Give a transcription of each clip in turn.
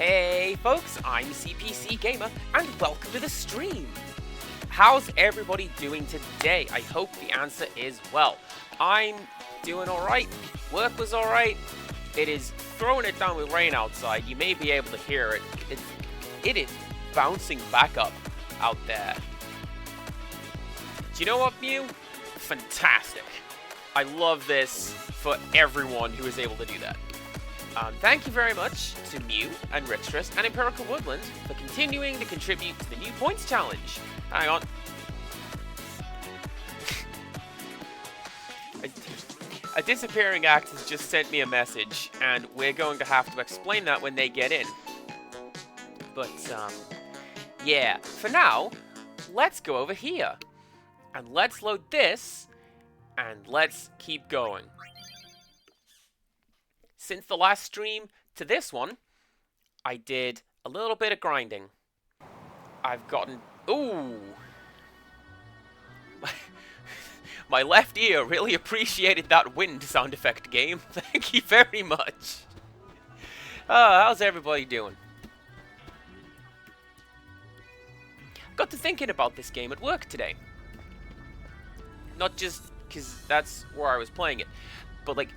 Hey folks, I'm CPC Gamer, and welcome to the stream! How's everybody doing today? I hope the answer is well. I'm doing alright, work was alright, it is throwing it down with rain outside, you may be able to hear it. It is bouncing back up out there. Do you know what, Mew? Fantastic. I love this for everyone who is able to do that. Thank you very much to Mew and Richtress and Empirical Woodland for continuing to contribute to the new points challenge. Hang on. A disappearing act has just sent me a message, and we're going to have to explain that when they get in. But, yeah. For now, let's go over here. And let's load this, and let's keep going. Since the last stream to this one, I did a little bit of grinding. I've gotten... Ooh! My left ear really appreciated that wind sound effect, game. Thank you very much. How's everybody doing? Got to thinking about this game at work today. Not just because that's where I was playing it, but like...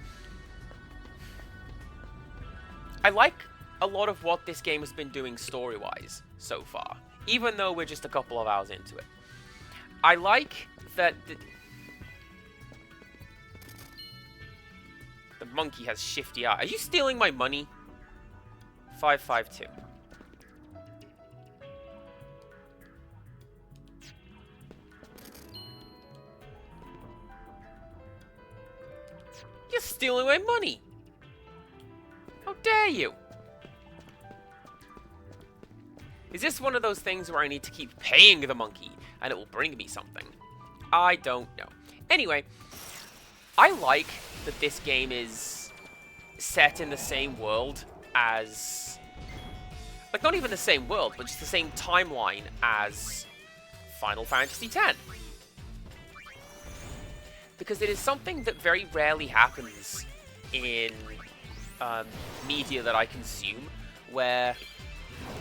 I like a lot of what this game has been doing story-wise so far, even though we're just a couple of hours into it. I like that the monkey has shifty eye. Are you stealing my money? 552. You're stealing my money! How dare you? Is this one of those things where I need to keep paying the monkey and it will bring me something? I don't know. Anyway, I like that this game is set in the same world as... Like, not even the same world, but just the same timeline as Final Fantasy X. Because it is something that very rarely happens in... media that I consume, where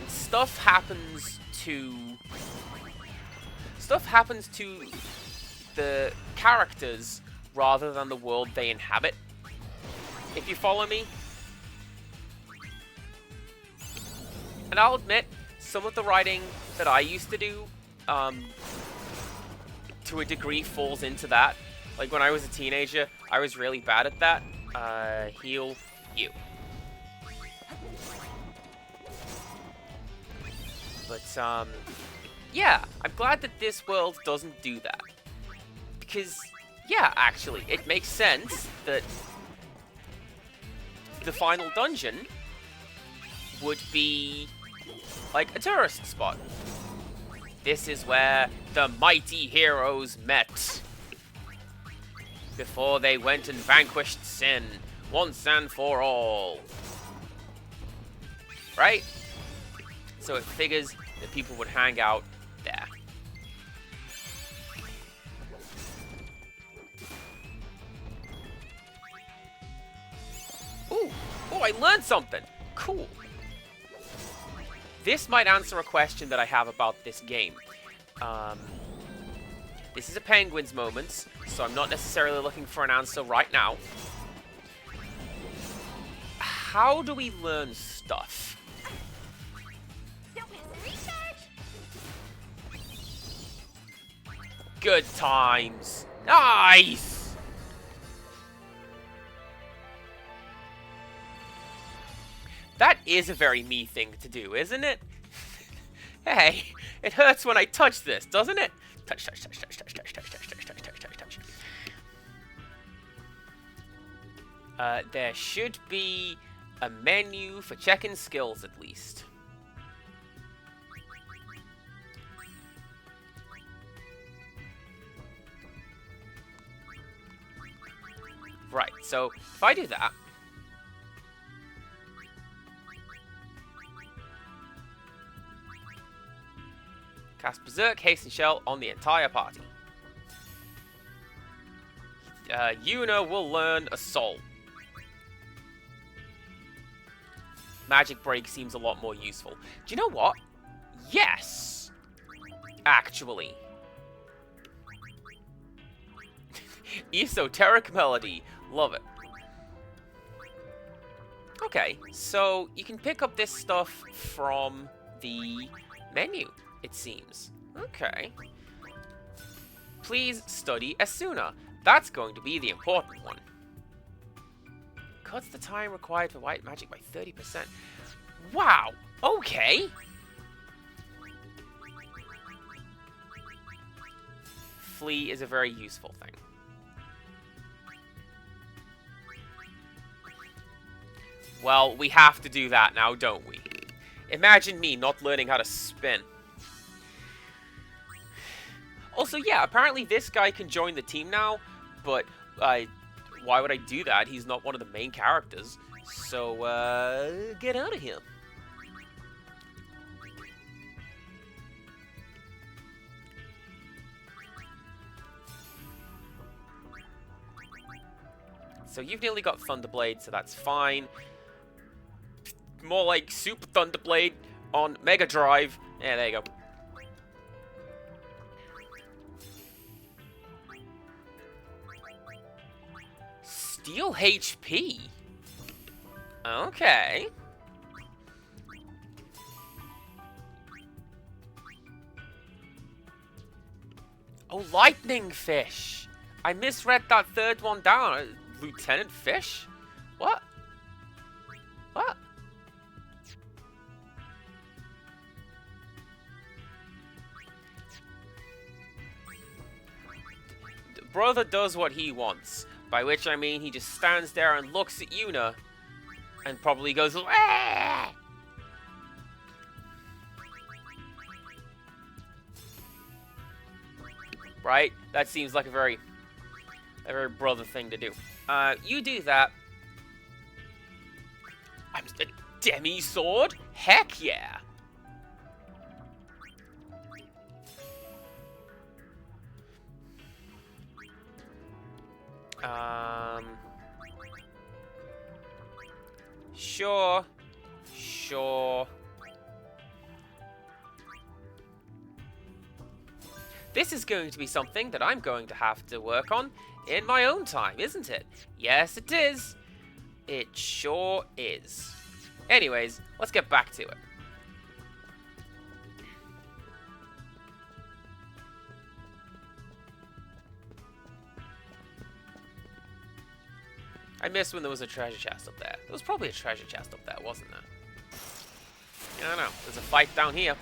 stuff happens to the characters rather than the world they inhabit, if you follow me. And I'll admit, some of the writing that I used to do, to a degree falls into that. Like when I was a teenager, I was really bad at that. Heal you. But, yeah, I'm glad that this world doesn't do that. Because, yeah, actually, it makes sense that the final dungeon would be, like, a tourist spot. This is where the mighty heroes met before they went and vanquished sin once and for all. Right? So it figures that people would hang out there. Ooh! Oh, I learned something! Cool. This might answer a question that I have about this game. This is a Penguin's moment, so I'm not necessarily looking for an answer right now. How do we learn stuff? Good times. Nice! That is a very me thing to do, isn't it? Hey, it hurts when I touch this, doesn't it? Touch, touch, touch, touch, touch, touch, touch, touch, touch, touch, touch, touch, touch. There should be a menu for checking skills, at least. Right, so if I do that... Cast Berserk, Hasten Shell on the entire party. Yuna will learn Assault. Magic Break seems a lot more useful. Do you know what? Yes! Actually. Esoteric Melody. Love it. Okay, so you can pick up this stuff from the menu, it seems. Okay. Please study Asuna. That's going to be the important one. Cuts the time required for white magic by 30%. Wow! Okay! Flee is a very useful thing. Well, we have to do that now, don't we? Imagine me not learning how to spin. Also, yeah, apparently this guy can join the team now, but why would I do that? He's not one of the main characters. So, get out of here. So you've nearly got Thunderblade, so that's fine. More like Super Thunderblade on Mega Drive. Yeah, there you go. Steal HP? Okay. Oh, Lightning Fish. I misread that third one down. Lieutenant Fish? What? What? The brother does what he wants. By which I mean he just stands there and looks at Yuna and probably goes, "Wah!" Right? That seems like a very brother thing to do. You do that. I'm a demi sword? Heck yeah! Sure. This is going to be something that I'm going to have to work on in my own time, isn't it? Yes, it is. It sure is. Anyways, let's get back to it. I missed when there was a treasure chest up there. There was probably a treasure chest up there, wasn't there? I don't know. There's a fight down here.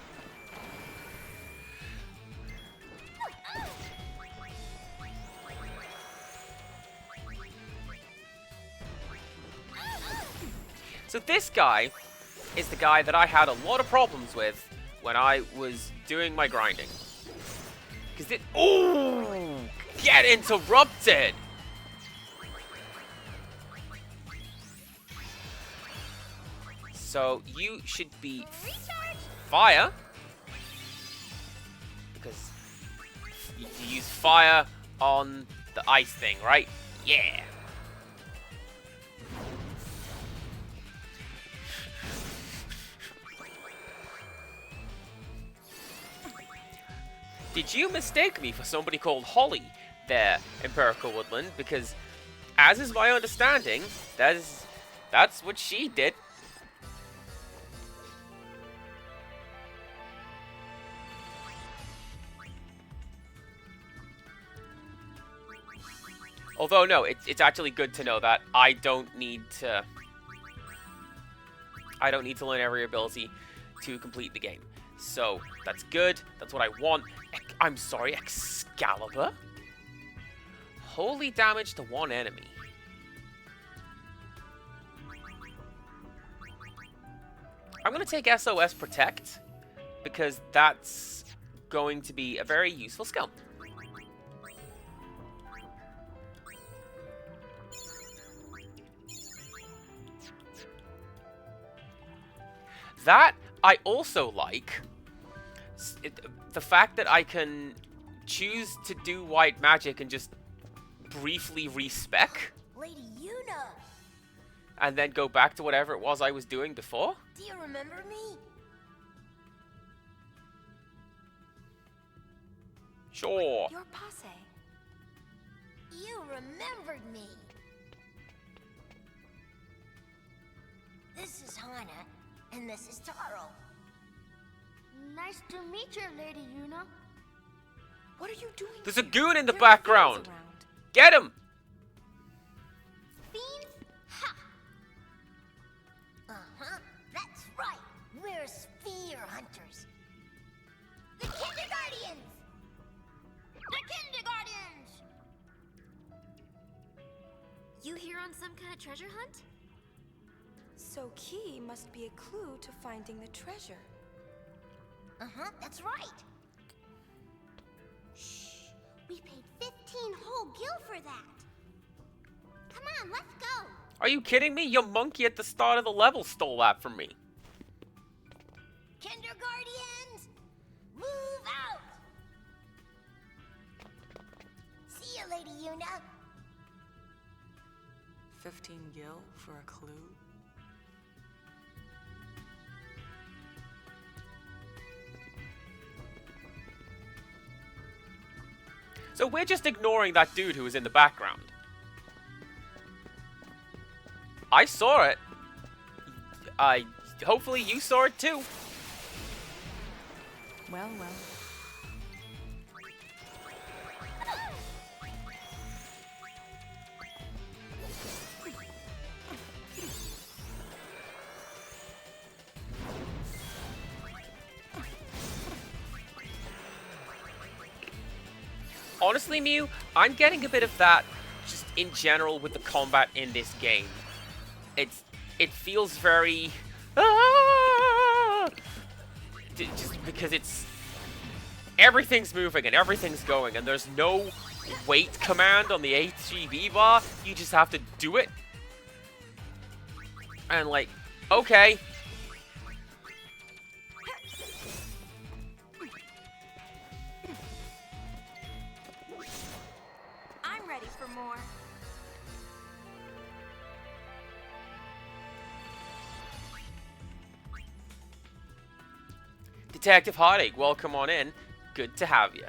So this guy is the guy that I had a lot of problems with when I was doing my grinding. Because it... Ooh! Get interrupted! So you should be fire. Because you use fire on the ice thing, right? Yeah! Did you mistake me for somebody called Holly there, Empirical Woodland? Because, as is my understanding, that's what she did. Although, no, it's actually good to know that I don't need to learn every ability to complete the game. So, that's good. That's what I want. I'm sorry, Excalibur? Holy damage to one enemy. I'm going to take SOS Protect, because that's going to be a very useful skill. That I also like. The fact that I can choose to do white magic and just briefly respec. Lady Yuna. and then go back to whatever it was I was doing before? Do you remember me? Sure. Your passe. You remembered me. This is Hana, and this is Taro. Nice to meet you, Lady Yuna. What are you doing? There's a goon in the There are background. fiends around. Get him! Fiends? Ha! Uh-huh, that's right. We're sphere hunters. The Kindergardians! The Kindergardians! You here on some kind of treasure hunt? So key must be a clue to finding the treasure. Uh-huh, that's right. Shh, we paid 15 whole gil for that. Come on, let's go. Are you kidding me? Your monkey at the start of the level stole that from me. Kindergardians, move out. See you, Lady Yuna. 15 gil for a clue? So we're just ignoring that dude who was in the background. I saw it. Hopefully you saw it too. Well, well. Honestly, Mew, I'm getting a bit of that just in general with the combat in this game. It feels very just because everything's moving and everything's going and there's no wait command on the HGB bar. You just have to do it. And like, okay. I'm ready for more. Detective Heartache, welcome on in. Good to have you.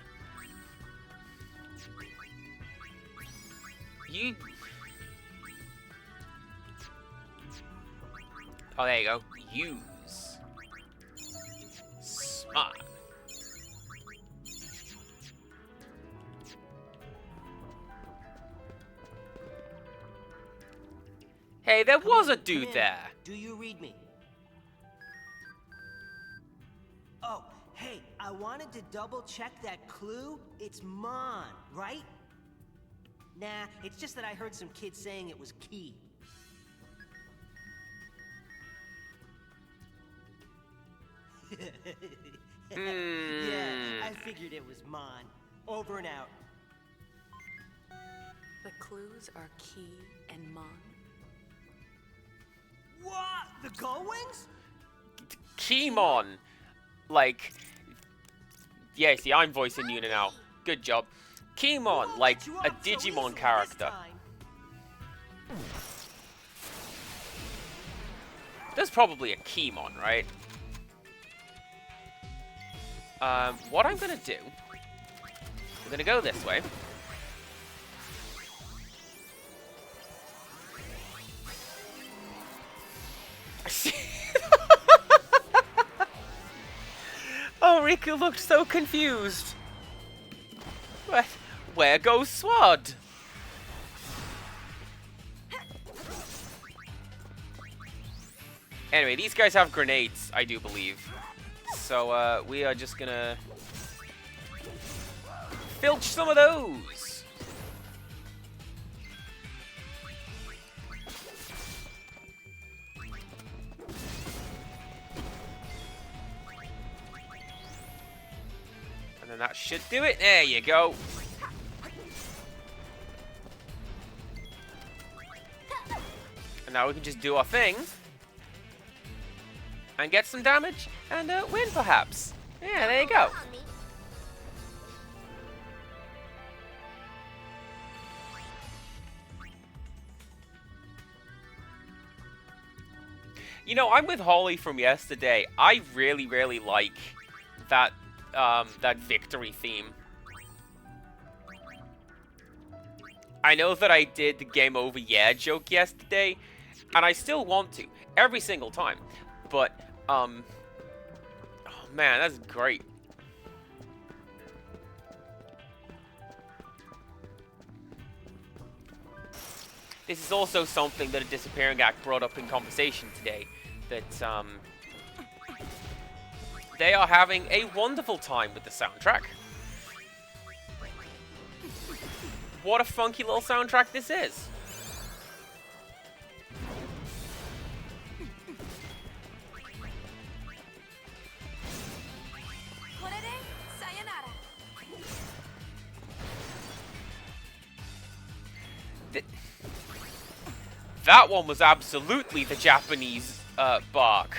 Oh, there you go. Use. Smart. Hey, there was a dude there. Do you read me? Oh, hey, I wanted to double check that clue. It's Mon, right? Nah, it's just that I heard some kids saying it was key. Yeah, I figured it was Mon. Over and out. The clues are Key and Mon. What? The Gullwings? Keymon. Like, yeah, see, I'm voicing Yuna now. Good job. Keymon, like a Digimon character. There's probably a Keymon, right? What I'm gonna do, we're gonna go this way. Oh, Riku looked so confused. Where goes Swad? Anyway, these guys have grenades, I do believe. So, we are just gonna filch some of those. And then that should do it. There you go. And now we can just do our thing. And get some damage. And win, perhaps. Yeah, there you go. You know, I'm with Holly from yesterday. I really, really like that that victory theme. I know that I did the game over yeah joke yesterday, and I still want to every single time. But oh man, that's great. This is also something that a disappearing act brought up in conversation today, that they are having a wonderful time with the soundtrack. What a funky little soundtrack this is. That one was absolutely the Japanese bark.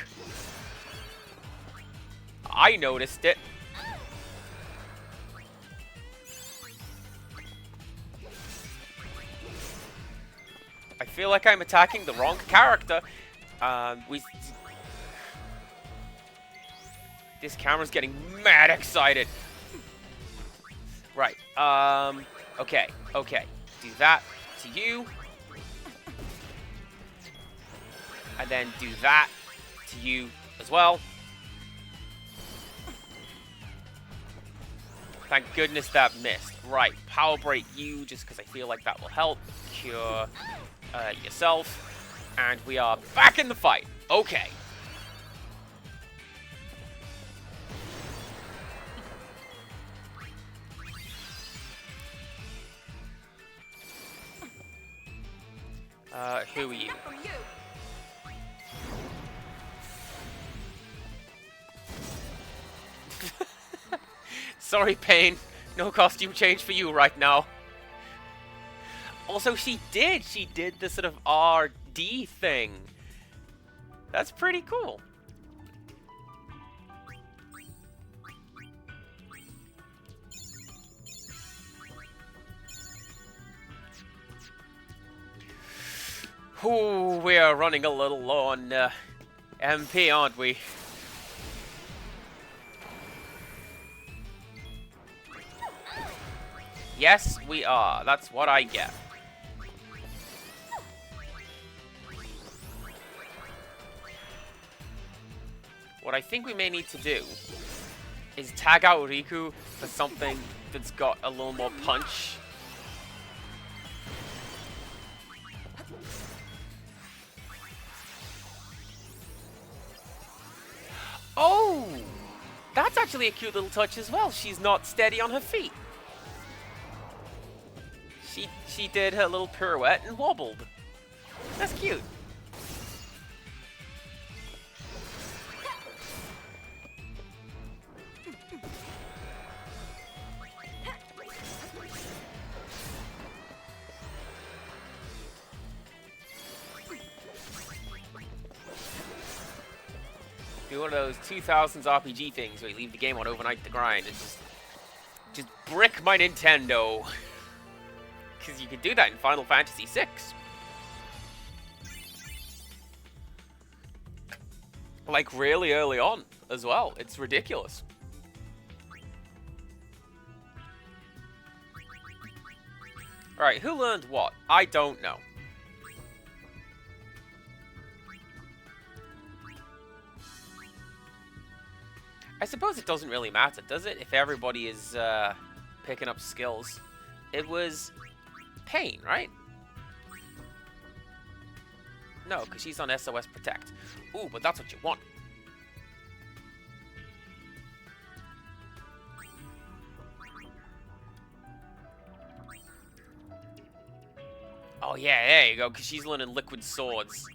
I noticed it. I feel like I'm attacking the wrong character. This camera's getting mad excited. Right. Okay. Do that to you. And then do that to you as well. Thank goodness that missed. Right, power break you just because I feel like that will help. Cure yourself. And we are back in the fight. Okay. Who are you? Sorry, Pain. No costume change for you right now. Also, she did the sort of RD thing. That's pretty cool. Ooh, we are running a little low on MP, aren't we? Yes, we are. That's what I get. What I think we may need to do is tag out Riku for something that's got a little more punch. Oh! That's actually a cute little touch as well. She's not steady on her feet. She did her little pirouette and wobbled. That's cute. Do one of those 2000s RPG things where you leave the game on overnight to grind and just brick my Nintendo. Because you can do that in Final Fantasy VI. Like, really early on as well. It's ridiculous. Alright, who learned what? I don't know. I suppose it doesn't really matter, does it? If everybody is picking up skills. It was Pain, right? No, because she's on SOS Protect. Ooh, but that's what you want. Oh yeah, there you go, because she's learning Liquid Swords.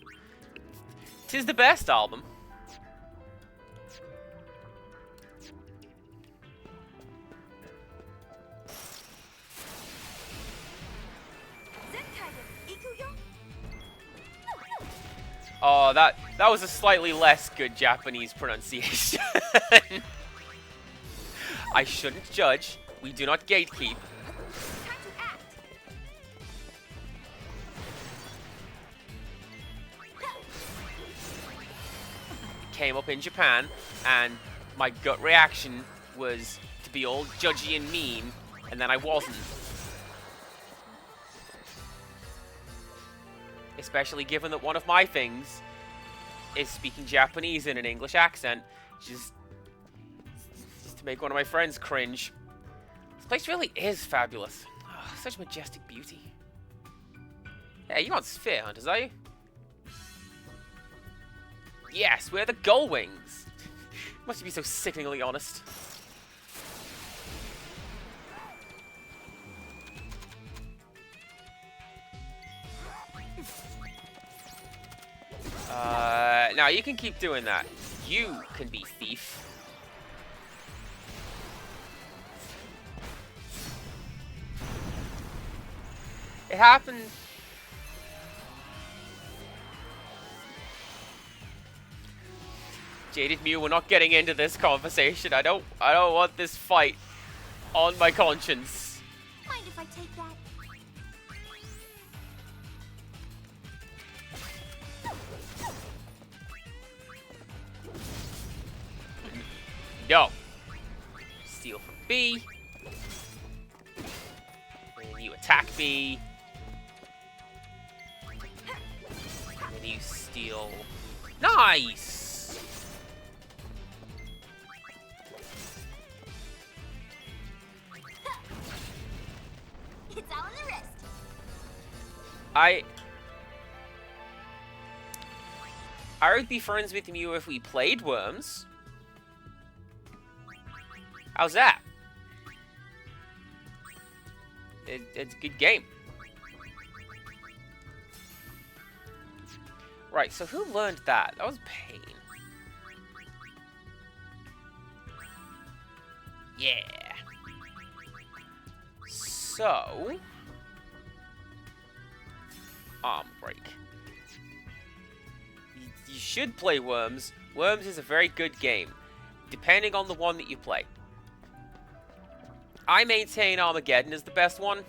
'Tis the best album. Oh, that was a slightly less good Japanese pronunciation. I shouldn't judge. We do not gatekeep. came up in Japan, and my gut reaction was to be all judgy and mean, and then I wasn't. Especially given that one of my things is speaking Japanese in an English accent, just to make one of my friends cringe. This place really is fabulous. Oh, such majestic beauty. Yeah, you aren't Sphere Hunters, are you? Yes, we're the Gullwings. Must be so sickeningly honest. Now you can keep doing that. You can be thief. It happened. Jaded Mew, we're not getting into this conversation. I don't want this fight on my conscience. Mind if I take that? No. Steal from B. And you attack B. And you steal. Nice! It's all in the wrist. I would be friends with you if we played Worms. How's that? It's a good game. Right, so who learned that? That was Pain. Yeah. So... Arm break. You should play Worms. Worms is a very good game, depending on the one that you play. I maintain Armageddon is the best one.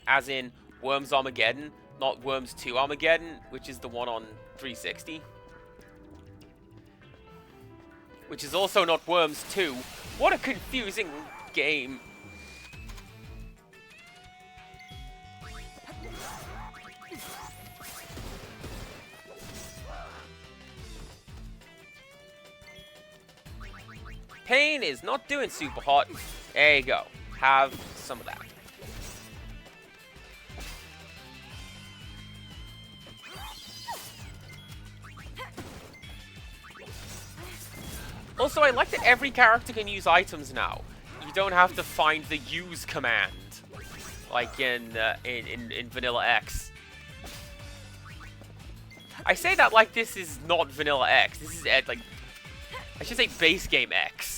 As in Worms Armageddon, not Worms 2 Armageddon, which is the one on 360. Which is also not Worms 2. What a confusing game. Pain is not doing super hot. There you go. Have some of that. Also, I like that every character can use items now. You don't have to find the use command, like in Vanilla X. I say that like this is not Vanilla X. This is like, I should say base game X.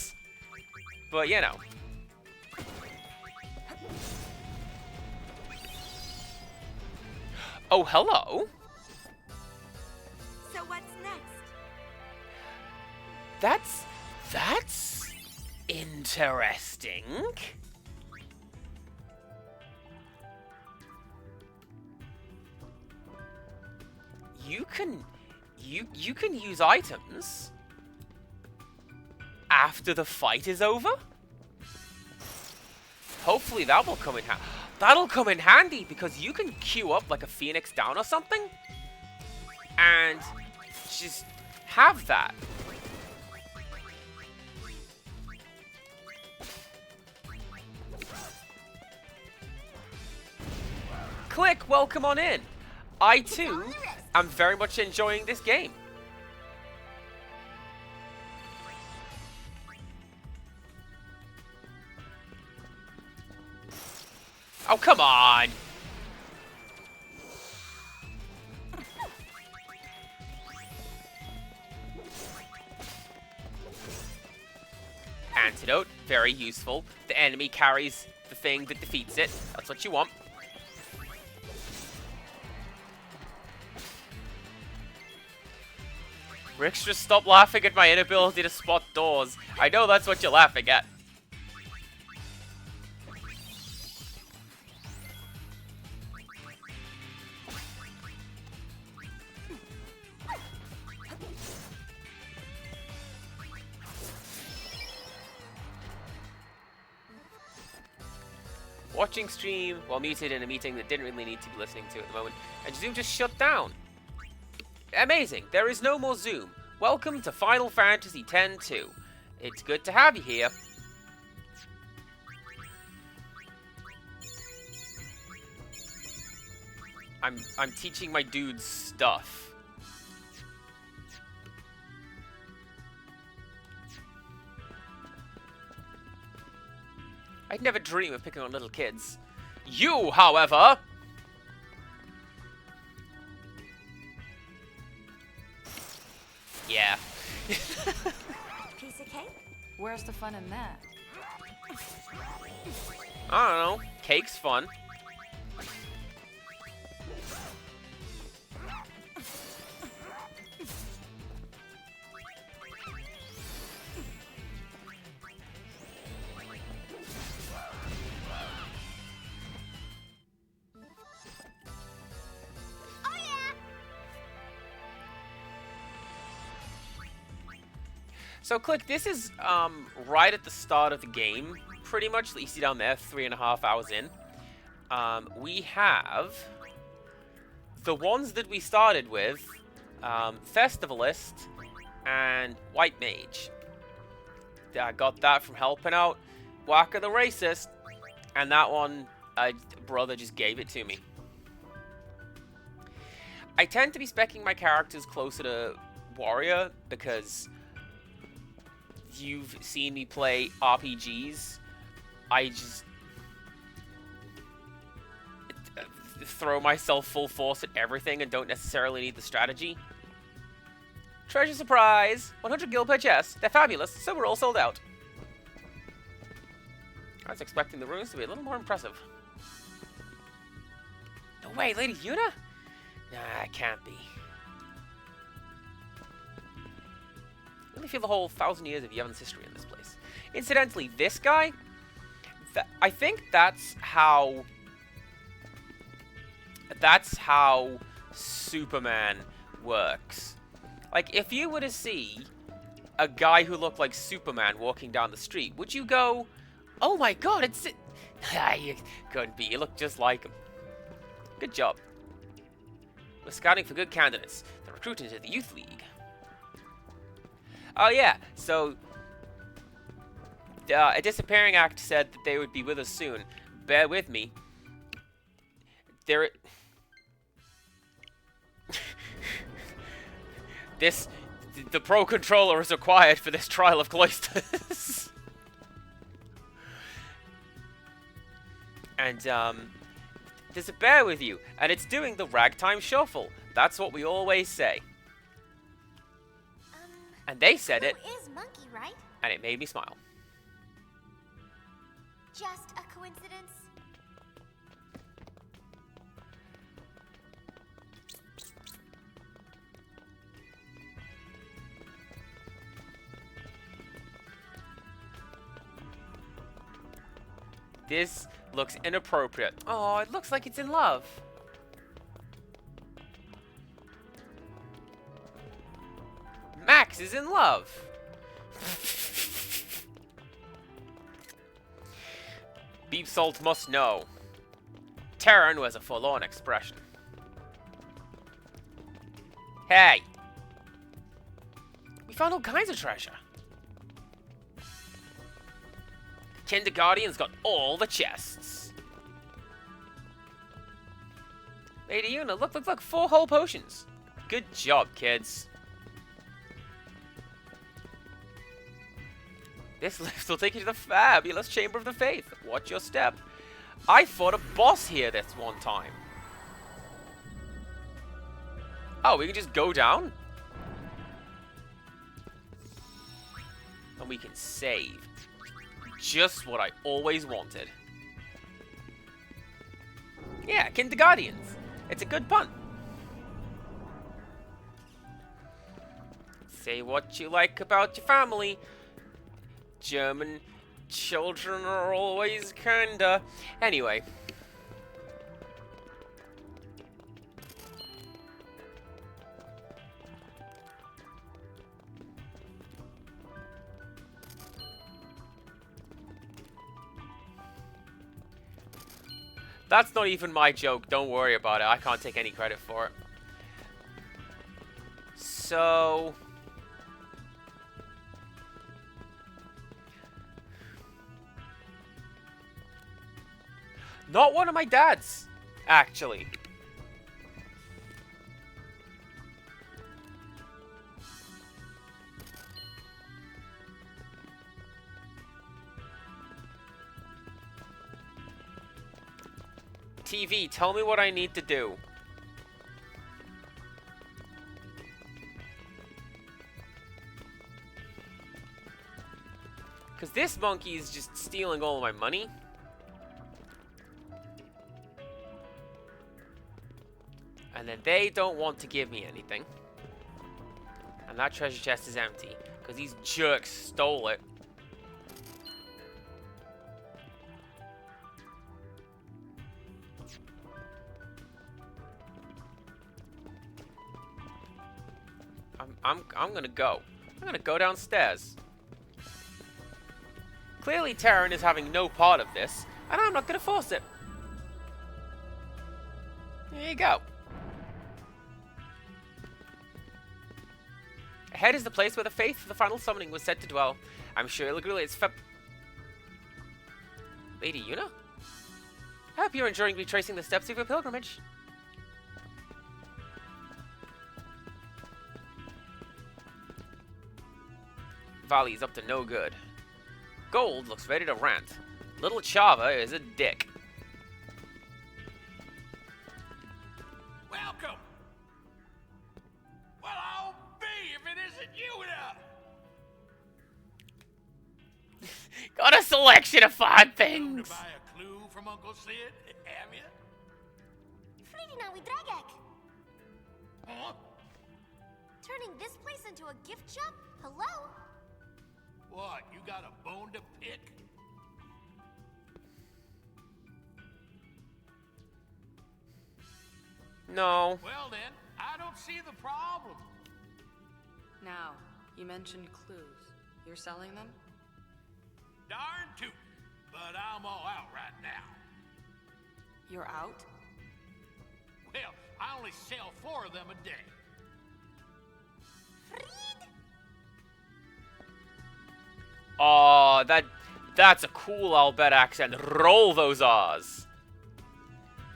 But you know. Oh, hello. So what's next? That's interesting. You can use items after the fight is over? Hopefully that will come in handy. That'll come in handy because you can queue up like a Phoenix Down or something and just have that. Click, welcome on in. I too am very much enjoying this game. Oh, come on! Antidote, very useful. The enemy carries the thing that defeats it. That's what you want. Rickstra, stop laughing at my inability to spot doors. I know that's what you're laughing at. Watching stream while muted in a meeting that didn't really need to be listening to at the moment. And Zoom just shut down. Amazing. There is no more Zoom. Welcome to Final Fantasy X-2. It's good to have you here. I'm teaching my dudes stuff. I'd never dream of picking on little kids. You, however... Yeah. Piece of cake? Where's the fun in that? I don't know. Cake's fun. Oh yeah! So, Click, this is right at the start of the game, pretty much. You see down there, 3.5 hours in. We have the ones that we started with, Festivalist and White Mage. I got that from helping out Waka the Racist, and that one, brother just gave it to me. I tend to be speccing my characters closer to Warrior because you've seen me play RPGs. I just throw myself full force at everything and don't necessarily need the strategy. Treasure surprise! 100 gil per chest. They're fabulous, so we're all sold out. I was expecting the runes to be a little more impressive. No way, Lady Yuna? Nah, it can't be. I really feel the whole 1,000 years of Yevon's history in this place. Incidentally, this guy, I think that's how Superman works. Like, if you were to see a guy who looked like Superman walking down the street, would you go, oh my god, it's... You couldn't be. You look just like him. Good job. We're scouting for good candidates. They're recruited into the Youth League. Oh yeah, so... a Disappearing Act said that they would be with us soon. Bear with me. The Pro Controller is required for this trial of cloisters. And, does it bear with you? And it's doing the ragtime shuffle. That's what we always say. And they said it, Who is Monkey, right? and it made me smile. Just a coincidence? This looks inappropriate. Oh, it looks like it's in love. Max is in love. Beep Salt must know. Terran was a forlorn expression. Hey! We found all kinds of treasure. Kindergarten's got all the chests. Lady Yuna, look, 4 whole potions. Good job, kids. This lift will take you to the fabulous Chamber of the Faith. Watch your step. I fought a boss here this one time. Oh, we can just go down? And we can save. Just what I always wanted. Yeah, Kindergartens. It's a good pun. Say what you like about your family. German children are always kinda... Anyway. That's not even my joke. Don't worry about it. I can't take any credit for it. So... not one of my dads, actually. TV, tell me what I need to do. Because this monkey is just stealing all of my money. And then they don't want to give me anything. And that treasure chest is empty. Because these jerks stole it. I'm gonna go. I'm gonna go downstairs. Clearly Terran is having no part of this, and I'm not gonna force it. There you go. Ahead is the place where the faith of the final summoning was said to dwell. I'm sure literally it's Lady Yuna? I hope you're enjoying retracing the steps of your pilgrimage. Valley is up to no good. Gold looks ready to rant. Little Chava is a dick. Welcome! Well, I'll be if it isn't you now! Got a selection of fine Come to things. buy a clue from Uncle Sid, have you? Fridina with Dragek. Huh? Turning this place into a gift shop? Hello? What, you got a bone to pick? No. Well then, I don't see the problem. Now, you mentioned clues. You're selling them? Darn tootin', but I'm all out right now. You're out? Well, I only sell 4 of them a day. Fried? Oh, that's a cool Albert accent. Roll those R's.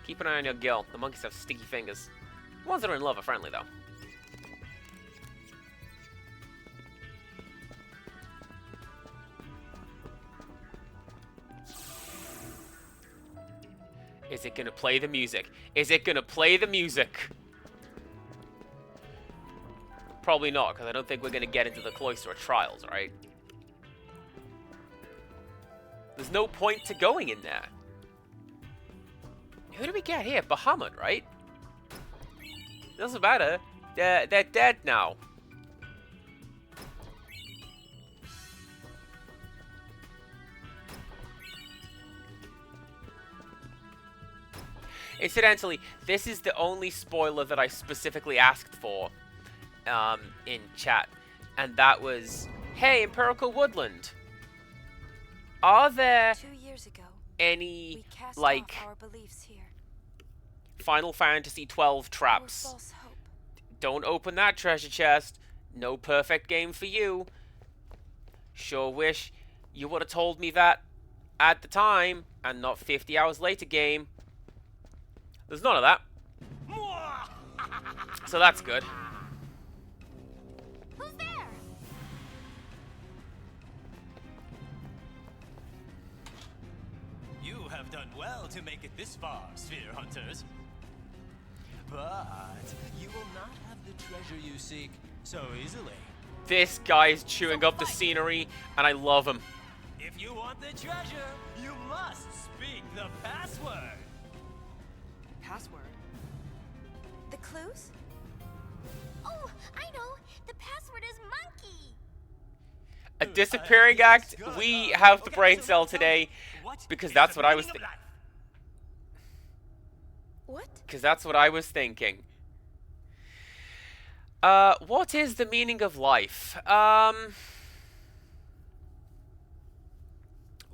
Keep an eye on your gill. The monkeys have sticky fingers. The ones that are in love are friendly, though. Is it gonna play the music? Is it gonna play the music? Probably not, because I don't think we're gonna get into the Cloister of Trials, right? There's no point to going in there. Who do we get here? Bahamut, right? Doesn't matter. They're dead now. Incidentally, this is the only spoiler that I specifically asked for in chat. And that was, hey, Empirical Woodland. Are there 2 years ago, any, we cast like, off our beliefs here. Final Fantasy 12 No traps? false hope. Don't open that treasure chest. No perfect game for you. Sure wish you would have told me that at the time and not 50 hours later, game. There's none of that. So that's good. Who's there? You have done well to make it this far, Sphere Hunters. But you will not have the treasure you seek so easily. This guy is chewing up the scenery, and I love him. If you want the treasure, you must speak the password. Password? The clues? Oh, I know. The password is monkey. A disappearing act. We have the brain cell today because that's what I was thinking. What? Because that's what I was thinking. What is the meaning of life?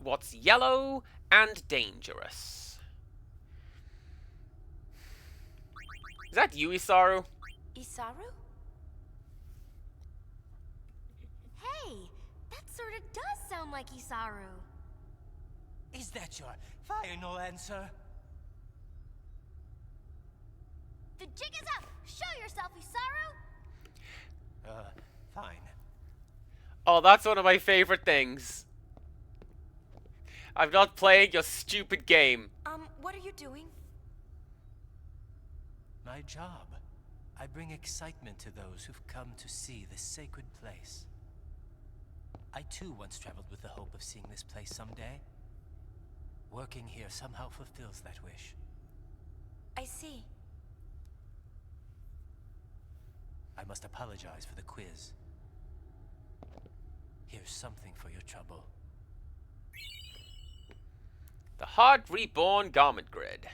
What's yellow and dangerous? Is that you, Isaru? Isaru? Hey, that sort of does sound like Isaru. Is that your final answer? The jig is up! Show yourself, Isaru! Fine. Oh, that's one of my favorite things. I'm not playing your stupid game. What are you doing? My job. I bring excitement to those who've come to see this sacred place. I too once traveled with the hope of seeing this place someday. Working here somehow fulfills that wish. I see. I must apologize for the quiz. Here's something for your trouble. The Heart Reborn Garment Grid.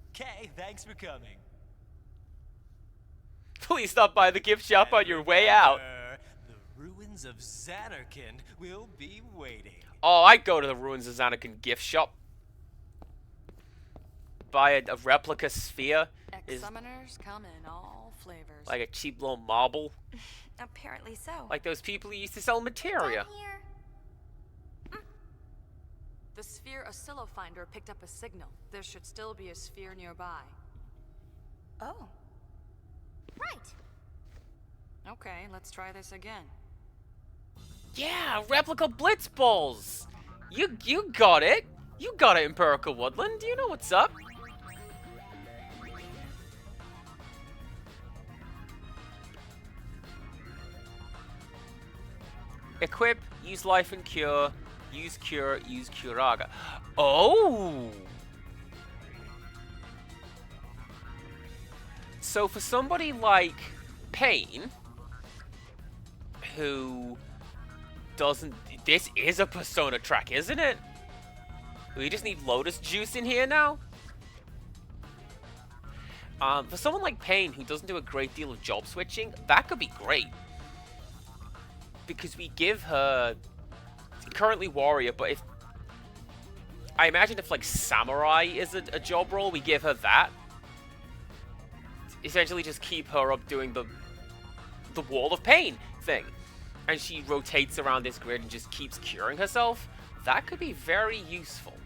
Okay, thanks for coming. Please stop by the gift shop on your way out. The ruins of Xanarkand will be waiting. Oh, I'd go to the Ruins of Xanarkand gift shop. Buy a replica sphere. Ex-summoners come in all flavors. Like a cheap little marble. Apparently so. Like those people who used to sell materia. Down here. The sphere oscillo finder picked up a signal. There should still be a sphere nearby. Oh. Right. Okay, let's try this again. Yeah, replica blitz balls. You got it. You got it, Empirical Woodland. Do you know what's up? Equip, use life and cure, use Curaga. Oh! So for somebody like Pain, who doesn't... This is a Persona track, isn't it? We just need Lotus Juice in here now? For someone like Pain, who doesn't do a great deal of job switching, that could be great. Because we give her... Currently Warrior, but if... I imagine if, like, Samurai is a job role, we give her that. Essentially just keep her up doing the Wall of Pain thing. And she rotates around this grid and just keeps curing herself. That could be very useful.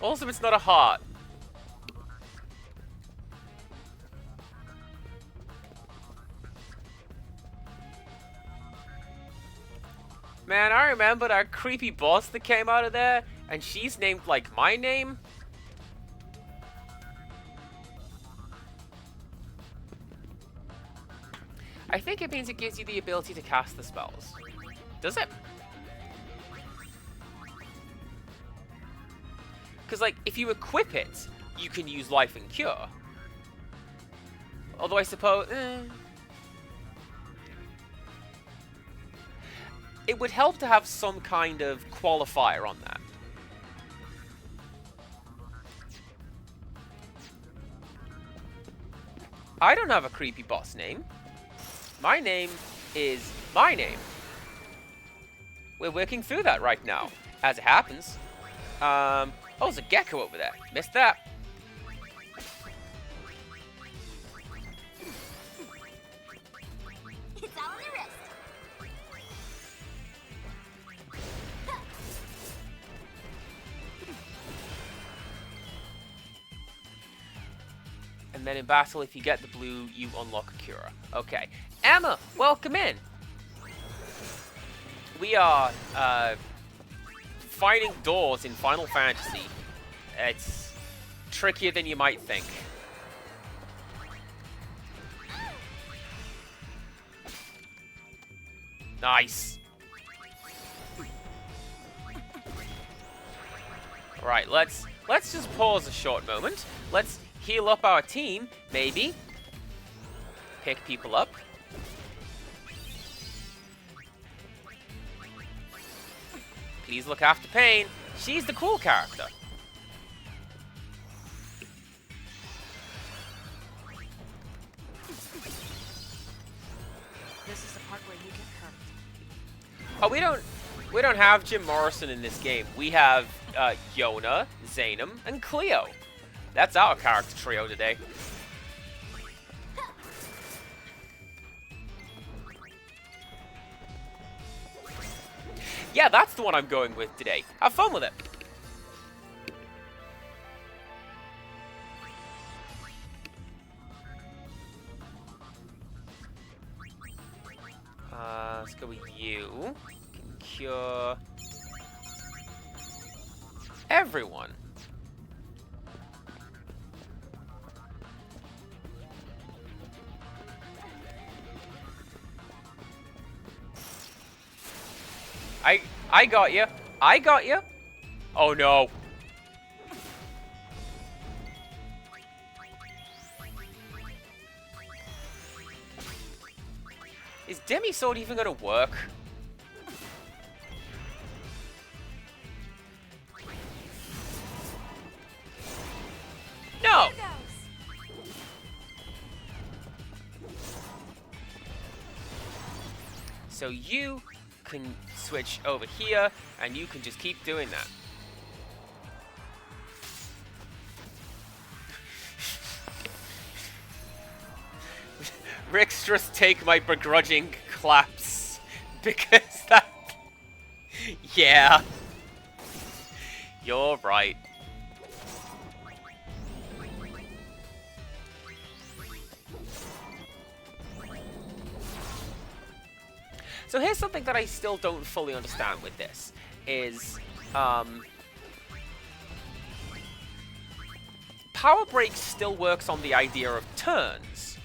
Also, it's not a heart. Man, I remember that creepy boss that came out of there, and she's named like my name. I think it means it gives you the ability to cast the spells. Does it? Because, like, if you equip it, you can use Life and Cure. Although I suppose... It would help to have some kind of qualifier on that. I don't have a creepy boss name. My name is my name. We're working through that right now, as it happens. Oh, there's a gecko over there. Missed that. It's on the wrist. And then in battle, if you get the blue, you unlock a Cura. Okay. Emma, welcome in. We are finding doors in Final Fantasy. It's trickier than you might think. Nice. Right, let's just pause a short moment. Let's heal up our team, maybe. Pick people up. Please look after Pain. She's the cool character. This is the part where you get hurt. Oh, we don't... We don't have Jim Morrison in this game. We have Yona, Zainam, and Cleo. That's our character trio today. Yeah, that's the one I'm going with today. Have fun with it. Let's go with you. Can cure everyone. I got you. I got you. Oh no. Is Demi Sword even gonna work? No! So you can switch over here, and you can just keep doing that. Rick's just take my begrudging claps because that. Yeah. You're right. So here's something that I still don't fully understand with this, is, Power Break still works on the idea of turns,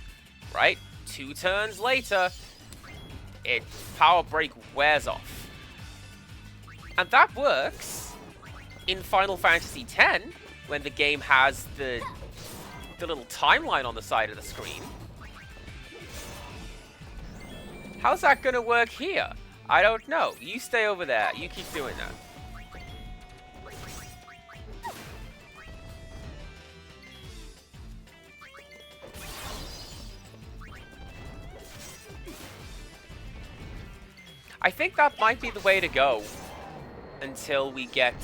right? 2 turns later, Power Break wears off. And that works in Final Fantasy X, when the game has the little timeline on the side of the screen. How's that gonna work here? I don't know. You stay over there. You keep doing that. I think that might be the way to go until we get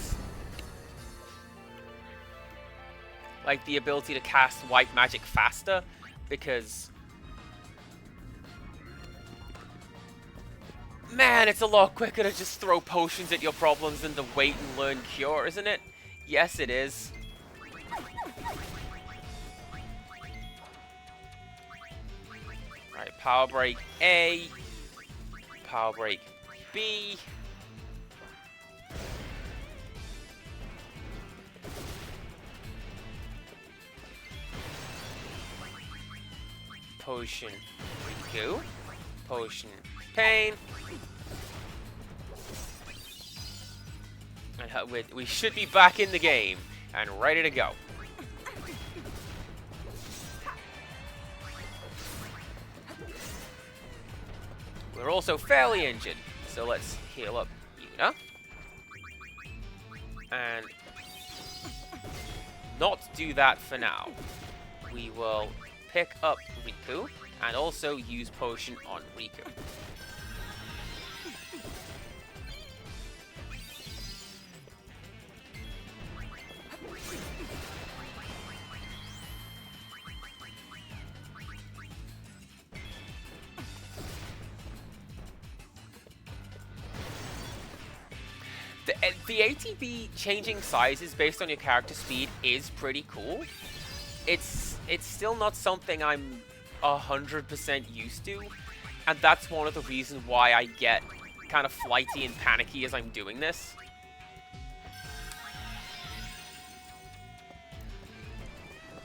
like the ability to cast white magic faster, because man, it's a lot quicker to just throw potions at your problems than to wait and learn Cure, isn't it? Yes, it is. Alright, Power Break A. Power Break B. Potion Riku. Potion Pain. And we should be back in the game and ready to go. We're also fairly injured, so let's heal up Yuna. And not do that for now. We will pick up Riku and also use Potion on Riku. The ATB changing sizes based on your character speed is pretty cool. It's still not something I'm 100% used to, and that's one of the reasons why I get kind of flighty and panicky as I'm doing this.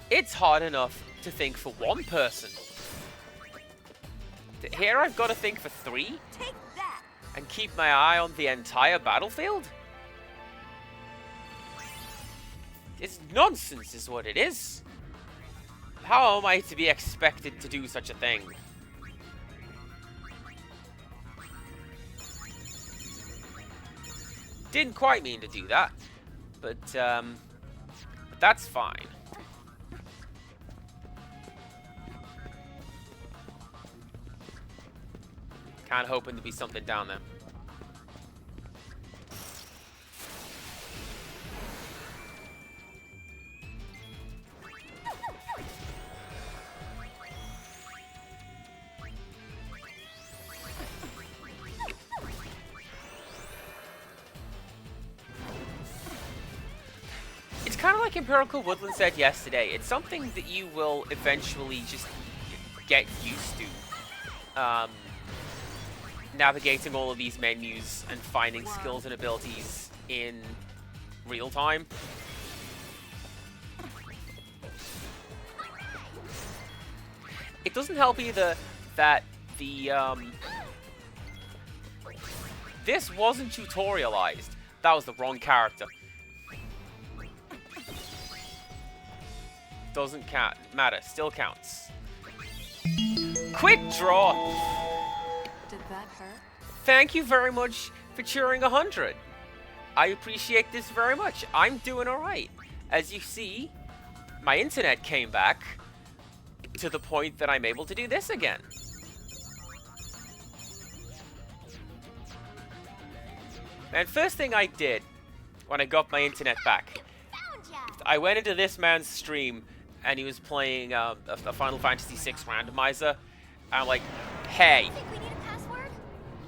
It's hard enough to think for one person. Here I've got to think for 3? Take that! And keep my eye on the entire battlefield? It's nonsense is what it is. How am I to be expected to do such a thing? Didn't quite mean to do that, but that's fine. Kind of hoping to be something down there. kind of like Empirical Woodland said yesterday, it's something that you will eventually just get used to. Navigating all of these menus and finding skills and abilities in real time. It doesn't help either that the this wasn't tutorialized. That was the wrong character. Doesn't count. Matter. Still counts. Quick draw. Did that hurt? Thank you very much for cheering 100. I appreciate this very much. I'm doing alright. As you see, my internet came back to the point that I'm able to do this again. And first thing I did when I got my internet back, I went into this man's stream and he was playing a Final Fantasy VI randomizer. I'm like, hey, Think we need a password?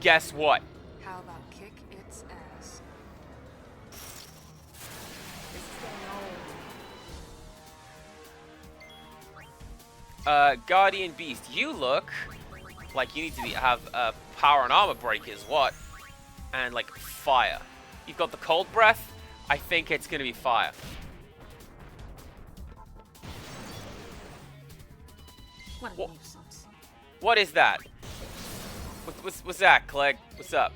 guess what? How about kick its ass? This is getting old. Guardian Beast, you look like you need to have power and armor breakers, what? And like fire. You've got the cold breath. I think it's gonna be fire. What a nuisance. What is that? What's that, Clegg? What's up?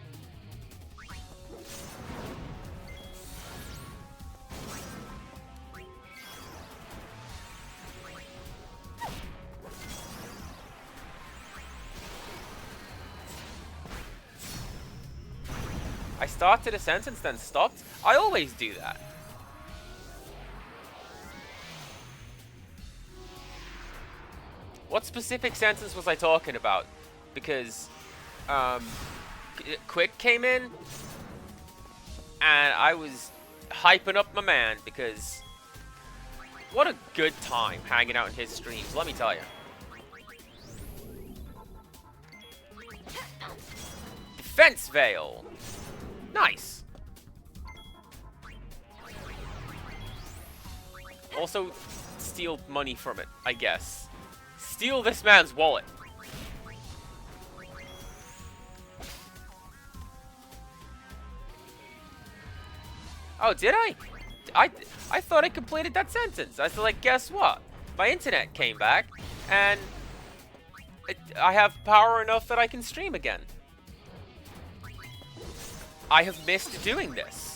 I started a sentence, then stopped? I always do that. What specific sentence was I talking about? Because, Quick came in, and I was hyping up my man, because what a good time hanging out in his streams, let me tell you. Defense Veil! Nice! Also, steal money from it, I guess. Steal this man's wallet. Oh, did I? I thought I completed that sentence. I was like, guess what? My internet came back, and I have power enough that I can stream again. I have missed doing this.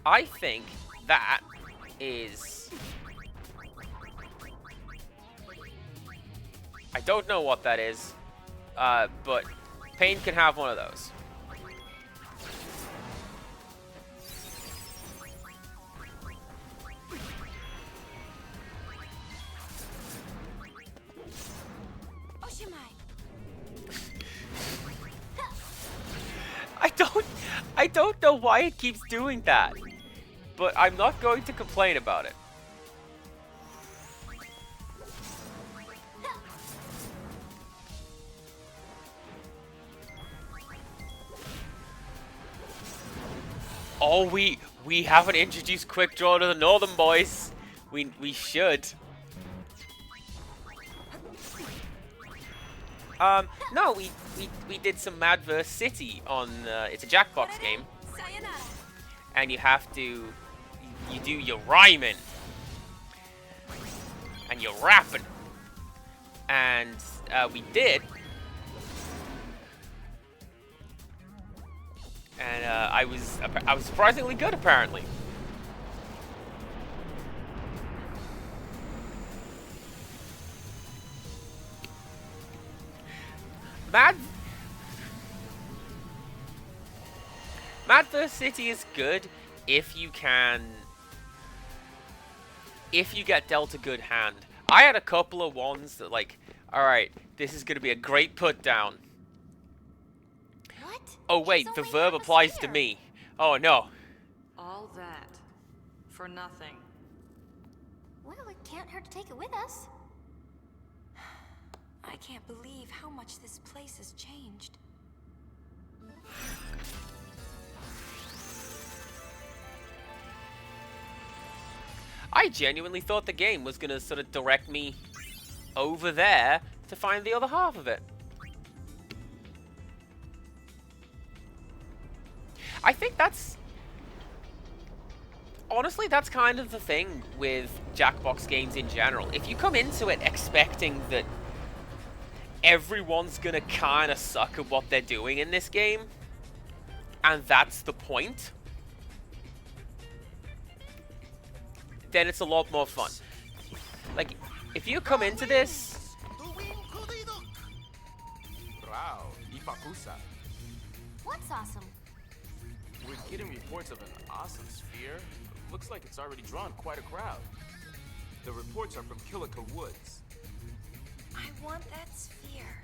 I think that is... I don't know what that is, but Pain can have one of those. I don't know why it keeps doing that, but I'm not going to complain about it. Oh, we haven't introduced Quick Draw to the Northern Boys. We should. No, we did some Madverse City on, it's a Jackbox game. And you have to, you do your rhyming. And your rapping. And, we did. And, I was surprisingly good, apparently. Madverse City is good if you get dealt a good hand. I had a couple of ones that like, alright, this is gonna be a great put down. What? Oh wait, She's the only verb half applies to asleep. me. Oh no. All that for nothing. Well, it can't hurt to take it with us. I can't believe how much this place has changed. I genuinely thought the game was gonna sort of direct me over there to find the other half of it. I think that's... honestly, that's kind of the thing with Jackbox games in general. If you come into it expecting that everyone's gonna kind of suck at what they're doing in this game, and that's the point, then it's a lot more fun. Like, if you come into this... Wow, Ipakusa. What's awesome? We're getting reports of an awesome sphere. Looks like it's already drawn quite a crowd. The reports are from Kilika Woods. I want that sphere.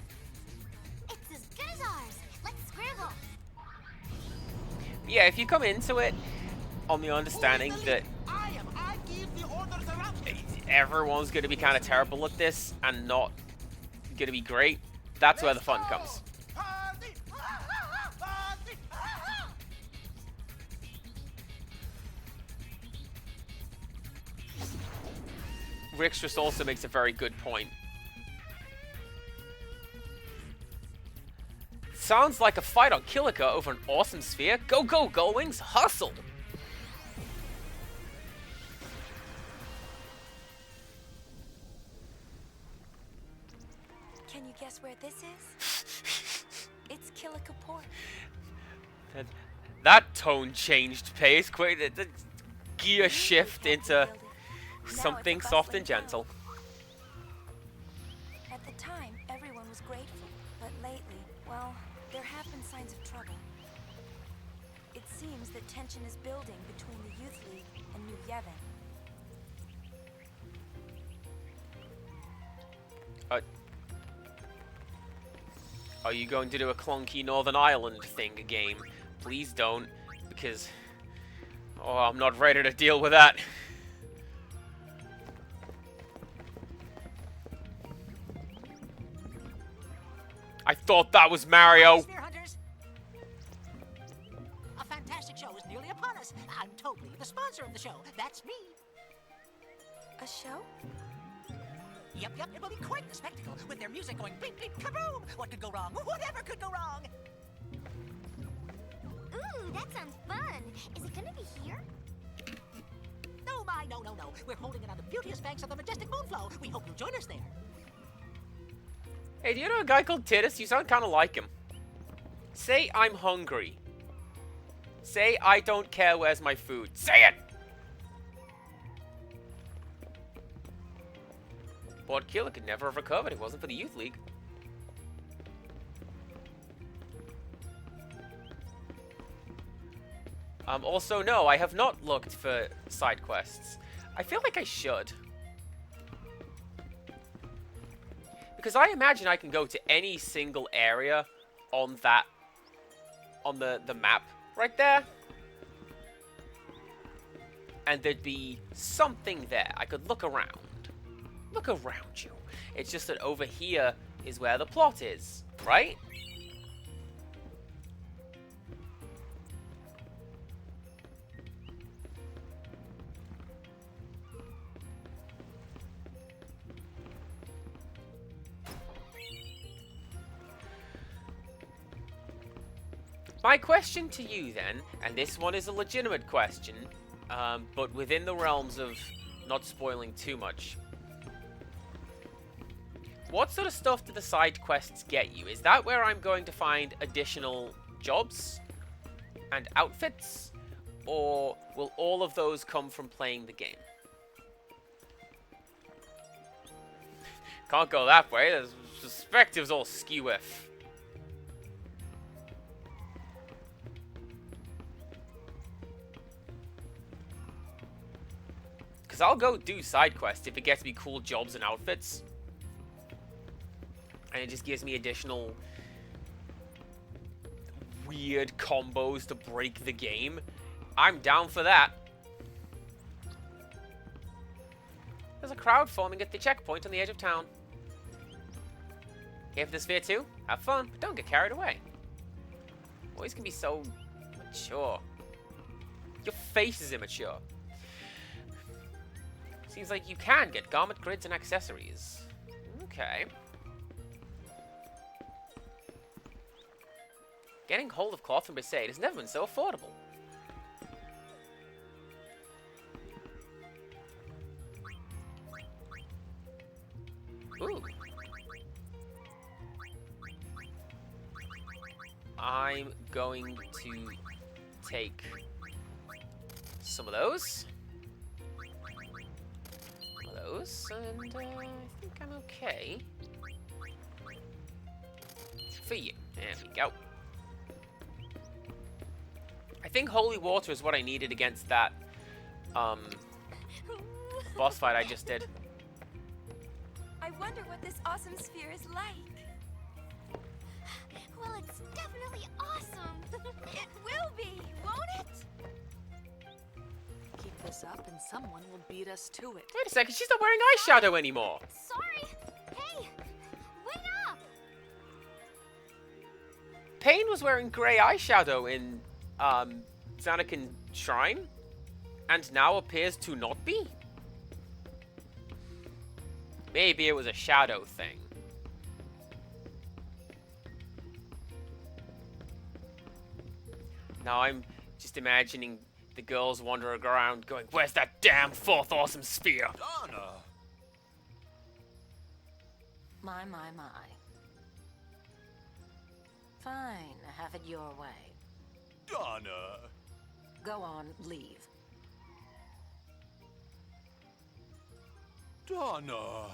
It's as good as ours. Let's scramble. Yeah, if you come into it on the understanding that everyone's going to be kind of terrible at this and not going to be great, that's where the fun comes. Rickstress also makes a very good point. Sounds like a fight on Kilika over an awesome sphere. Go, go, Gullwings, hustle! Can you guess where this is? It's Kilika Port. That tone changed pace. Quick, the gear shift into something soft and gentle. At the time, everyone was grateful, but lately, well, there have been signs of trouble. It seems that tension is building between the Youth League and New Yevon. Are you going to do a clunky Northern Ireland thing again? Please don't, because I'm not ready to deal with that. I thought that was Mario. Sphere Hunters. A fantastic show is nearly upon us. I'm totally the sponsor of the show. That's me. A show? Yep, it will be quite the spectacle with their music going beep, beep, kaboom. What could go wrong? Whatever could go wrong. Ooh, that sounds fun. Is it gonna be here? No, no. We're holding it on the beauteous banks of the majestic Moonflow. We hope you'll join us there. Hey, do you know a guy called Titus? You sound kind of like him. Say I'm hungry. Say I don't care where's my food. Say it! But Killer could never have recovered. It wasn't for the Youth League. Also, no, I have not looked for side quests. I feel like I should. Because I imagine I can go to any single area on the map right there. And there'd be something there. I could look around. Look around you. It's just that over here is where the plot is, right? My question to you then, and this one is a legitimate question, but within the realms of not spoiling too much. What sort of stuff do the side quests get you? Is that where I'm going to find additional jobs and outfits? Or will all of those come from playing the game? Can't go that way. The perspective's all skew-if. Because I'll go do side quests if it gets me cool jobs and outfits. And it just gives me additional weird combos to break the game. I'm down for that. crowd forming at the checkpoint on the edge of town. Here for the sphere too? Have fun, but don't get carried away. Boys can be so mature. Your face is immature. Seems like you can get garment grids and accessories. Okay. Getting hold of cloth from Besaid has never been so affordable. Ooh. I'm going to take some of those. Some of those, and I think I'm okay. For you. There we go. I think holy water is what I needed against that boss fight I just did. I wonder what this awesome sphere is like. Well, it's definitely awesome. It will be, won't it? Keep this up and someone will beat us to it. Wait a second, she's not wearing eyeshadow anymore. Sorry. Hey, wait up. Pain was wearing grey eyeshadow in Zanakin Shrine, and now appears to not be. Maybe it was a shadow thing. Now I'm just imagining the girls wandering around going, "Where's that damn fourth awesome sphere?" Donna! My. Fine, have it your way. Donna! Go on, leave. Donna!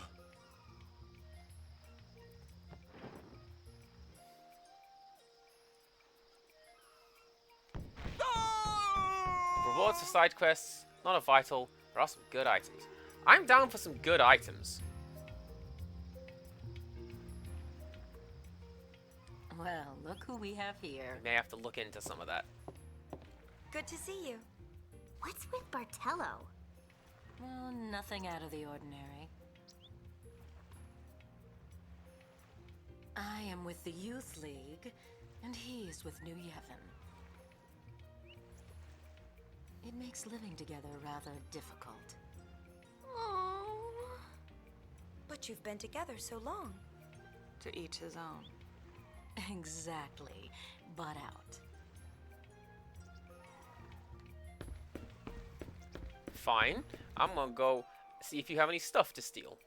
Rewards for side quests, not a vital. There are some good items. I'm down for some good items. Well, look who we have here. May have to look into some of that. Good to see you. What's with Bartello? Well, nothing out of the ordinary. I am with the Youth League, and he's with New Yevon. It makes living together rather difficult. Oh. But you've been together so long. To each his own. Exactly. Butt out. Fine. I'm gonna go see if you have any stuff to steal.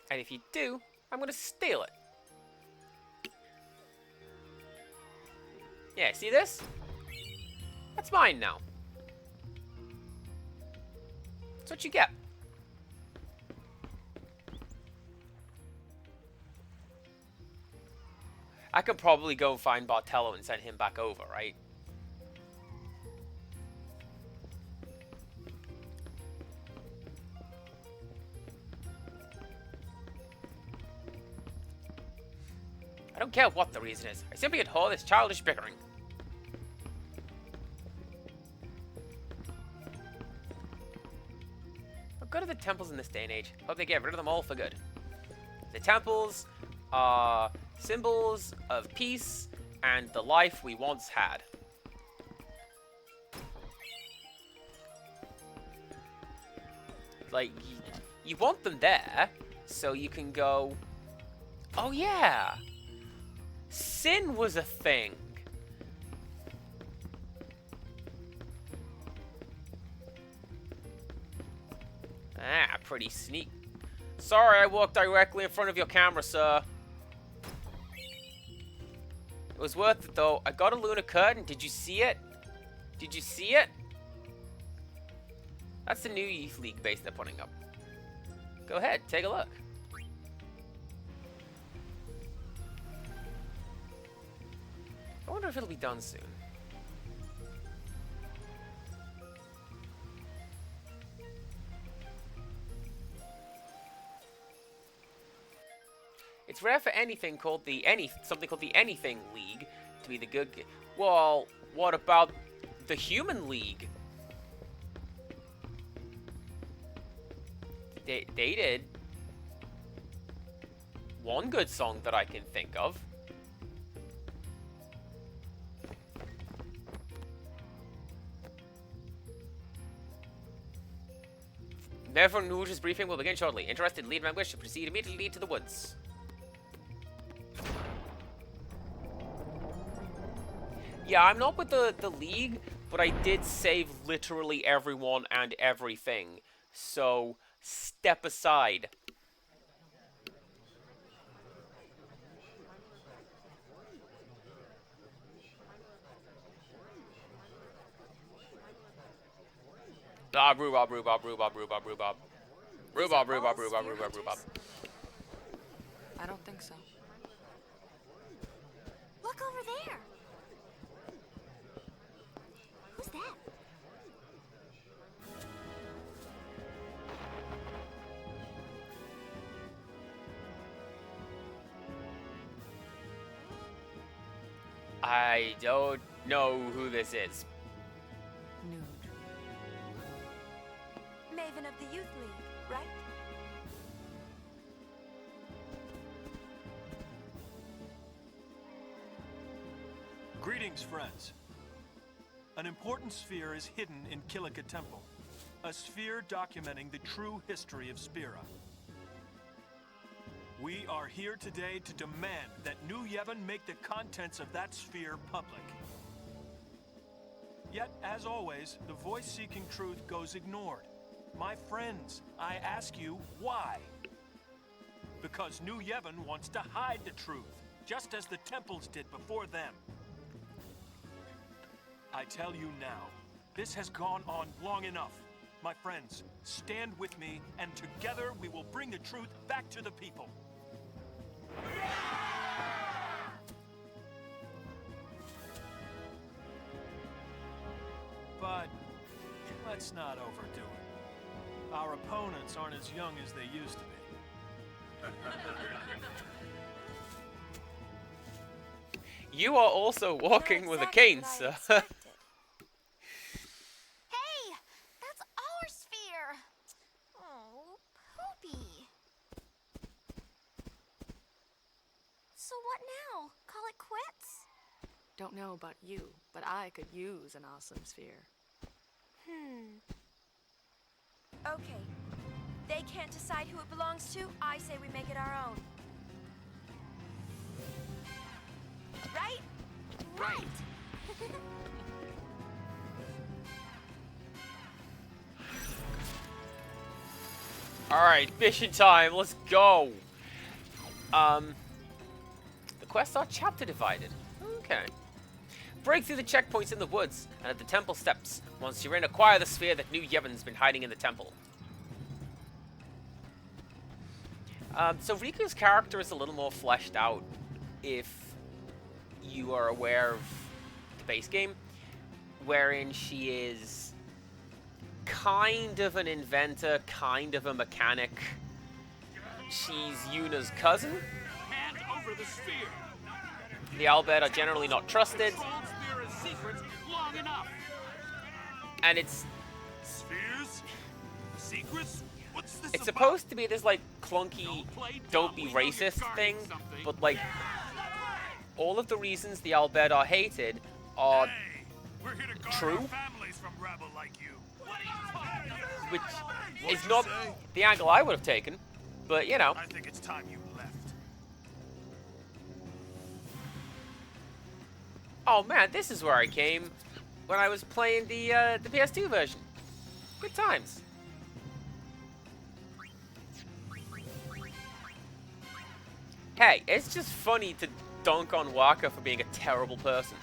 And if you do, I'm gonna steal it. Yeah, see this? That's mine now. That's what you get. I could probably go find Bartello and send him back over, right? I don't care what the reason is. I simply abhor this childish bickering. What good are the temples in this day and age? Hope they get rid of them all for good. The temples are symbols of peace and the life we once had. Like, you want them there so you can go, oh yeah, sin was a thing. Ah, pretty sneak. Sorry, I walked directly in front of your camera, sir. It was worth it, though. I got a lunar curtain. Did you see it? Did you see it? That's the new Youth League base they're putting up. Go ahead, take a look. I wonder if it'll be done soon. It's rare for anything called the something called the Anything League to be the good. Well, what about the Human League? They did. One good song that I can think of. Therefore, Nuge's briefing will begin shortly. Interested lead members should proceed immediately to the woods. Yeah, I'm not with the League, but I did save literally everyone and everything. So, step aside. Ah, rhubarb, rhubarb, rhubarb, rhubarb, rhubarb. Rhubarb, rhubarb, rhubarb, rhubarb, rhubarb. I don't think so. Look over there. Who's that? I don't know who this is. Nude. Maven of the Youth League, right? Greetings, friends. An important sphere is hidden in Kilika Temple. A sphere documenting the true history of Spira. We are here today to demand that New Yevon make the contents of that sphere public. Yet, as always, the voice seeking truth goes ignored. My friends, I ask you, why? Because New Yevon wants to hide the truth, just as the temples did before them. I tell you now, this has gone on long enough. My friends, stand with me, and together we will bring the truth back to the people. But let's not overdo it. Our opponents aren't as young as they used to be. You are also walking with a cane, sir. Hey, that's our sphere. Oh, Poopy. So what now? Call it quits? Don't know about you, but I could use an awesome sphere. Okay. They can't decide who it belongs to. I say we make it our own. Right? Right. Alright, mission time, let's go. The quests are chapter divided. Okay. Break through the checkpoints in the woods and at the temple steps. Once you're in, acquire the sphere that New Yevon's been hiding in the temple. So Riku's character is a little more fleshed out if you are aware of the base game, wherein she is kind of an inventor, kind of a mechanic. She's Yuna's cousin. Hand over the sphere. The Albed are generally not trusted. Controlled Spira's secrets long enough. And it's Spheres? Secrets? What's this it's about? supposed to be this like clunky don't be racist thing, but like all of the reasons the Albed are hated are Hey, we're here to guard true. our families from rabble like you. What are you talking about? Which What'd is you not say? the angle I would have taken, but you know. I think it's time you left. Oh man, this is where I came when I was playing the PS2 version. Good times. Hey, it's just funny to dunk on Waka for being a terrible person.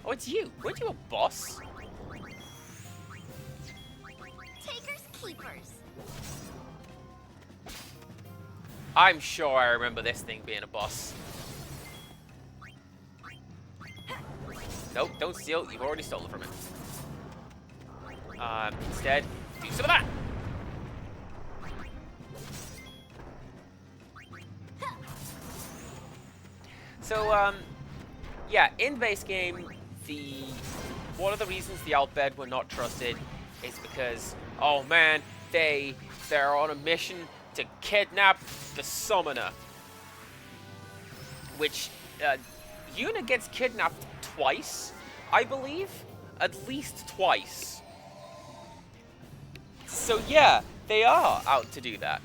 Oh, it's you. Weren't you a boss? Takers, keepers. I'm sure I remember this thing being a boss. Nope, don't steal. You've already stolen from it. Instead, do some of that. So, yeah, in base game, the one of the reasons the Al Bhed were not trusted is because, oh man, they're on a mission to kidnap the summoner. Which, Yuna gets kidnapped twice, I believe? At least twice. So yeah, they are out to do that.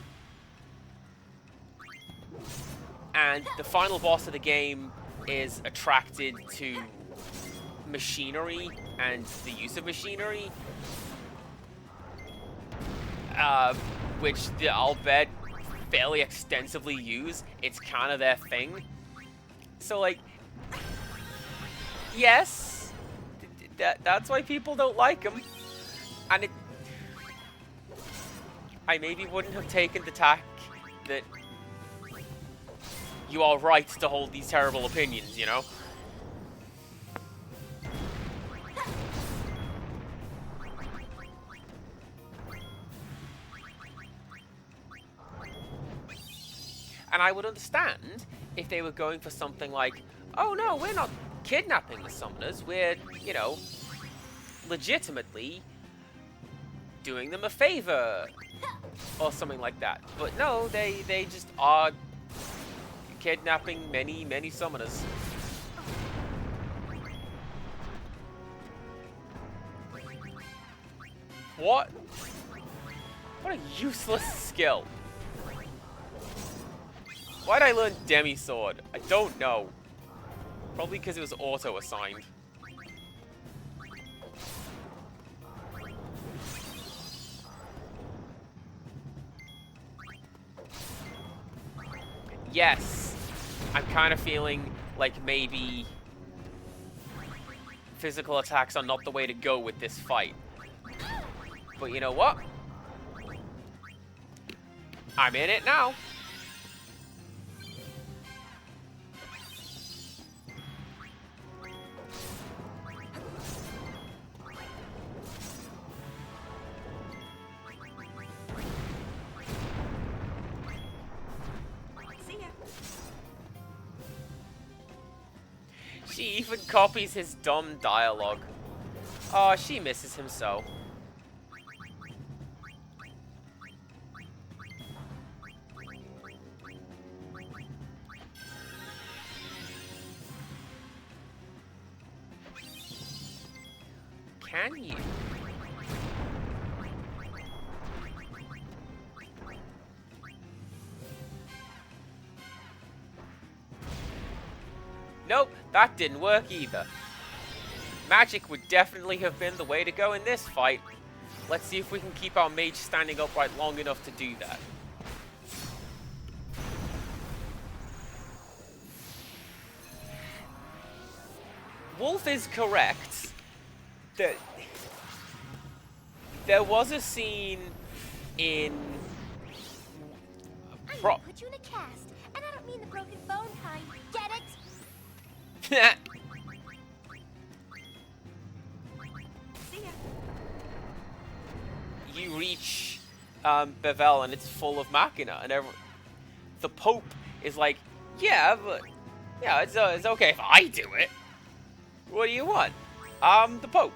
And the final boss of the game is attracted to machinery and the use of machinery, which the Al Bhed fairly extensively use. It's kind of their thing. So, like, yes, that's why people don't like him. And I maybe wouldn't have taken the tack that you are right to hold these terrible opinions, you know? And I would understand if they were going for something like, oh no, we're not kidnapping the summoners, we're, you know, legitimately doing them a favor, or something like that. But no, they just are kidnapping many, many summoners. What? What a useless skill. Why'd I learn Demi Sword? I don't know. Probably because it was auto-assigned. Yes, I'm kind of feeling like maybe physical attacks are not the way to go with this fight. But you know what? I'm in it now. She even copies his dumb dialogue. Oh, she misses him so. Can you? Nope, that didn't work either. Magic would definitely have been the way to go in this fight. Let's see if we can keep our mage standing upright long enough to do that. Wolf is correct that there was a scene in... I'm gonna put you in a cast, and I don't mean the broken bone kind. Get it? You reach Bevel and it's full of Machina, and the Pope is like, yeah, but yeah, it's okay if I do it. What do you want? I'm the Pope.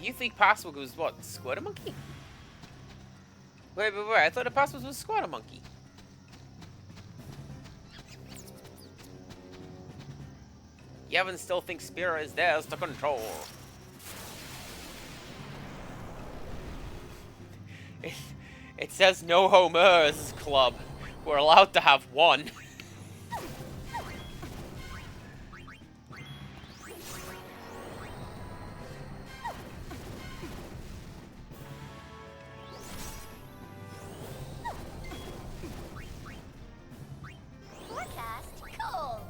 You think password was what? Squatter Monkey? Wait, I thought the password was Squatter Monkey. Yevon still thinks Spira is theirs to control. It says no homers club. We're allowed to have one. Forecast cold.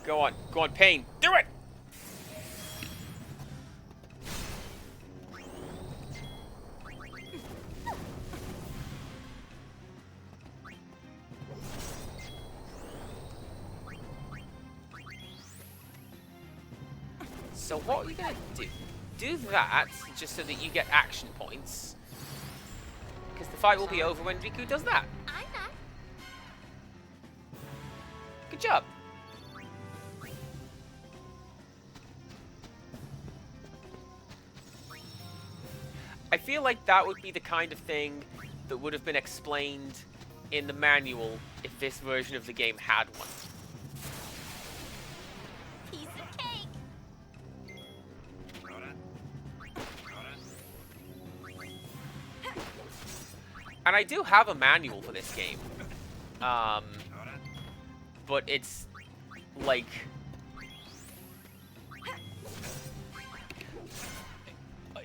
Go on, Pain, do it! So what are you going to do? Do that, just so that you get action points. Because the fight will be over when Riku does that. I'm not. Good job. I feel like that would be the kind of thing that would have been explained in the manual if this version of the game had one. Piece of cake. And I do have a manual for this game. But it's like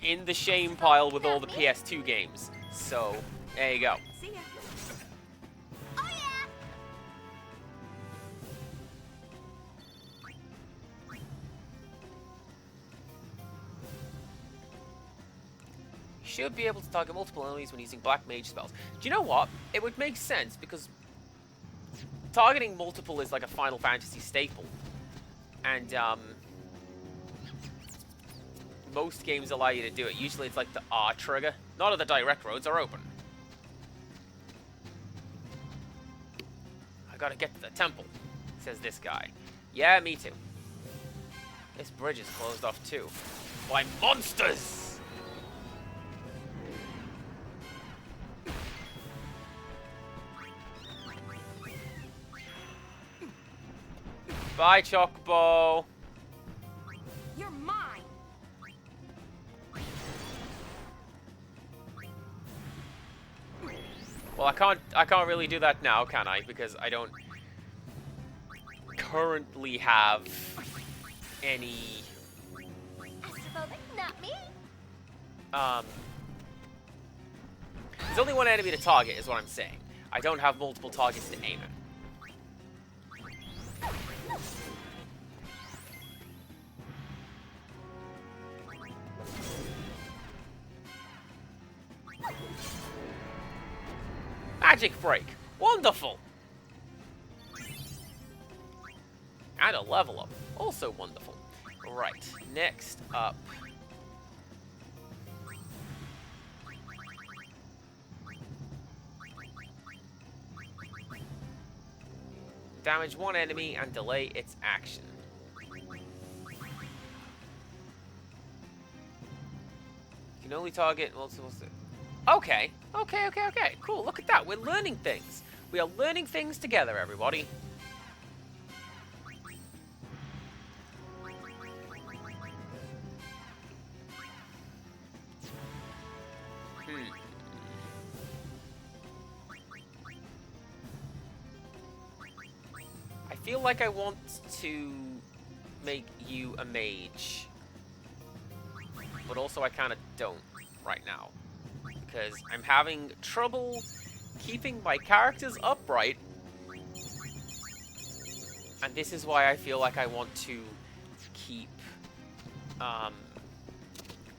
in the shame pile with all the PS2 games. So, there you go. See ya. Oh yeah. You should be able to target multiple enemies when using black mage spells. Do you know what? It would make sense because targeting multiple is like a Final Fantasy staple. And most games allow you to do it. Usually it's like the R trigger. None of the direct roads are open. I gotta get to the temple, says this guy. Yeah, me too. This bridge is closed off too. By monsters! Bye, Chocobo. You're mine. Well, I can't really do that now, can I? Because I don't currently have any Not me. there's only one enemy to target is what I'm saying. I don't have multiple targets to aim at. Magic break. Wonderful. And a level up. Also wonderful. Right. Next up. Damage one enemy and delay its action. You can only target multiple... Okay. Okay. Cool. Look at that. We're learning things. We are learning things together, everybody. I feel like I want to make you a mage. But also I kind of don't right now. Because I'm having trouble keeping my characters upright. And this is why I feel like I want to keep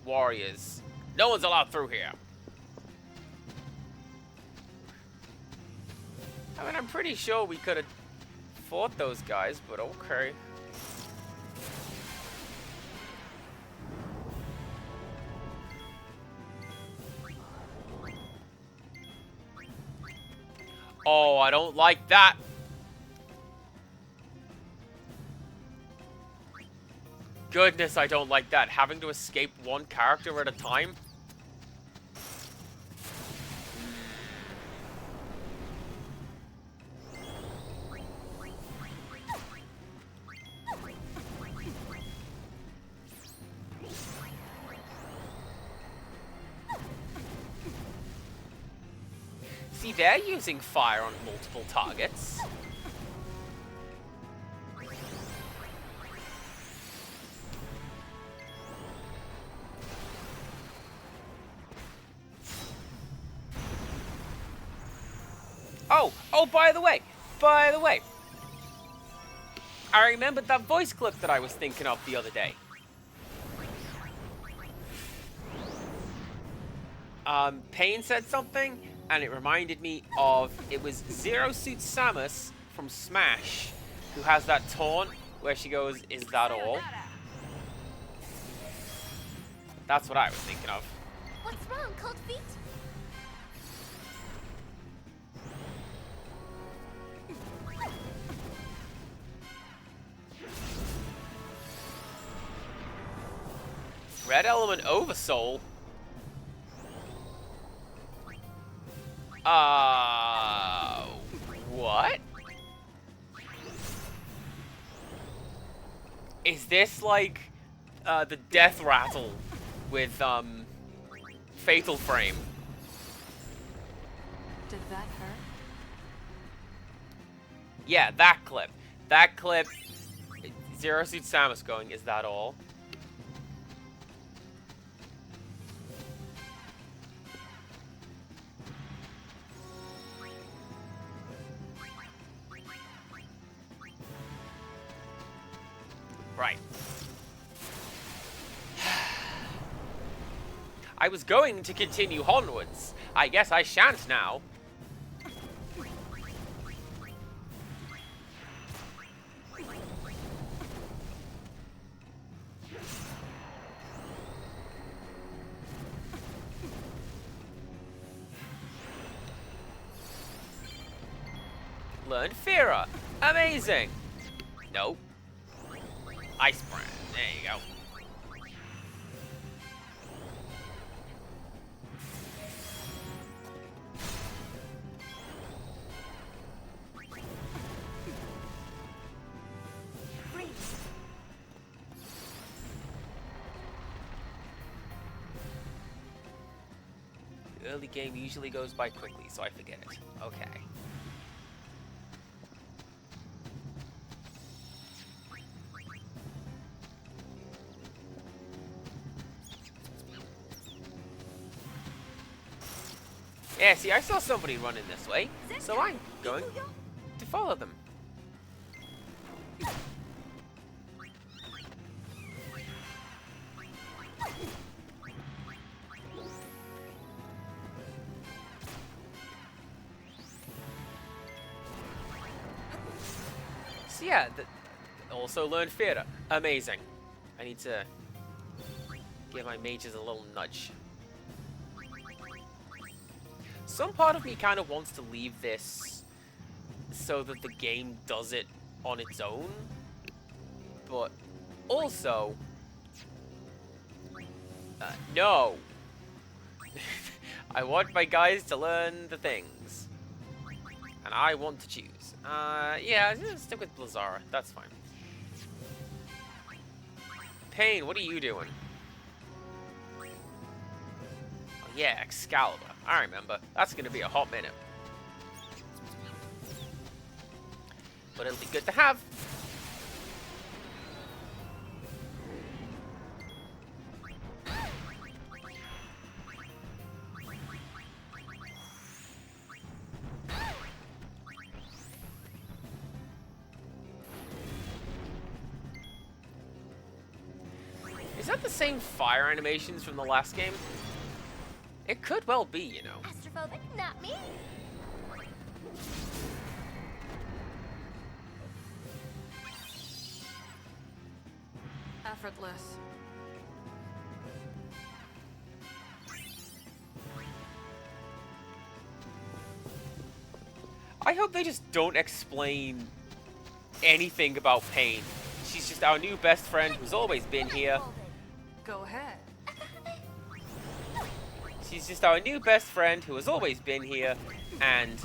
warriors. No one's allowed through here. I mean, I'm pretty sure we could have fought those guys, but okay. Oh, I don't like that. Goodness, I don't like that. Having to escape one character at a time. See, they're using fire on multiple targets. Oh, by the way, I remembered that voice clip that I was thinking of the other day. Payne said something, and it reminded me of, it was Zero Suit Samus from Smash, who has that taunt where she goes, "Is that all?" That's what I was thinking of. What's wrong, Cold Feet? Red Element Oversoul? What? Is this like, the Death Rattle with, Fatal Frame? Did that hurt? Yeah, that clip. That clip, Zero Suit Samus going, is that all? Right. I was going to continue onwards. I guess I shan't now. Learn Fira. Amazing. Nope. Ice Brand. There you go. Freeze. The early game usually goes by quickly, so I forget it. Okay. Yeah, see, I saw somebody running this way, so I'm going to follow them. So yeah, also learn theater. Amazing. I need to give my mages a little nudge. Some part of me kind of wants to leave this so that the game does it on its own, but also, no. I want my guys to learn the things, and I want to choose. Yeah, just stick with Blizzara, that's fine. Pain, what are you doing? Oh yeah, Excalibur. I remember. That's going to be a hot minute. But it'll be good to have. Is that the same fire animations from the last game? It could well be, you know. Astrophobic, not me. Effortless. I hope they just don't explain anything about Pain. She's just our new best friend who's always been here. Go ahead. She's just our new best friend who has always been here, and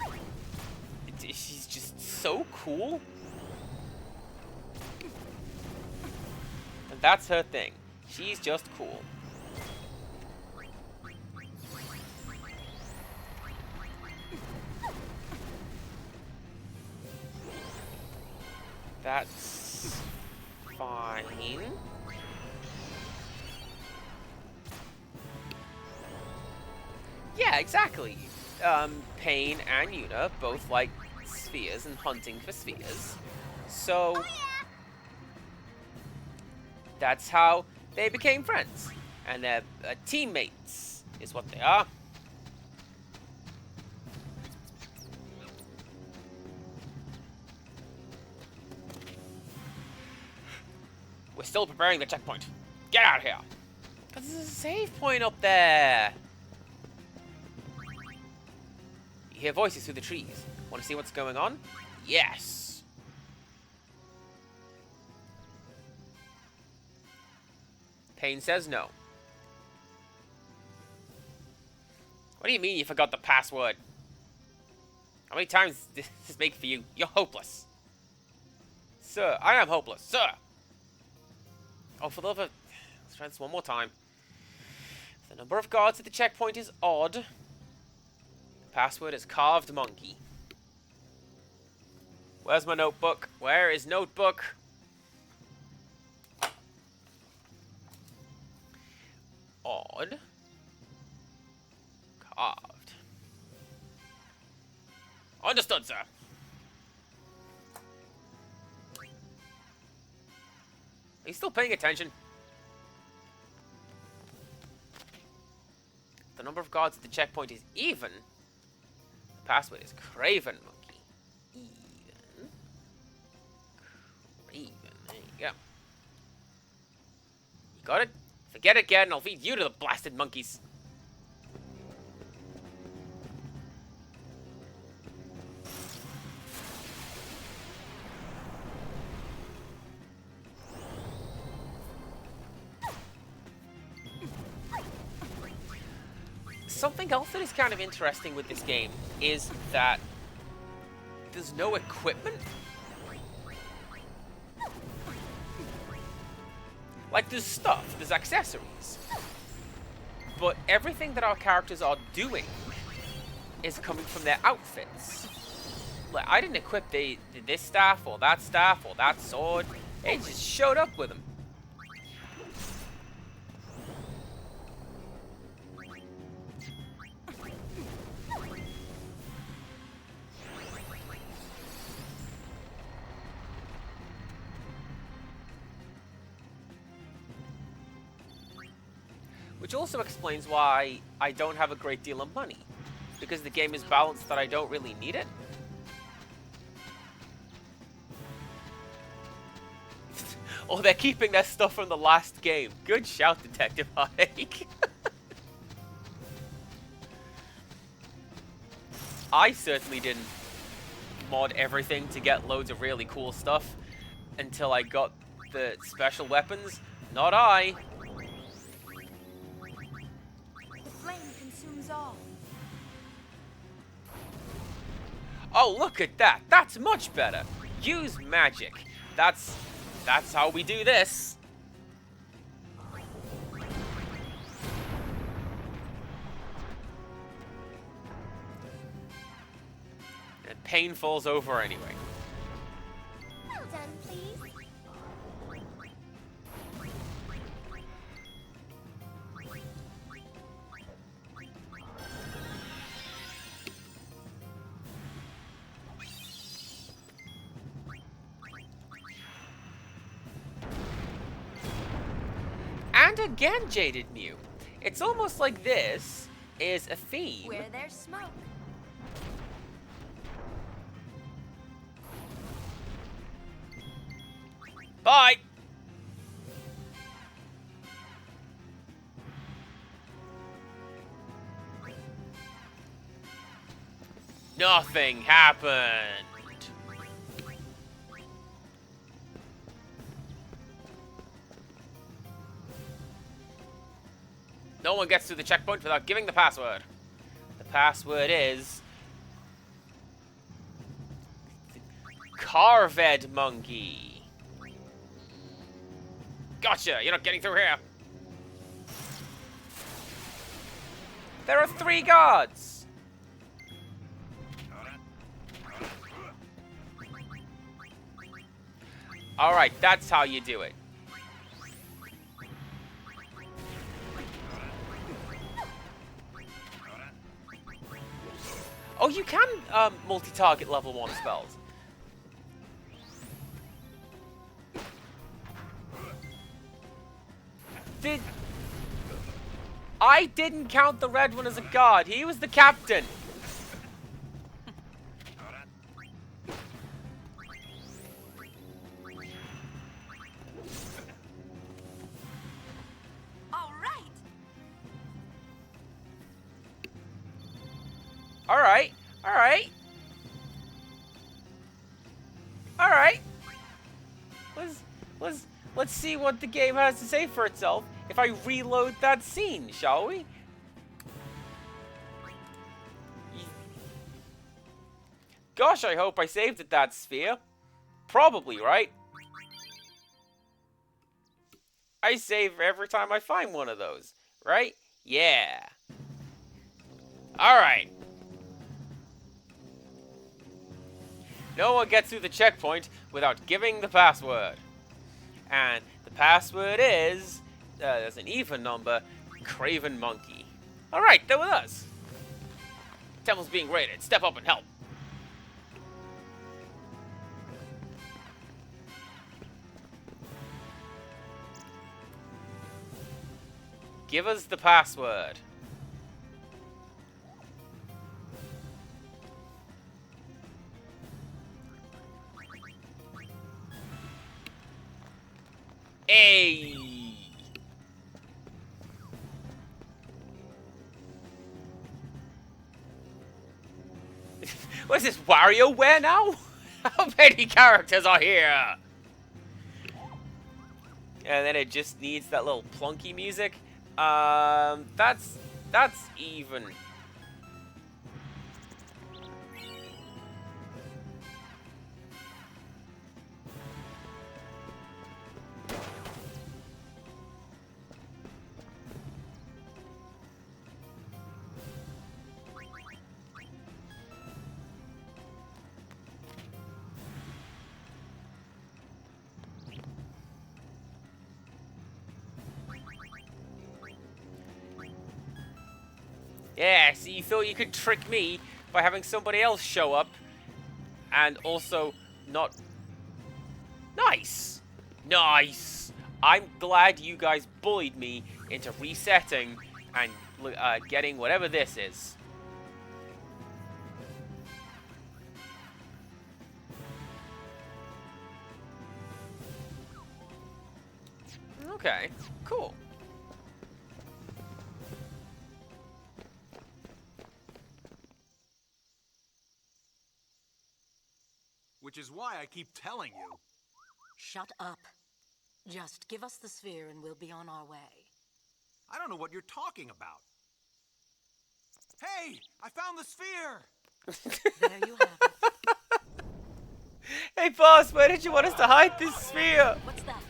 she's just so cool. And that's her thing. She's just cool. That's fine. Yeah, exactly. Pain and Yuna both like spheres and hunting for spheres. So, that's how they became friends. And they're teammates, is what they are. We're still preparing the checkpoint. Get out of here! Because there's a save point up there. You hear voices through the trees. Want to see what's going on? Yes. Payne says no. What do you mean you forgot the password? How many times does this make for you? You're hopeless. Sir, I am hopeless. Sir! Oh, for the love of... Let's try this one more time. The number of guards at the checkpoint is odd. The password is carved monkey. Where's my notebook? Where is notebook? Odd. Carved. Understood, sir. Are you still paying attention? The number of guards at the checkpoint is even. The password is Craven Monkey. Even. Craven. There you go. You got it? Forget it again, I'll feed you to the blasted monkeys. Something else that is kind of interesting with this game is that there's no equipment. Like, there's stuff, there's accessories. But everything that our characters are doing is coming from their outfits. Like, I didn't equip this staff or that sword. They just showed up with them. Which also explains why I don't have a great deal of money. Because the game is balanced that I don't really need it. Or they're keeping their stuff from the last game. Good shout, Detective Heartache. I certainly didn't mod everything to get loads of really cool stuff until I got the special weapons. Not I. All. Oh, look at that. That's much better. Use magic. That's how we do this. And Payne falls over anyway. Well done, please. And again, Jaded Mew. It's almost like this is a theme. Where there's smoke. Bye! Nothing happened. No one gets to the checkpoint without giving the password. The password is... Carved Monkey. Gotcha! You're not getting through here. There are 3 guards! Alright, that's how you do it. Oh, you can multi-target level 1 spells. I didn't count the red one as a guard. He was the captain. All right. Alright. Alright. Alright. Let's see what the game has to say for itself if I reload that scene, shall we? Gosh, I hope I saved at that sphere. Probably, right? I save every time I find one of those, right? Yeah. Alright. No one gets through the checkpoint without giving the password. And the password is, there's an even number, Craven Monkey. Alright, they're with us. Temple's being raided. Step up and help. Give us the password. Hey! What is this, WarioWare now? How many characters are here? And then it just needs that little plunky music. That's even. Yeah, so you thought you could trick me by having somebody else show up and also not... Nice! Nice! I'm glad you guys bullied me into resetting and getting whatever this is. Okay, cool. Which is why I keep telling you. Shut up. Just give us the sphere and we'll be on our way. I don't know what you're talking about. Hey, I found the sphere! There you have it. Hey boss, where did you want us to hide this sphere? What's that?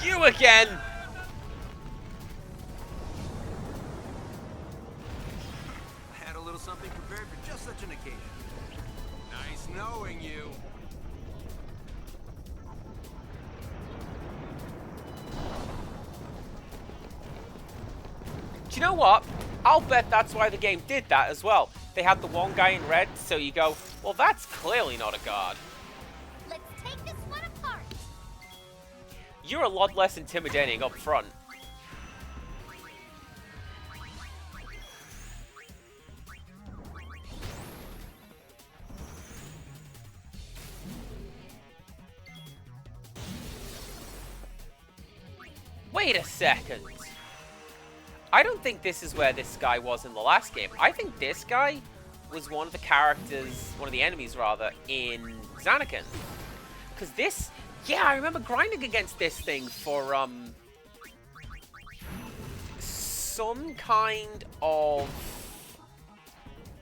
You again! I had a little something prepared for just such an occasion. Nice knowing you. Do you know what? I'll bet that's why the game did that as well. They had the one guy in red, so you go, well, that's clearly not a guard. Let's take this one apart. You're a lot less intimidating up front. Wait a second. I don't think this is where this guy was in the last game. I think this guy was one of the characters, one of the enemies rather, in Xanakin. Because this, yeah, I remember grinding against this thing for, some kind of,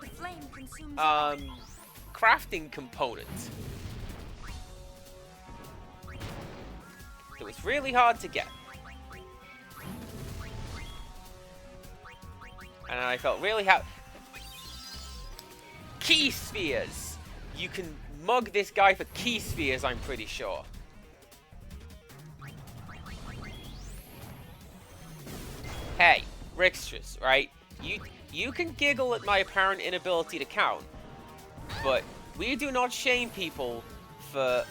The flame consumes crafting component. It was really hard to get. And I felt really happy. Key spheres! You can mug this guy for key spheres, I'm pretty sure. Hey, Rickstras, right? You can giggle at my apparent inability to count, but we do not shame people for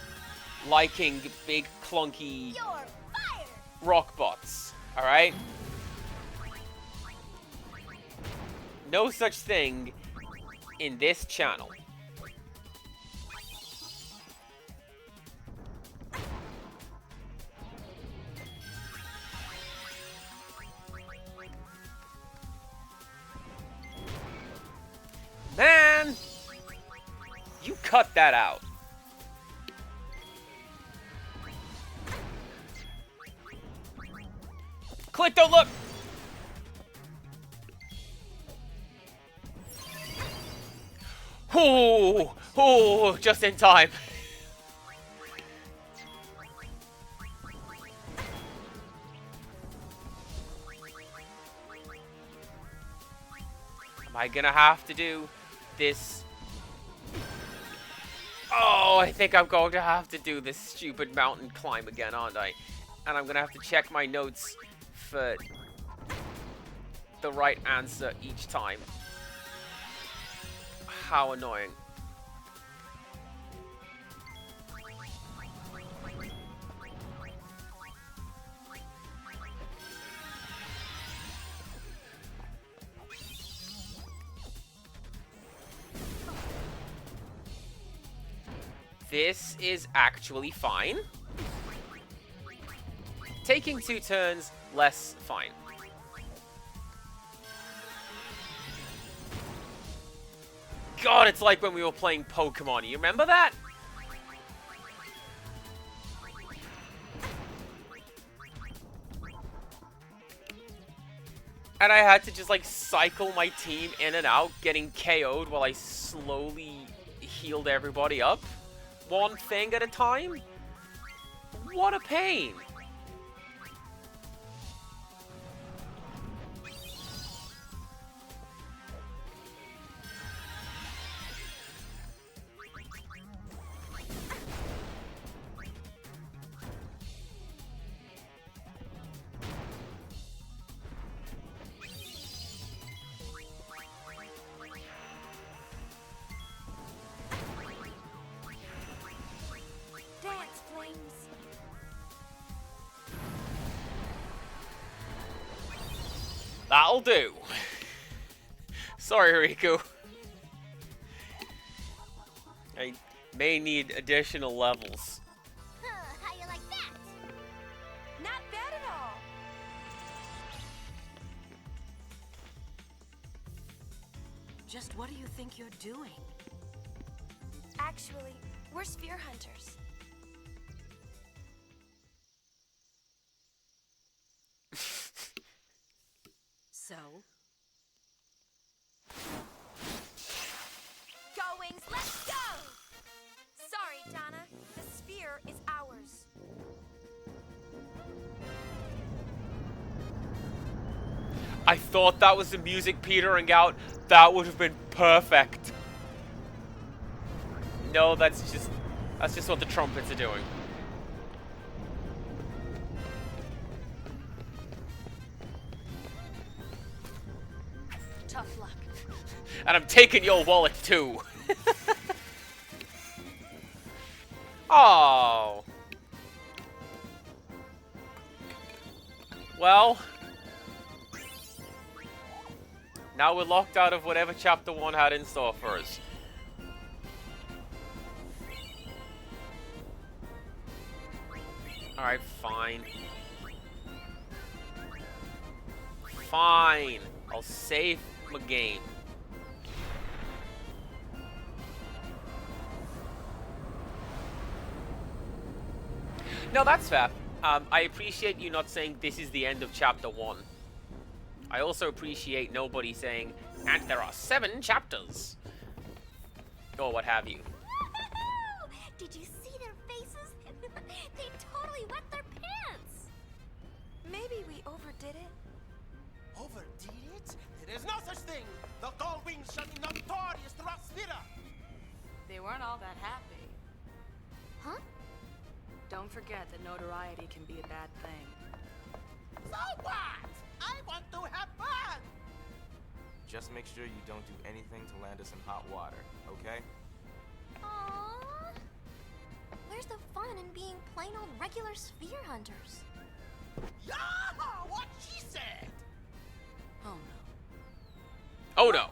liking big, clunky rock bots, alright? No such thing in this channel. cut that out. Click, don't look! Oh, oh, just in time. Am I gonna have to do this? Oh, I think I'm going to have to do this stupid mountain climb again, aren't I? And I'm gonna have to check my notes for the right answer each time. How annoying. This is actually fine. Taking 2 turns, less fine. God, it's like when we were playing Pokemon. You remember that? And I had to just like cycle my team in and out, getting KO'd while I slowly healed everybody up. One thing at a time? What a pain! Dance, flames. That'll do. Sorry, Riku. I may need additional levels. How you like that? Not bad at all. Just what do you think you're doing? Actually, we're sphere hunters. So? Goings, let's go! Sorry, Donna. The sphere is ours. I thought that was the music petering out. That would have been perfect. No, that's just what the trumpets are doing. Tough luck. And I'm taking your wallet too. Oh. Well. Now we're locked out of whatever Chapter 1 had in store for us. Alright, fine. Fine. I'll save my game. No, that's fair. I appreciate you not saying this is the end of Chapter 1. I also appreciate nobody saying, and there are 7 chapters. Or what have you. Did you see their faces? They totally wet their pants. Maybe we overdid it. Overdid it? There is no such thing. The Gold Wings shall be notorious throughout Sphera. They weren't all that happy. Huh? Don't forget that notoriety can be a bad thing. So what? I want to have fun. Just make sure you don't do anything to land us in hot water, okay? Aww. Where's the fun in being plain old regular sphere hunters? Yeah, what she said. Oh no. Oh no.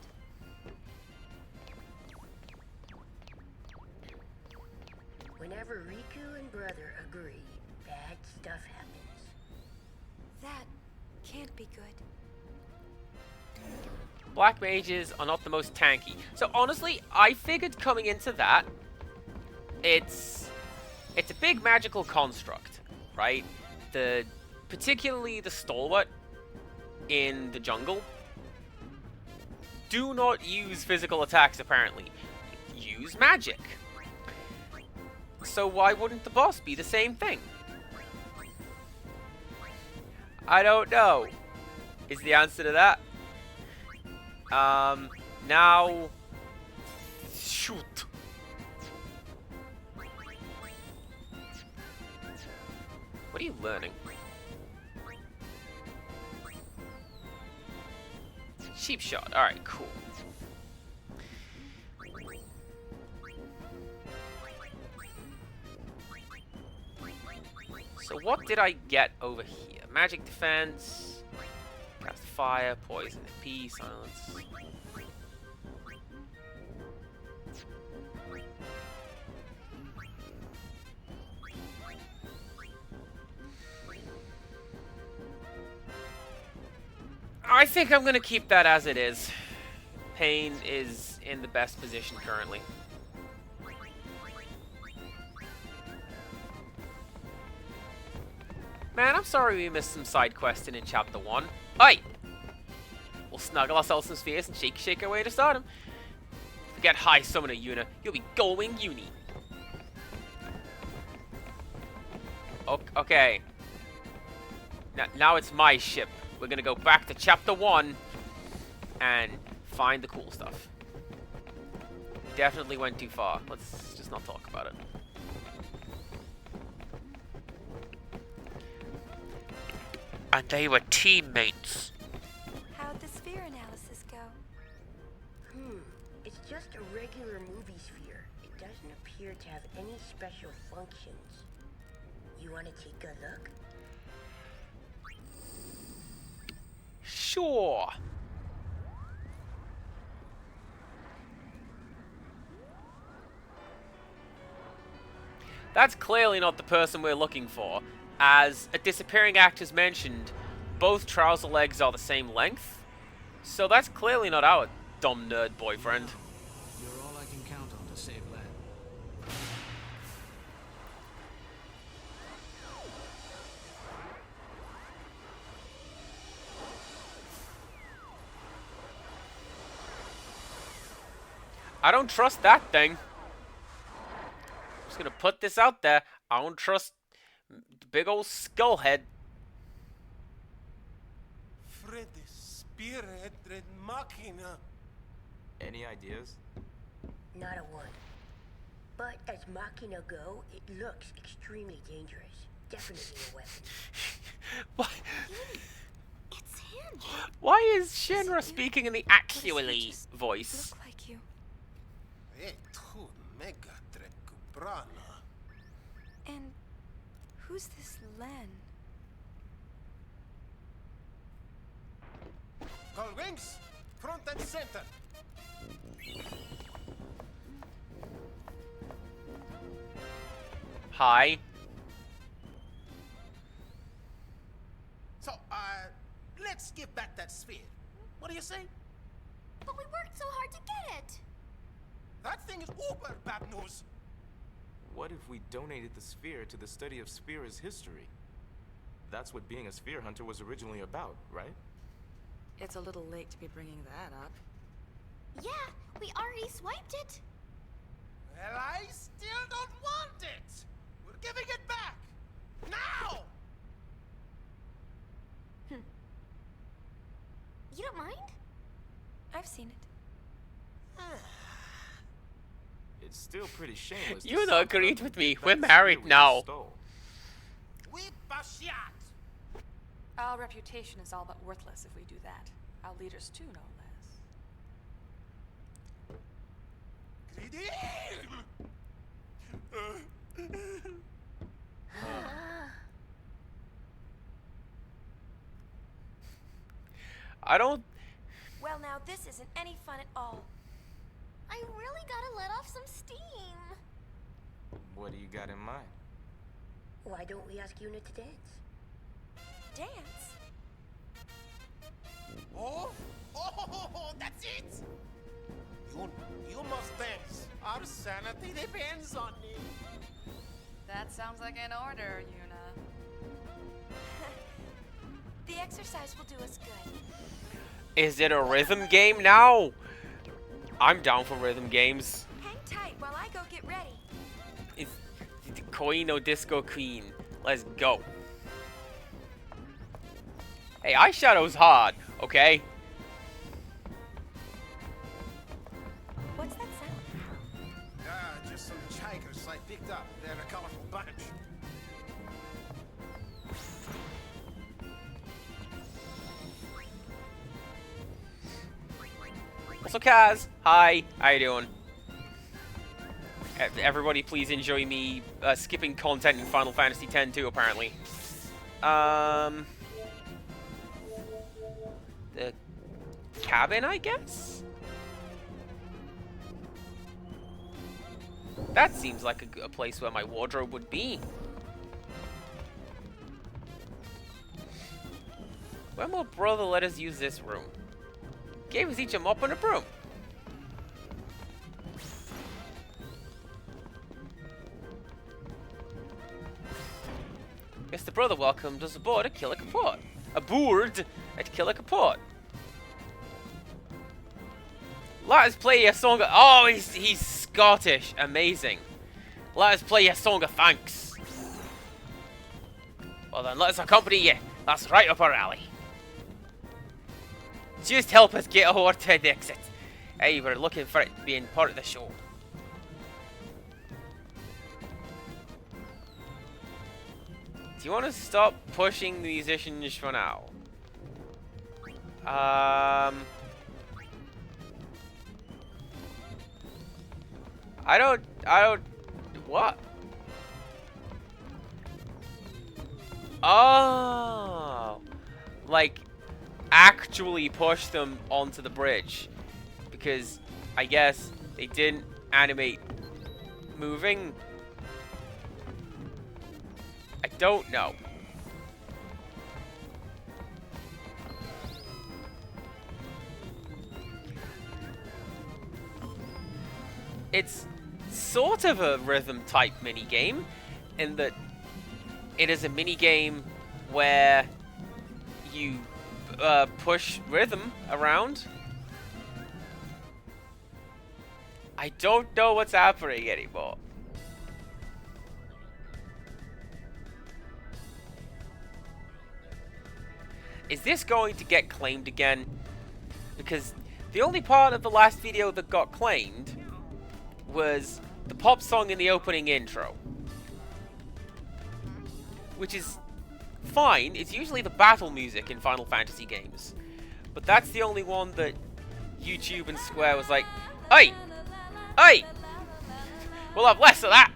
Whenever Riku and Brother agree, bad stuff happens. That can't be good. Black mages are not the most tanky. So honestly, I figured coming into that, it's a big magical construct, right? Particularly the stalwart in the jungle do not use physical attacks, apparently. Use magic. So why wouldn't the boss be the same thing? I don't know, is the answer to that. Now... Shoot. What are you learning? Cheap shot. Alright, cool. So what did I get over here? Magic defense, cast fire, poison, MP, silence. I think I'm gonna keep that as it is. Pain is in the best position currently. Man, I'm sorry we missed some side questing in Chapter 1. Oi! We'll snuggle ourselves some spheres and shake our way to stardom. Forget high summoner, Yuna. You'll be going uni. Okay. Now it's my ship. We're gonna go back to Chapter 1 and find the cool stuff. Definitely went too far. Let's just not talk about it. And they were teammates. How'd the sphere analysis go? It's just a regular movie sphere. It doesn't appear to have any special functions. You want to take a look? Sure. That's clearly not the person we're looking for. As a disappearing actor's mentioned, both trouser legs are the same length. So that's clearly not our dumb nerd boyfriend. You're all I can count on to save land. I don't trust that thing. I'm just gonna put this out there. I don't trust the big old skull head. Fred Spirit Red Machina. Any ideas? Not a one. But as Machina go, it looks extremely dangerous. Definitely a weapon. Why? It's him. Why is Shinra speaking in the actually voice? Look like you. Tu mega Drekubrana. And who's this Len? Call wings, front and center. Hi. So, let's give back that sphere. What do you say? But we worked so hard to get it. That thing is uber bad news. What if we donated the sphere to the study of Sphere's history? That's what being a sphere hunter was originally about, right? It's a little late to be bringing that up. Yeah, we already swiped it. Well, I still don't want it. We're giving it back. Now! You don't mind? I've seen it. It's still pretty shameless. You know, agreed with me. We're married now. Our reputation is all but worthless if we do that. Our leaders too, no less. I don't... Well, now this isn't any fun at all. I really gotta let off some steam. What do you got in mind? Why don't we ask Yuna to dance? Dance? Oh, that's it. Tycoon. You must dance. Our sanity depends on it. That sounds like an order, Yuna. The exercise will do us good. Is it a rhythm game now? I'm down for rhythm games. Hang tight while I go get ready. It's Koino Disco Queen. Let's go. Hey, eyeshadow's hard, okay? What's that sound? Just some chikers I picked up. They're a colorful bunch. Also, Kaz, hi, how you doing? Everybody, please enjoy me skipping content in Final Fantasy X too, apparently. The cabin, I guess? That seems like a place where my wardrobe would be. When will brother let us use this room? Gave us each a mop and a broom. Mr. Brother welcomed us aboard at Killer Kaport. Aboard at Killer Kaport. Let us play a song of... Oh, he's Scottish. Amazing. Let us play a song of thanks. Well then, let us accompany you. That's right up our alley. Just help us get over to the exit. Hey, we're looking for it being part of the show. Do you want to stop pushing the musicians for now? I don't, what? Oh, like, actually push them onto the bridge. Because, I guess, they didn't animate moving. I don't know. It's sort of a rhythm type minigame in that it is a minigame where you push rhythm around. I don't know what's happening anymore. Is this going to get claimed again? Because the only part of the last video that got claimed was the pop song in the opening intro. Which is fine. It's usually the battle music in Final Fantasy games. But that's the only one that YouTube and Square was like, "Hey! Hey! We'll have less of that!"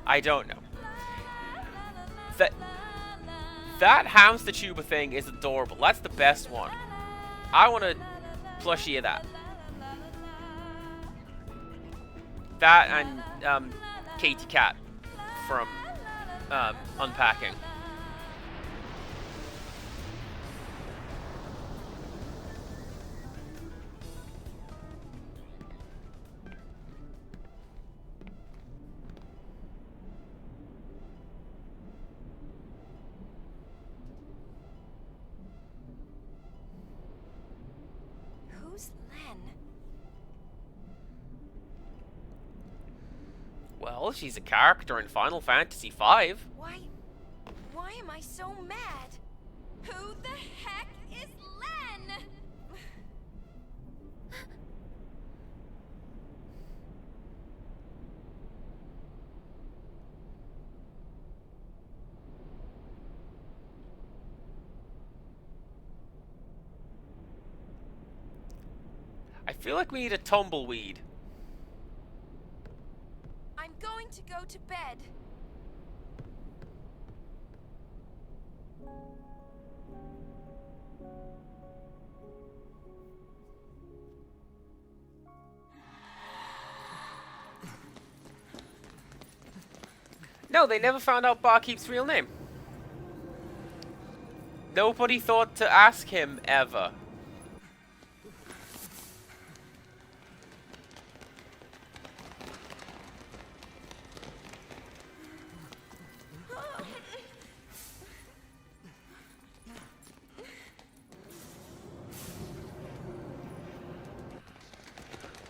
I don't know. That hamster tuba thing is adorable. That's the best one. I want a plushie of that. That and Katie Cat from Unpacking. Who's Len? Well, she's a character in Final Fantasy V. Why am I so mad? Who the heck is Len? I feel like we need a tumbleweed. I'm going to go to bed. No, they never found out Barkeep's real name. Nobody thought to ask him ever.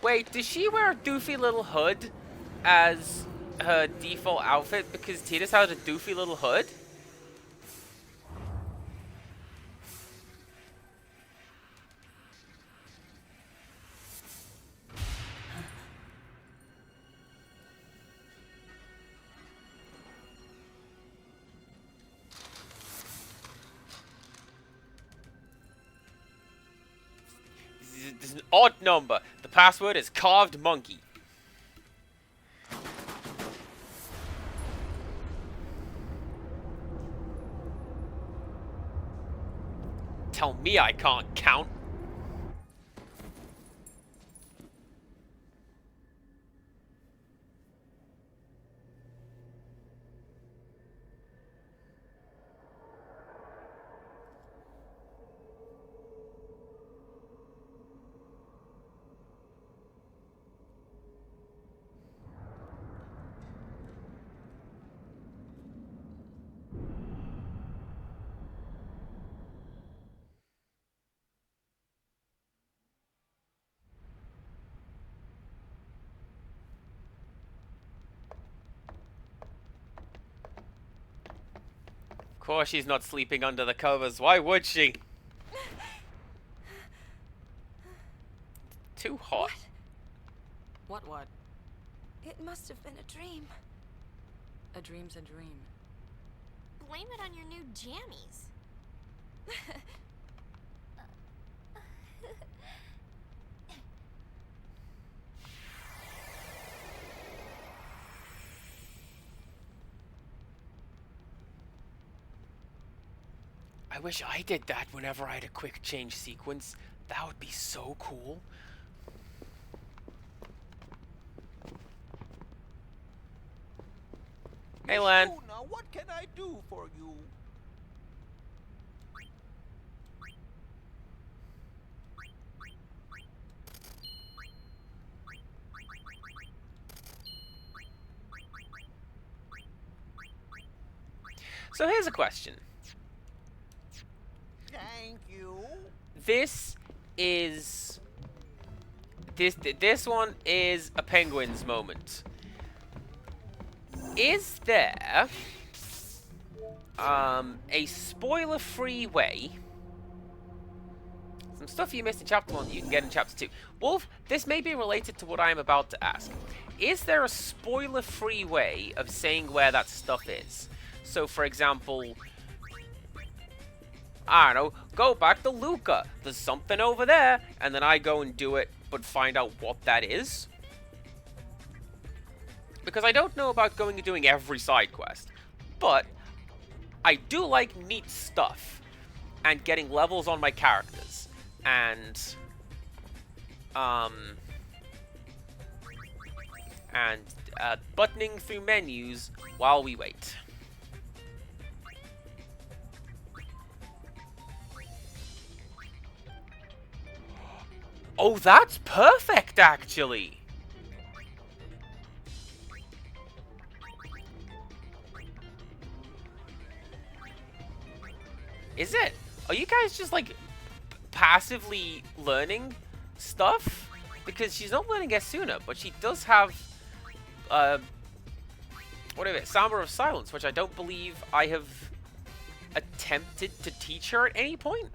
Wait, does she wear a doofy little hood as her default outfit? Because Tidus has a doofy little hood? This is an odd number. The password is carved monkey. Tell me I can't count. Of course she's not sleeping under the covers. Why would she? Too hot. What? It must have been a dream. A dream's a dream. Blame it on your new jammies. I wish I did that whenever I had a quick change sequence. That would be so cool. Hey, Lan. Now what can I do for you? So here's a question. Thank you. This one is a Penguin's moment. Is there a spoiler-free way? Some stuff you missed in chapter 1 that you can get in chapter 2. Wolf, this may be related to what I'm about to ask. Is there a spoiler-free way of saying where that stuff is? So, for example, I don't know, go back to Luca. There's something over there, and then I go and do it, but find out what that is. Because I don't know about going and doing every side quest, but I do like neat stuff and getting levels on my characters and buttoning through menus while we wait. Oh, that's perfect, actually. Is it? Are you guys just, like, passively learning stuff? Because she's not learning Esuna, but she does have, what is it? Samba of Silence, which I don't believe I have attempted to teach her at any point.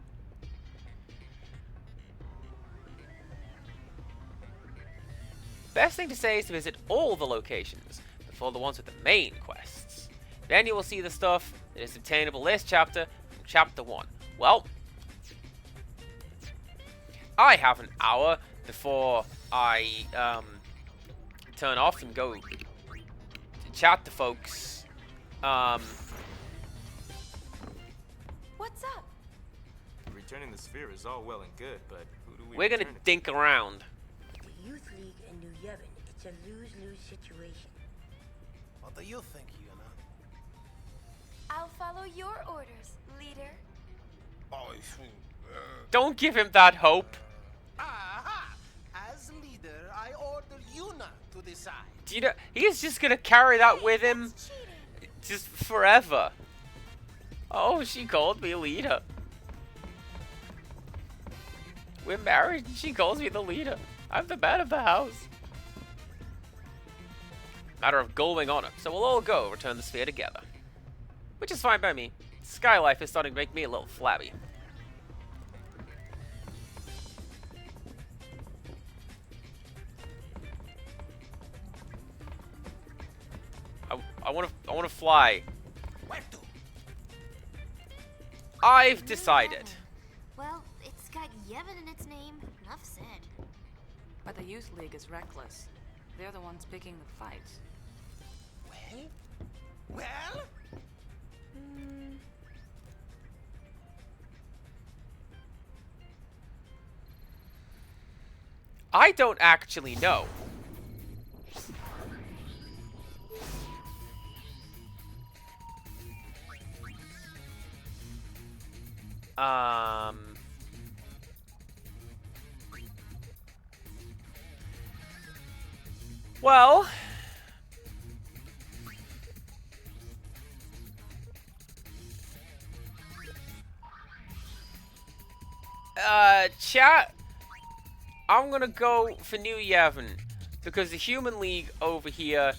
Best thing to say is to visit all the locations before the ones with the main quests. Then you will see the stuff that is obtainable this chapter from chapter 1. Well, I have an hour before I turn off and go to chat to folks. What's up? Returning the sphere is all well and good, but who do we We're gonna return it dink around. The Youth League and New Yevon, it's a lose-lose situation. What do you think, Yuna? I'll follow your orders, leader. Don't give him that hope. Aha! As leader, I order Yuna to decide. Do you know, he's just gonna carry that with him just forever. Oh, she called me leader. We're married and she calls me the leader. I'm the man of the house. Matter of going on it, so we'll all go return the sphere together. Which is fine by me. Sky life is starting to make me a little flabby. I want to fly. Where to? I've decided. Well, it's got Yevon in its name. Enough said. But the Youth League is reckless. They're the ones picking the fights. Well? I don't actually know. Well, chat, I'm gonna go for New Yevon because the Human League over here,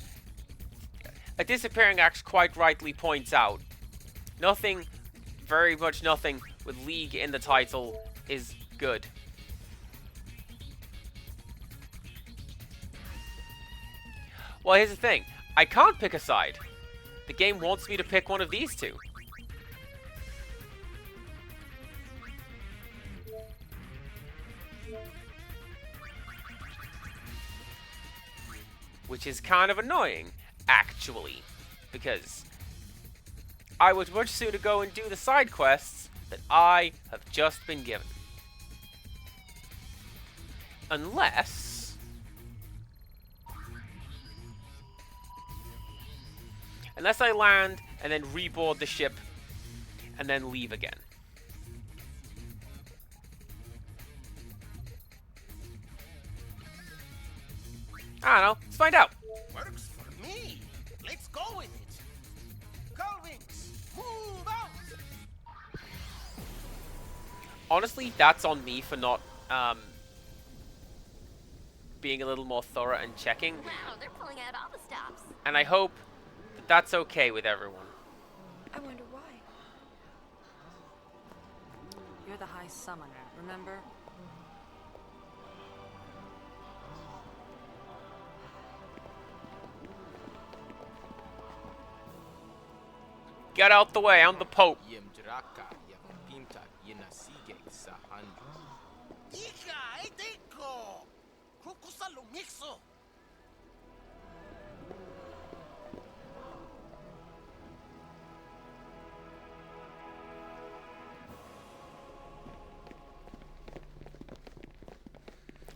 a Disappearing Axe quite rightly points out, nothing, very much nothing with League in the title is good. Well, here's the thing. I can't pick a side. The game wants me to pick one of these two. Which is kind of annoying, actually. Because I would much sooner go and do the side quests that I have just been given. Unless I land and then reboard the ship and then leave again. I don't know. Let's find out. Works for me. Let's go with it. Gullwings, move out. Honestly, that's on me for not being a little more thorough and checking. Wow, they're pulling out all the stops. And I hope that that's okay with everyone. I wonder why. You're the High Summoner, remember? Get out the way, I'm the Pope.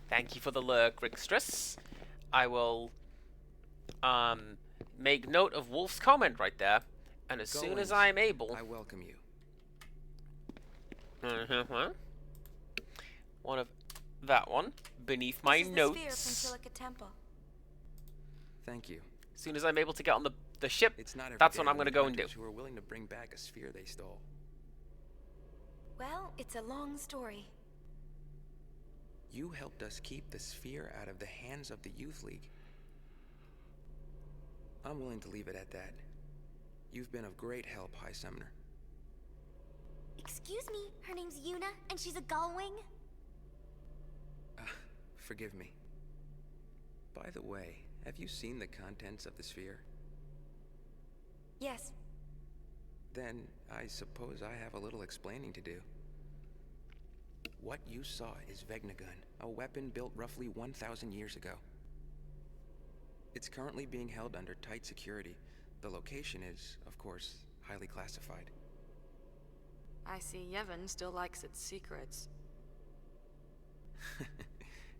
Thank you for the lurk, Rixtress. I will make note of Wolf's comment right there, and as soon as I'm able, I welcome you. One of that one beneath my notes. This is the sphere from Kilika Temple. Thank you. As soon as I'm able to get on the ship, it's not that's what I'm going to go and do. Who are willing to bring back a sphere they stole. Well, it's a long story. You helped us keep the sphere out of the hands of the Youth League. I'm willing to leave it at that. You've been of great help, High Summoner. Excuse me, her name's Yuna, and she's a gullwing? Forgive me. By the way, have you seen the contents of the sphere? Yes. Then I suppose I have a little explaining to do. What you saw is Vegnagun, a weapon built roughly 1,000 years ago. It's currently being held under tight security. The location is, of course, highly classified. I see Yevon still likes its secrets.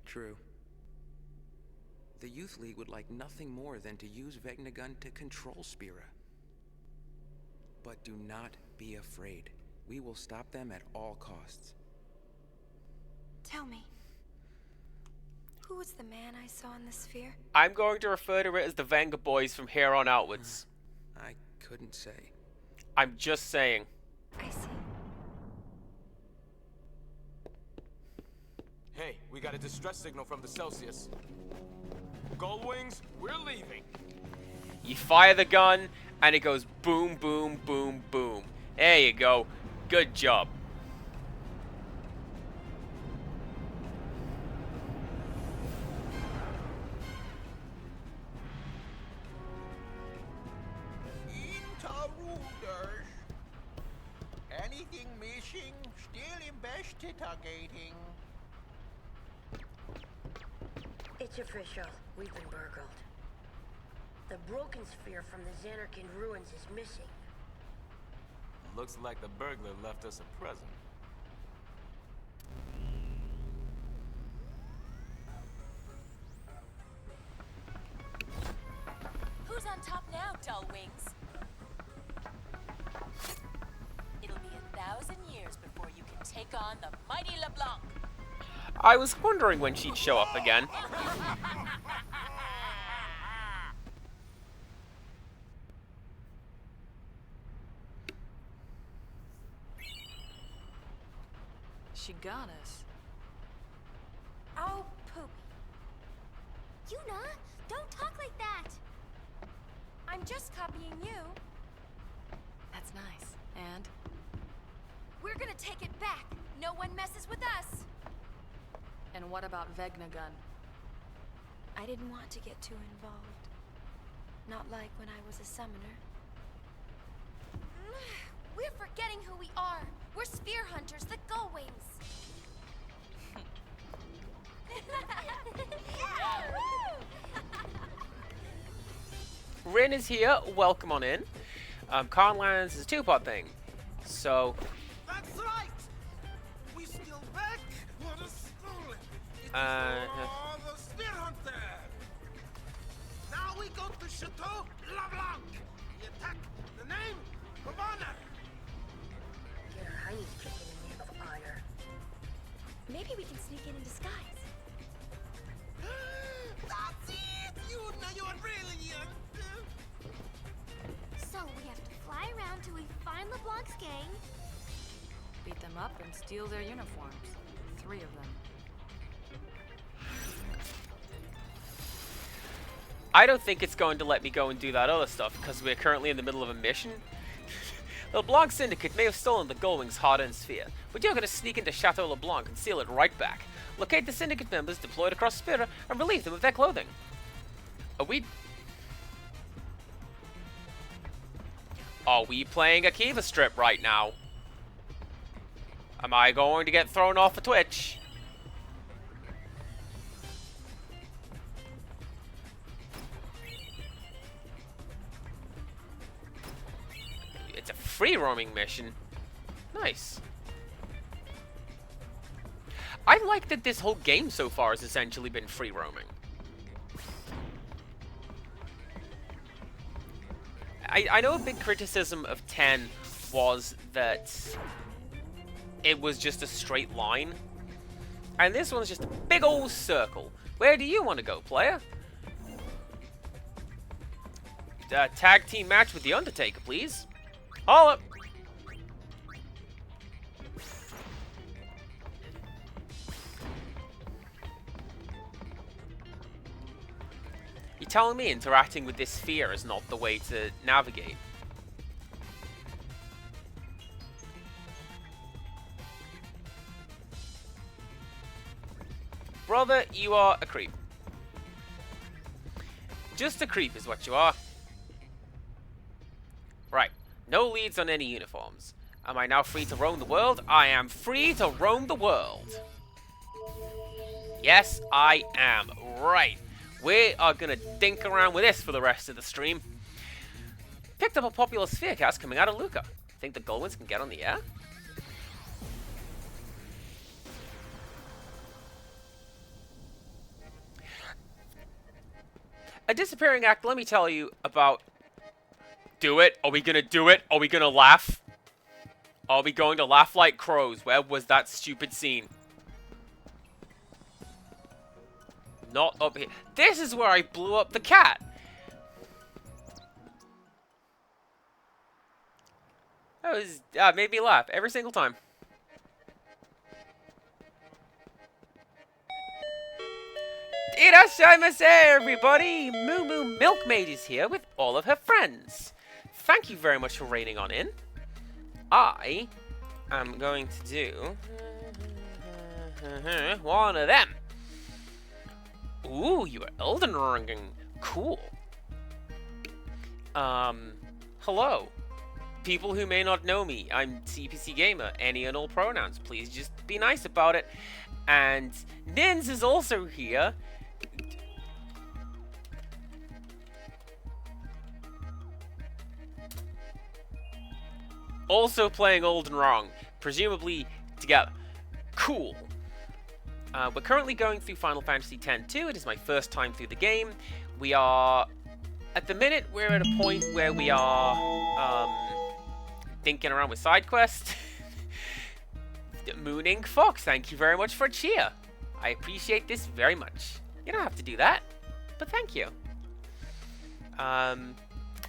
True. The Youth League would like nothing more than to use Vegnagun to control Spira. But do not be afraid. We will stop them at all costs. Tell me, who was the man I saw in the sphere? I'm going to refer to it as the Venga Boys from here on outwards. I couldn't say. I'm just saying. I see. Hey, we got a distress signal from the Celsius. Gullwings, we're leaving. You fire the gun, and it goes boom, boom, boom, boom. There you go. Good job. Intruders. Anything missing? Still investigating. It's official. We've been burgled. The broken sphere from the Xanarkand ruins is missing. Looks like the burglar left us a present. Who's on top now, dull wings? It'll be 1,000 years before you can take on the mighty LeBlanc. I was wondering when she'd show up again. She got us. Oh, poopy. Yuna, don't talk like that. I'm just copying you. That's nice. And? We're gonna take it back. No one messes with us. And what about Vegnagun? I didn't want to get too involved. Not like when I was a summoner. We're forgetting who we are. We're sphere hunters, the Gullwings. Rin is here. Welcome on in. Conlands is a two-part thing. So, That's right. We still back. What a stolen. It is the spear hunter. Now we go to Chateau LeBlanc. We attack the name of honor. Your Heine's kicking in the name of honor. Maybe we can sneak in disguise. That's it. You are brilliant. So we have to fly around till we find LeBlanc's gang. Beat them up and steal their uniforms. 3 of them. I don't think it's going to let me go and do that other stuff because we're currently in the middle of a mission. The LeBlanc Syndicate may have stolen the Gullwing's hard-earned sphere, but you're going to sneak into Chateau LeBlanc and steal it right back. Locate the Syndicate members deployed across Spira and relieve them of their clothing. Are we playing a Kiva strip right now? Am I going to get thrown off of Twitch? It's a free roaming mission. Nice. I like that this whole game so far has essentially been free roaming. I know a big criticism of 10 was that it was just a straight line. And this one's just a big old circle. Where do you want to go, player? Tag team match with The Undertaker, please. Holla! You're telling me interacting with this sphere is not the way to navigate? Brother, you are a creep. Just a creep is what you are. Right. No leads on any uniforms. Am I now free to roam the world? I am free to roam the world. Yes, I am. Right. We are going to dink around with this for the rest of the stream. Picked up a popular sphere cast coming out of Luca. Think the Gullwings can get on the air? A disappearing act, let me tell you about... Do it? Are we going to do it? Are we going to laugh? Are we going to laugh like crows? Where was that stupid scene? Not up here. This is where I blew up the cat. That was, made me laugh every single time. Irashaimase, everybody! Moo Moo Milkmaid is here with all of her friends. Thank you very much for raining on in. I am going to do one of them. Ooh, you are Elden Ringing. Cool. Hello. People who may not know me, I'm CPC Gamer, any and all pronouns. Please just be nice about it. And Nins is also here. Also playing Old and Wrong, presumably together. Cool. We're currently going through Final Fantasy X-2. It is my first time through the game. We are, at the minute, we're at a point where we are dinking around with side quests. Mooning Fox, thank you very much for a cheer. I appreciate this very much. You don't have to do that, but thank you.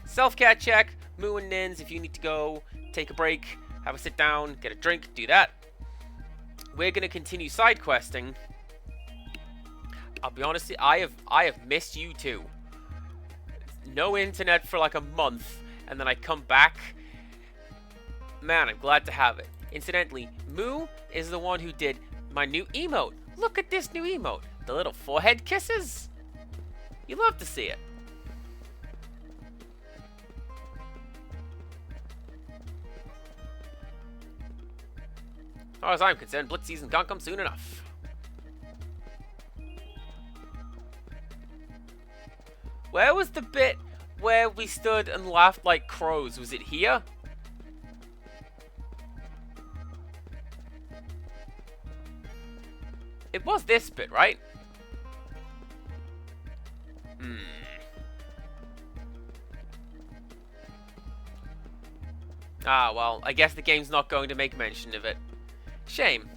Self-care check. Moo and Nins, if you need to go, take a break, have a sit down, get a drink, do that. We're gonna continue side questing. I'll be honest, I have missed you too. No internet for like a month, and then I come back. Man, I'm glad to have it. Incidentally, Moo is the one who did my new emote. Look at this new emote. The little forehead kisses. You love to see it. As far as I'm concerned, Blitz season can't come soon enough. Where was the bit where we stood and laughed like crows? Was it here? It was this bit, right? Ah, well, I guess the game's not going to make mention of it. Shame.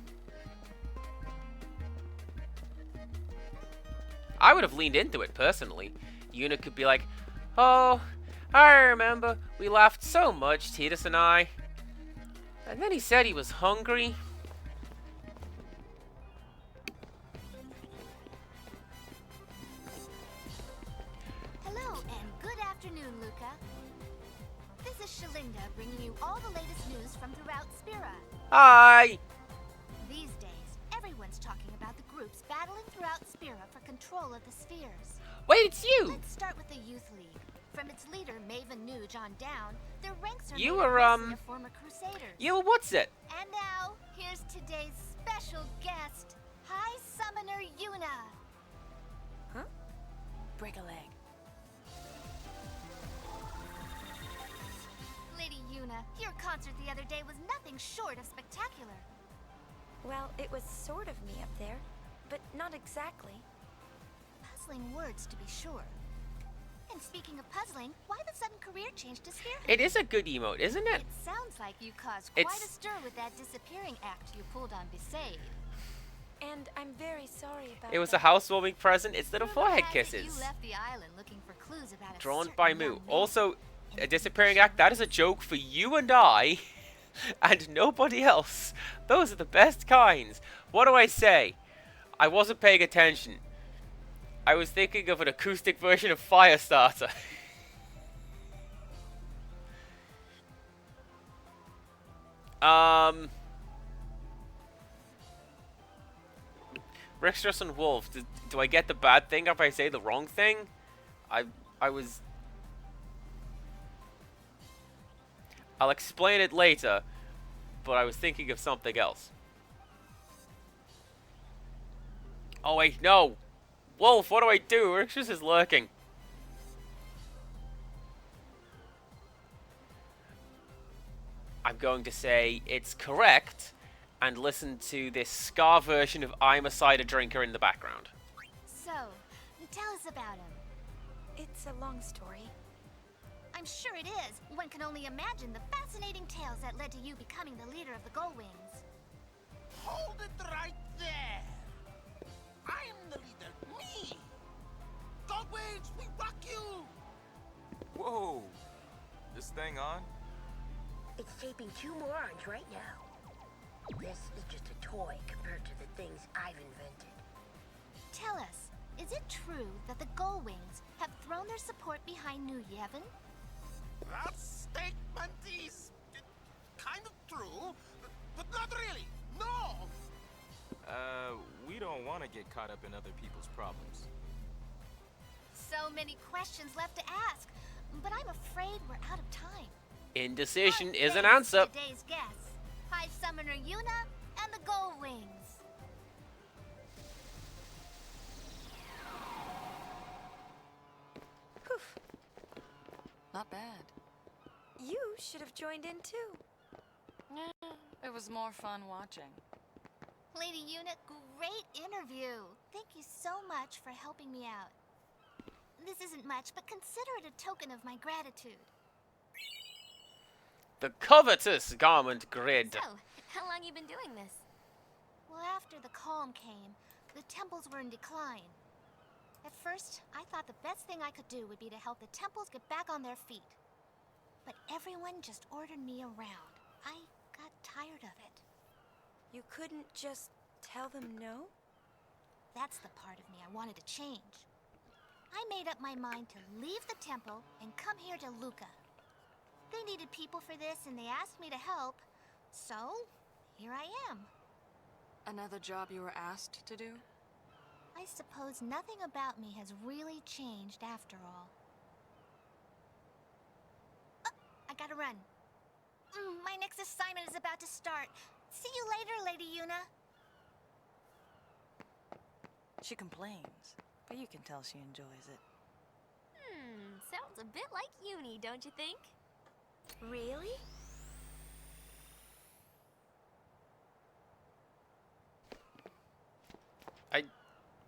I would have leaned into it, personally. Yuna could be like, oh, I remember we laughed so much, Tidus and I. And then he said he was hungry. Hello and good afternoon, Luca. This is Shalinda bringing you all the latest news from throughout Spira. Hi! These days, everyone's talking about the groups battling throughout Spira for control of the spheres. Wait, it's you! Let's start with the Youth League. From its leader, Maven Nuge, on down, their ranks are You made were, up mostly of former Crusaders. You, what's it? And now, here's today's special guest, High Summoner Yuna. Huh? Break a leg. Lady Yuna, your concert the other day was nothing short of spectacular. Well, it was sort of me up there, but not exactly. Puzzling words, to be sure. And speaking of puzzling, why the sudden career change to Spearhead? It is a good emote, isn't it? It sounds like you caused quite It's- a stir with that disappearing act you pulled on Besaid. And I'm very sorry about It was that. a housewarming present. It's little Rumor forehead has it kisses. You left the island looking for clues about a Drawn certain by young Moo. man. Also, a disappearing act, that is a joke for you and I, and nobody else. Those are the best kinds. What do I say? I wasn't paying attention. I was thinking of an acoustic version of Firestarter. Rickstress and Wolf. Do I get the bad thing if I say the wrong thing? I was... I'll explain it later, but I was thinking of something else. Oh wait, no! Wolf, what do I do? Rickstress is lurking. I'm going to say it's correct, and listen to this ska version of I'm a Cider Drinker in the background. So, tell us about him. It's a long story. I'm sure it is. One can only imagine the fascinating tales that led to you becoming the leader of the Gullwings. Hold it right there! I am the leader, me! Goldwings, we rock you! Whoa! This thing on? It's taping 2 morons right now. This is just a toy compared to the things I've invented. Tell us, is it true that the Gullwings have thrown their support behind New Yevon? That statement is kind of true, but not really. No! We don't want to get caught up in other people's problems. So many questions left to ask, but I'm afraid we're out of time. Indecision is an Thanks to answer. Today's guests, High Summoner Yuna and the Gullwings. Not bad. You should have joined in too. It was more fun watching. Lady Yuna, great interview. Thank you so much for helping me out. This isn't much, but consider it a token of my gratitude. The covetous garment grid. So, how long you been doing this? Well, after the calm came, the temples were in decline. At first, I thought the best thing I could do would be to help the temples get back on their feet. But everyone just ordered me around. I got tired of it. You couldn't just tell them no? That's the part of me I wanted to change. I made up my mind to leave the temple and come here to Luca. They needed people for this and they asked me to help, so here I am. Another job you were asked to do? I suppose nothing about me has really changed after all. I gotta run. My next assignment is about to start. See you later, Lady Yuna. She complains, but you can tell she enjoys it. Sounds a bit like Uni, don't you think? Really?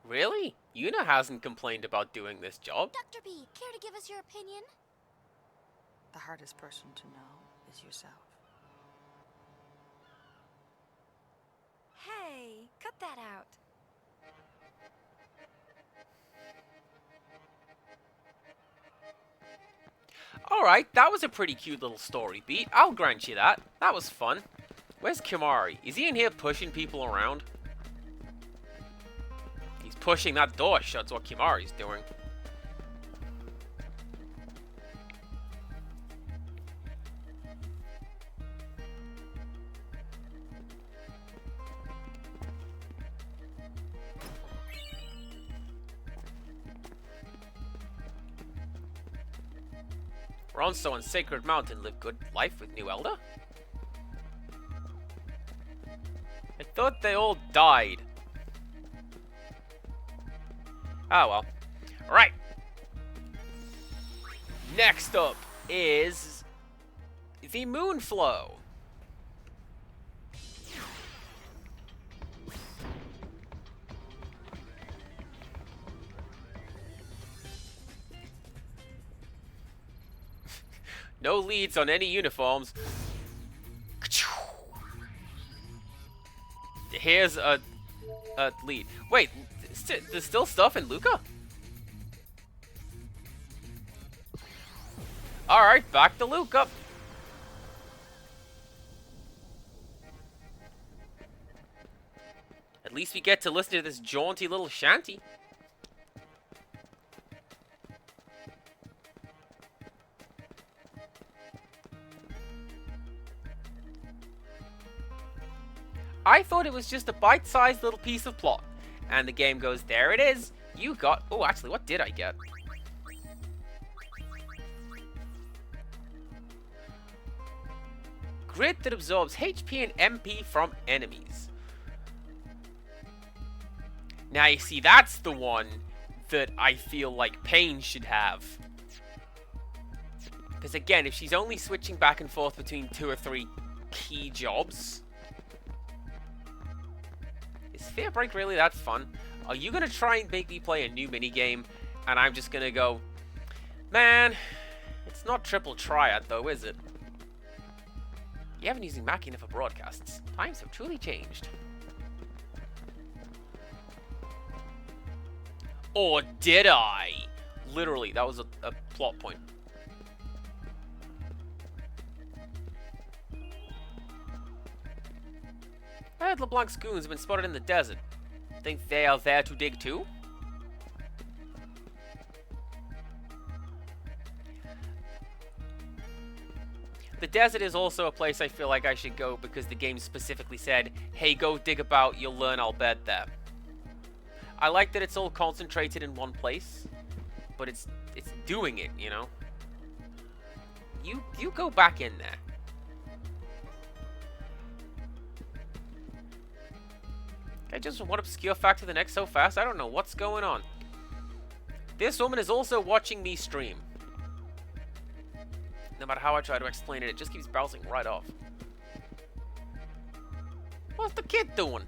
Really? Yuna hasn't complained about doing this job. Dr. B, care to give us your opinion? The hardest person to know is yourself. Hey, cut that out. Alright, that was a pretty cute little story beat. I'll grant you that. That was fun. Where's Kimari? Is he in here pushing people around? He's pushing that door shut. That's what Kimari's doing. Ronso and Sacred Mountain live good life with new Elder? I thought they all died. Oh well. Alright. Next up is the Moonflow. No leads on any uniforms. Here's a lead. Wait, there's still stuff in Luca? Alright, back to Luca. At least we get to listen to this jaunty little shanty. I thought it was just a bite-sized little piece of plot. And the game goes, there it is. You got... Oh, actually, what did I get? Grid that absorbs HP and MP from enemies. Now, you see, that's the one that I feel like Pain should have. Because, again, if she's only switching back and forth between 2 or 3 key jobs... Is Fear Break really that fun? Are you going to try and make me play a new minigame, and I'm just going to go, man, it's not triple triad though, is it? You haven't using Machina for broadcasts. Times have truly changed. Or did I? Literally, that was a plot point. I heard LeBlanc's goons have been spotted in the desert. Think they are there to dig too? The desert is also a place I feel like I should go because the game specifically said, hey, go dig about, you'll learn I'll bed there. I like that it's all concentrated in one place, but it's doing it, you know? You go back in there. I just one obscure fact to the next so fast, I don't know what's going on. This woman is also watching me stream. No matter how I try to explain it, it just keeps bouncing right off. What's the kid doing?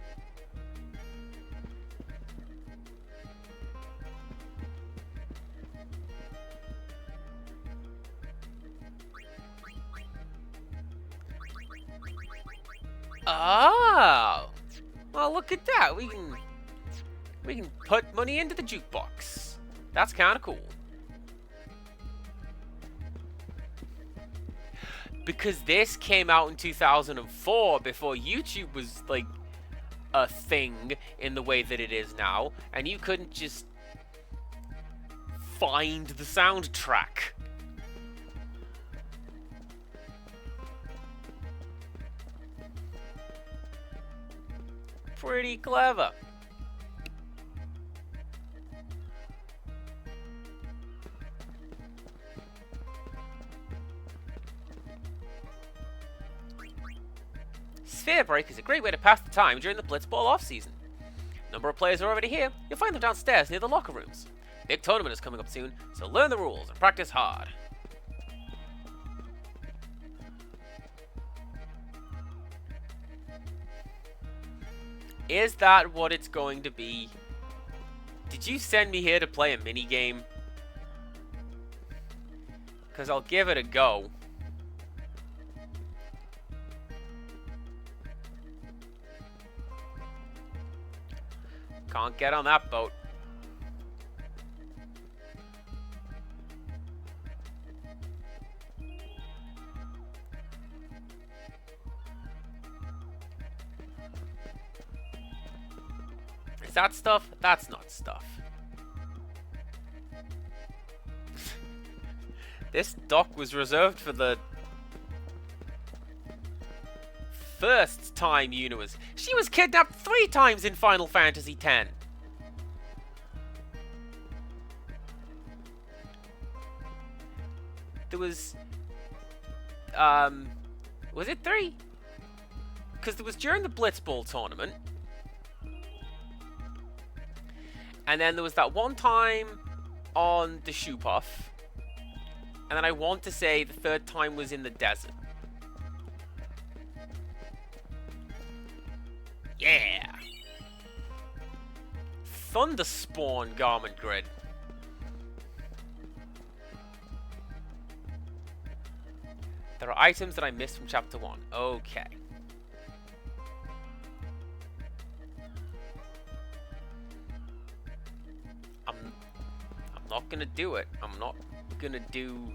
Oh! Well, look at that. We can put money into the jukebox. That's kind of cool. Because this came out in 2004, before YouTube was, like, a thing in the way that it is now, and you couldn't just find the soundtrack. Pretty clever. Sphere Break is a great way to pass the time during the Blitzball off-season. Number of players are already here. You'll find them downstairs near the locker rooms. Big tournament is coming up soon, so learn the rules and practice hard. Is that what it's going to be? Did you send me here to play a minigame? Because I'll give it a go. Can't get on that boat. Is that stuff? That's not stuff. This dock was reserved for the first time Yuna was... She was kidnapped 3 times in Final Fantasy X. There was... Was it 3? Because there was during the Blitzball tournament. And then there was that one time on the Shoe Puff. And then I want to say the 3rd time was in the desert. Yeah! Thunderspawn garment grid. There are items that I missed from Chapter 1. Okay. I'm not gonna do it. I'm not gonna do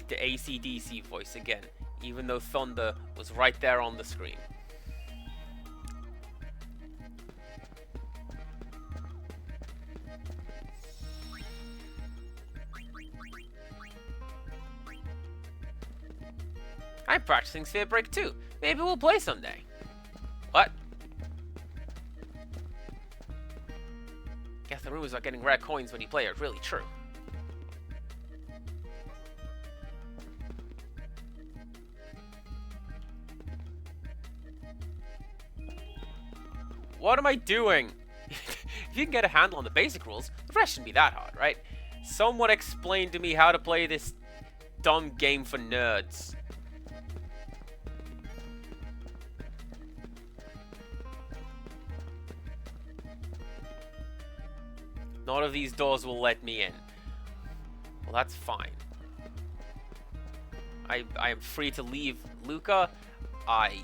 the AC/DC voice again, even though Thunder was right there on the screen. I'm practicing Sphere Break too. Maybe we'll play someday. What? Guess the rumors about getting rare coins when you play are really true. What am I doing? If you can get a handle on the basic rules, the rest shouldn't be that hard, right? Someone explain to me how to play this dumb game for nerds. None of these doors will let me in. Well, that's fine. I am free to leave Luca. I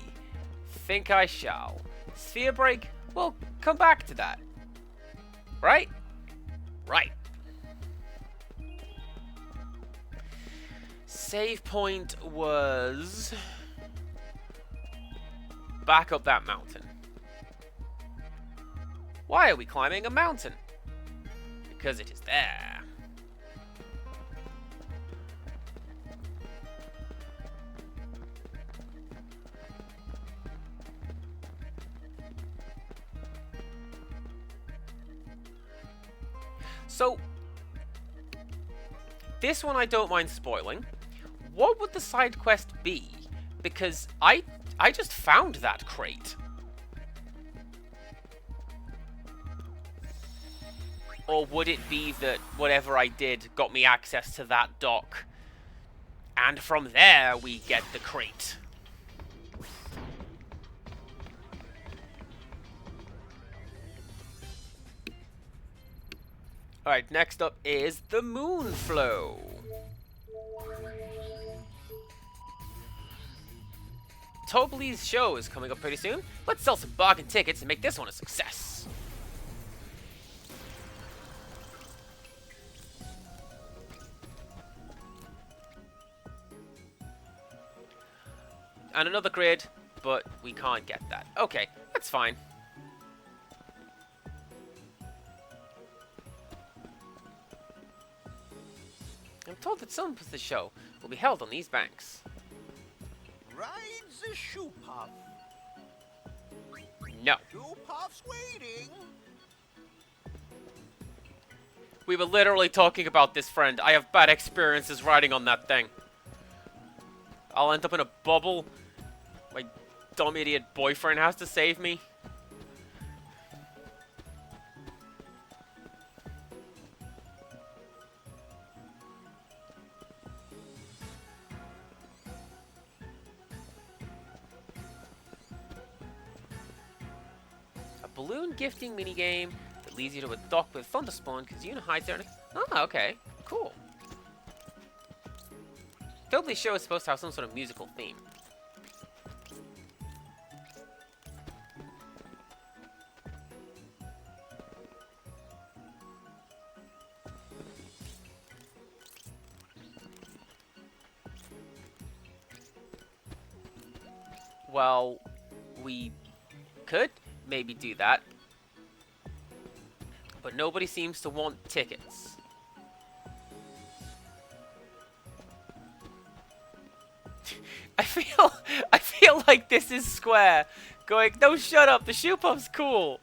think I shall. Sphere Break, we'll come back to that. Right? Right. Save point was back up that mountain. Why are we climbing a mountain? Because it is there. So, this one I don't mind spoiling. What would the side quest be? Because I just found that crate. Or would it be that whatever I did got me access to that dock, and from there we get the crate? Alright, next up is the Moonflow. Tobley's show is coming up pretty soon. Let's sell some bargain tickets and make this one a success. And another grid, but we can't get that. Okay, that's fine. I'm told that some of the show will be held on these banks. Rides a shoe puff. No. Shoe puff's waiting. We were literally talking about this, friend. I have bad experiences riding on that thing. I'll end up in a bubble. My dumb idiot boyfriend has to save me. A balloon gifting minigame that leads you to a dock with Thunderspawn because Yuna hides there. Oh, okay. Cool. Tobley's show is supposed to have some sort of musical theme. Well, we could maybe do that. But nobody seems to want tickets. I feel like this is Square going, no, shut up, the shoe puff's cool.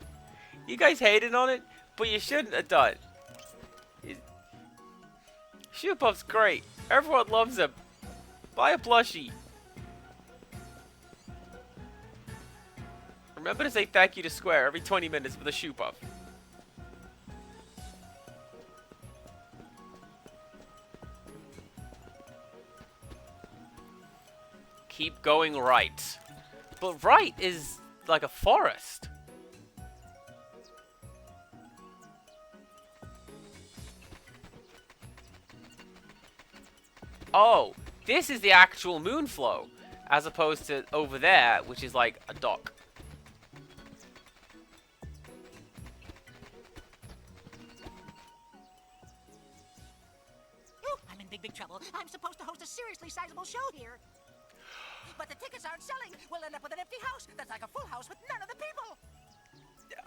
You guys hated on it, but you shouldn't have done. Shoe puff's great. Everyone loves him. Buy a plushie. Remember to say thank you to Square every 20 minutes for the shoe puff. Keep going right. But right is like a forest. Oh, this is the actual Moonflow, as opposed to over there, which is like a dock. I'm in big trouble. I'm supposed to host a seriously sizable show here. But the tickets aren't selling. We'll end up with an empty house that's like a full house with none of the people.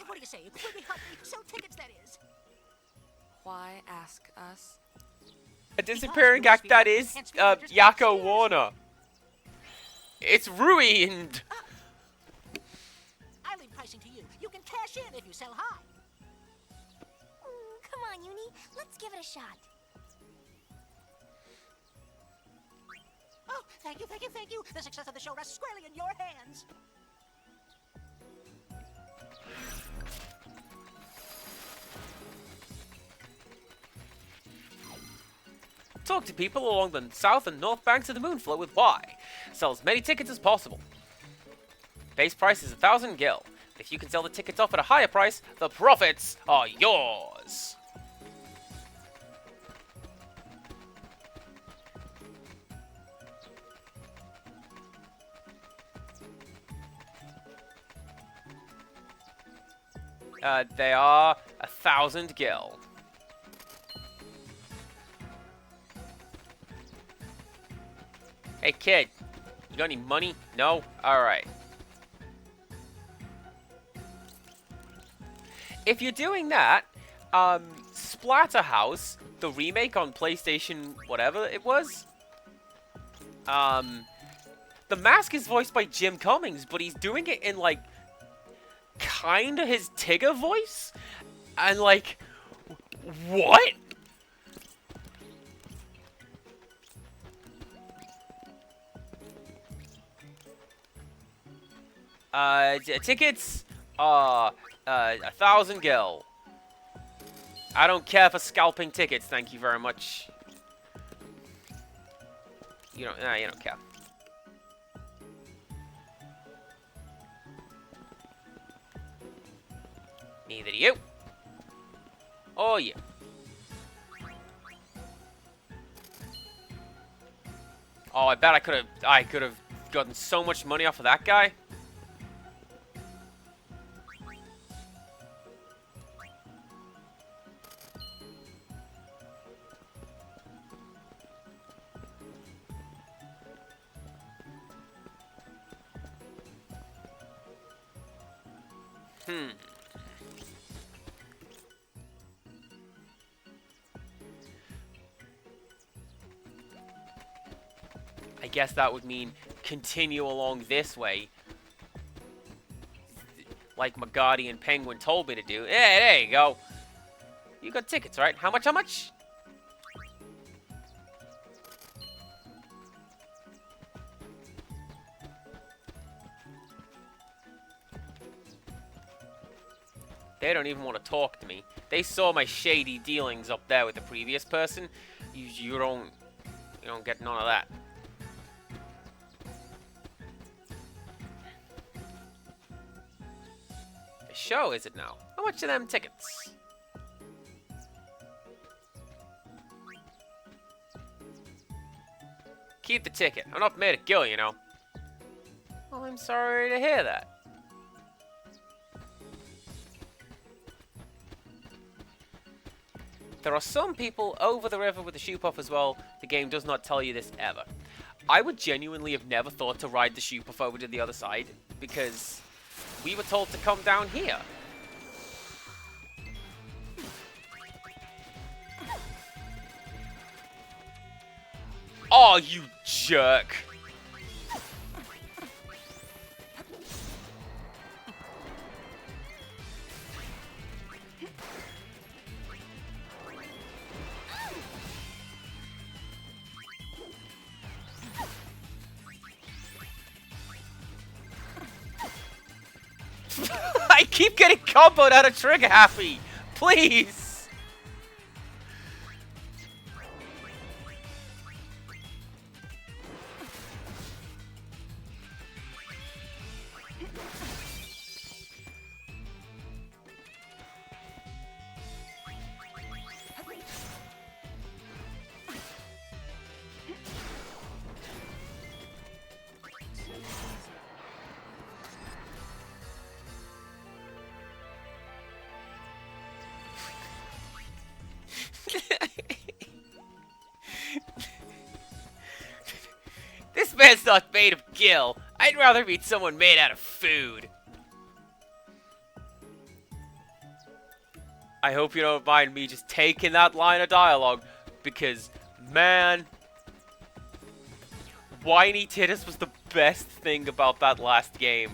What do you say? Will we help me sell tickets, that is? Why ask us? A disappearing act that is Yakko Warner. It's ruined. I leave pricing to you. You can cash in if you sell high. Come on, Uni. Let's give it a shot. Oh, thank you, thank you, thank you. The success of the show rests squarely in your hands. Talk to people along the south and north banks of the Moonflow with Y. Sell as many tickets as possible. Base price is 1,000 gil. If you can sell the tickets off at a higher price, the profits are yours. They are 1,000 gil. Hey kid, you got any money? No? Alright. If you're doing that, Splatterhouse, the remake on PlayStation whatever it was, the mask is voiced by Jim Cummings, but he's doing it in like kinda his Tigger voice, and like What? Tickets? 1,000 gil. I don't care for scalping tickets, thank you very much. You don't care. Neither do you. Or you. Oh, I bet I could have gotten so much money off of that guy. I guess that would mean continue along this way. Like my guardian penguin told me to do. Yeah, there you go. You got tickets, right? How much? How much? They don't even want to talk to me. They saw my shady dealings up there with the previous person. You don't get none of that. The show, is it now? How much are them tickets? Keep the ticket. I'm not made of gill, you know. Well, I'm sorry to hear that. There are some people over the river with the shoe puff as well. The game does not tell you this ever. I would genuinely have never thought to ride the shoe puff over to the other side because we were told to come down here. Oh, you jerk. I keep getting comboed out of trigger happy. Please. This man's not made of gill. I'd rather meet someone made out of food. I hope you don't mind me just taking that line of dialogue, because, man, Whiny Titus was the best thing about that last game.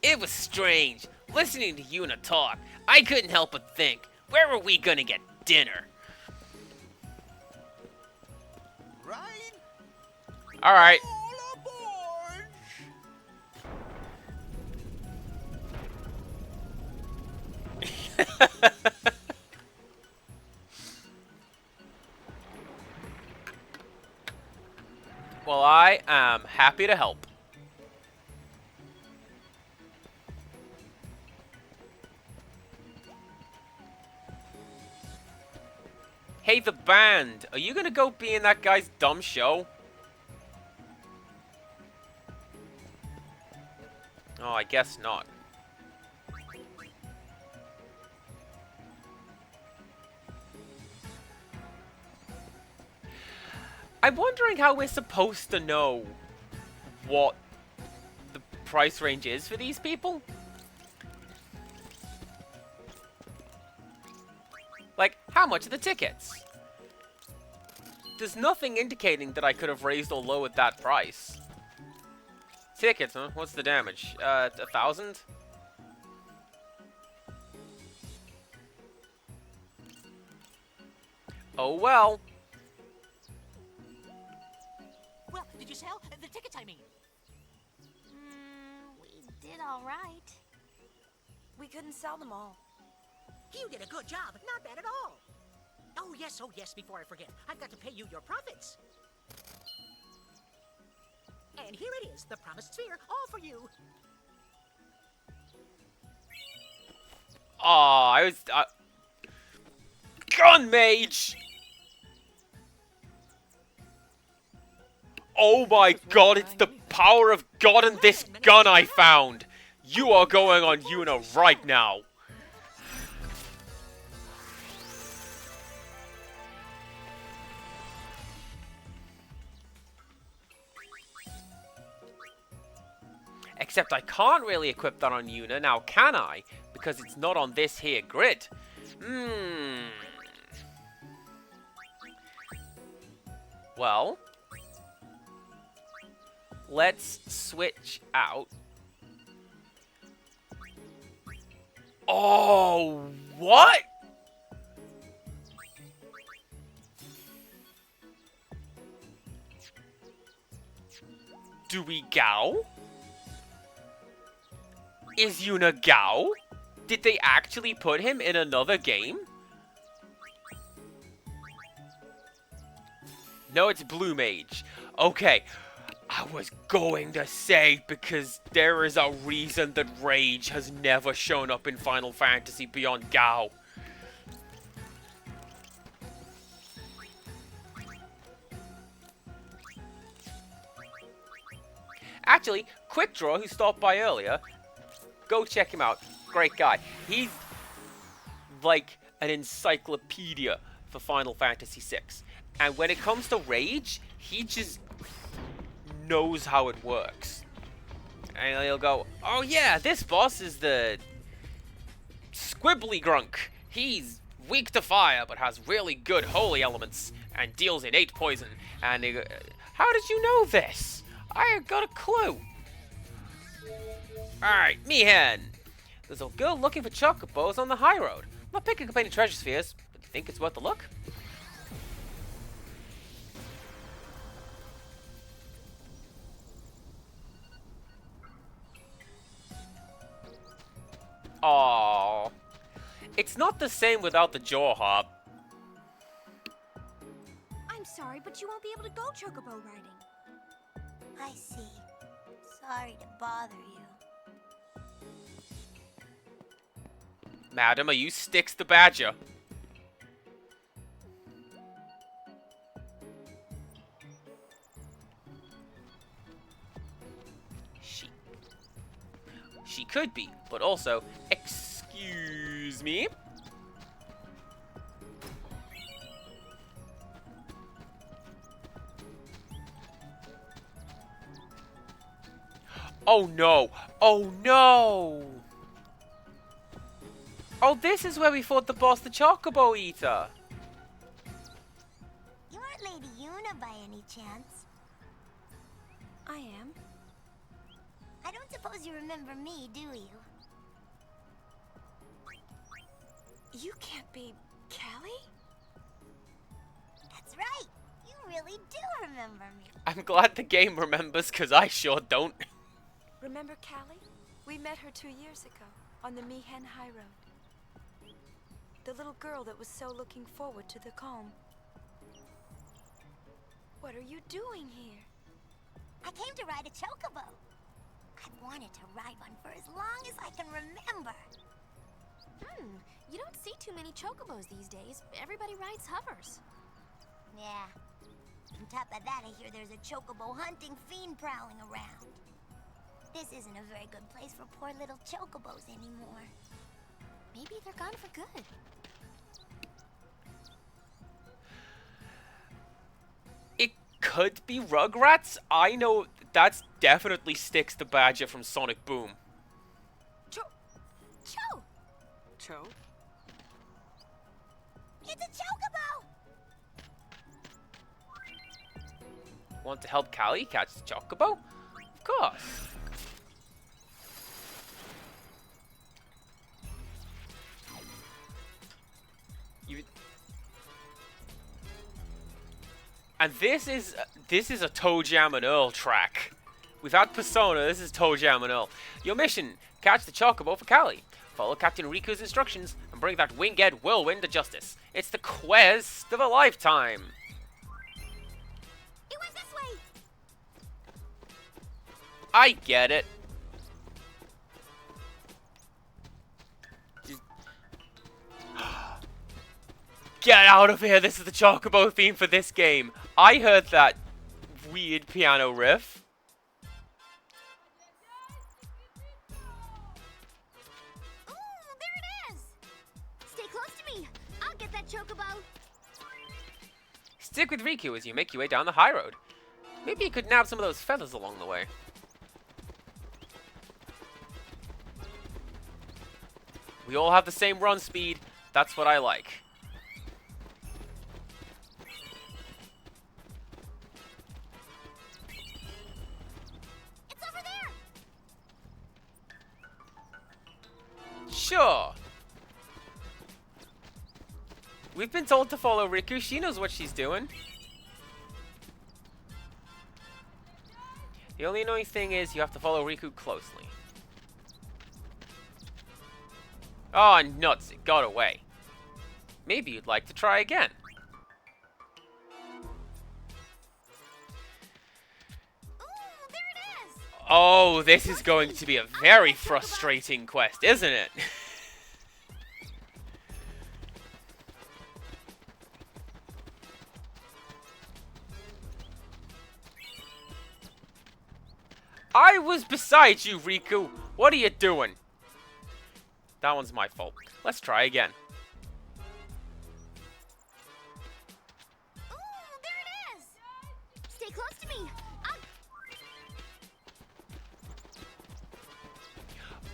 It was strange, listening to Yuna talk. I couldn't help but think, where are we gonna get dinner? Right? Alright. All aboard! Well, I am happy to help. Hey, the band! Are you gonna go be in that guy's dumb show? Oh, I guess not. I'm wondering how we're supposed to know what the price range is for these people. Like, how much are the tickets? There's nothing indicating that I could have raised or lowered that price. Tickets, huh? What's the damage? 1,000? Oh well. Well, did you sell? The tickets, I mean. We did all right. We couldn't sell them all. You did a good job. Not bad at all. Oh, yes, before I forget. I've got to pay you your profits. And here it is, the promised sphere, all for you. Aw, I was... Gun Mage! Oh my god, it's the power of God in this gun I found! You are going on Yuna right now. Except I can't really equip that on Yuna, now can I? Because it's not on this here grid. Well, let's switch out. Oh, what? Do we Gao? Is Yuna Gao? Did they actually put him in another game? No, it's Blue Mage. Okay, I was going to say, because there is a reason that Rage has never shown up in Final Fantasy beyond Gao. Actually, Quick Draw, who stopped by earlier, go check him out. Great guy. He's like an encyclopedia for Final Fantasy VI. And when it comes to Rage, he just knows how it works. And he'll go, oh yeah, this boss is the Squibbly Grunk. He's weak to fire, but has really good holy elements, and deals innate poison. And he go, how did you know this? I got a clue. Alright, Mihen. There's a girl looking for chocobos on the high road. I'm not picking up any treasure spheres, but you think it's worth a look? Aww. It's not the same without the jaw hop. I'm sorry, but you won't be able to go chocobo riding. I see. Sorry to bother you. Madam, are you Styx the Badger? She could be, but also, excuse me. Oh no! Oh no! Oh, this is where we fought the boss, the Chocobo Eater! You aren't Lady Yuna by any chance? I am. I don't suppose you remember me, do you? You can't be Callie? That's right. You really do remember me. I'm glad the game remembers, because I sure don't. Remember Callie? We met her 2 years ago on the Mihen High Road. The little girl that was so looking forward to the calm. What are you doing here? I came to ride a chocobo. I've wanted to ride one for as long as I can remember. You don't see too many chocobos these days. Everybody rides hovers. Yeah. On top of that, I hear there's a chocobo hunting fiend prowling around. This isn't a very good place for poor little chocobos anymore. Maybe they're gone for good. It could be Rugrats. I know that's definitely Styx the Badger from Sonic Boom. Cho! Cho? It's a chocobo! Want to help Callie catch the Chocobo? Of course. And this is a Toe Jam and Earl track. We've had Persona, this is Toe Jam and Earl. Your mission, catch the Chocobo for Callie. Follow Captain Riku's instructions and bring that winged whirlwind to justice. It's the quest of a lifetime. It went this way. I get it. Get out of here, this is the Chocobo theme for this game. I heard that weird piano riff. Ooh, there it is. Stay close to me. I'll get that chocobo. Stick with Riku as you make your way down the high road. Maybe you could nab some of those feathers along the way. We all have the same run speed. That's what I like. It's over there. Sure. We've been told to follow Riku. She knows what she's doing. The only annoying thing is you have to follow Riku closely. Oh, nuts. It got away. Maybe you'd like to try again. Ooh, there it is. Oh, this is going to be a very frustrating quest, isn't it? I was beside you, Riku. What are you doing? That one's my fault. Let's try again. Ooh, there it is. Stay close to me.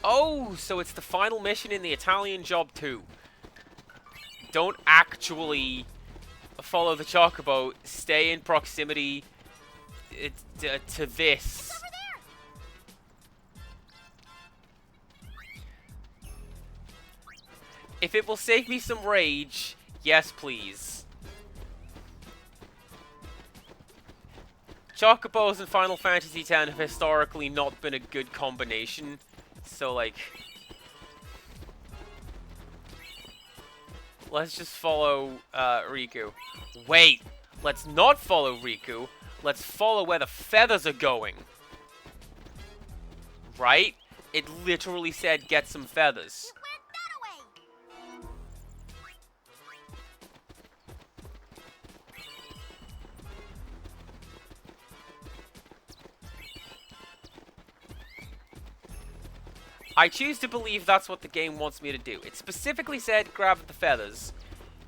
Oh, so it's the final mission in the Italian Job 2. Don't actually follow the Chocobo. Stay in proximity to this. It's over there. If it will save me some rage, yes, please. Chocobos in Final Fantasy X have historically not been a good combination. So, like, let's just follow Riku. Wait, let's not follow Riku. Let's follow where the feathers are going. Right? It literally said get some feathers. It went that way. I choose to believe that's what the game wants me to do. It specifically said grab the feathers.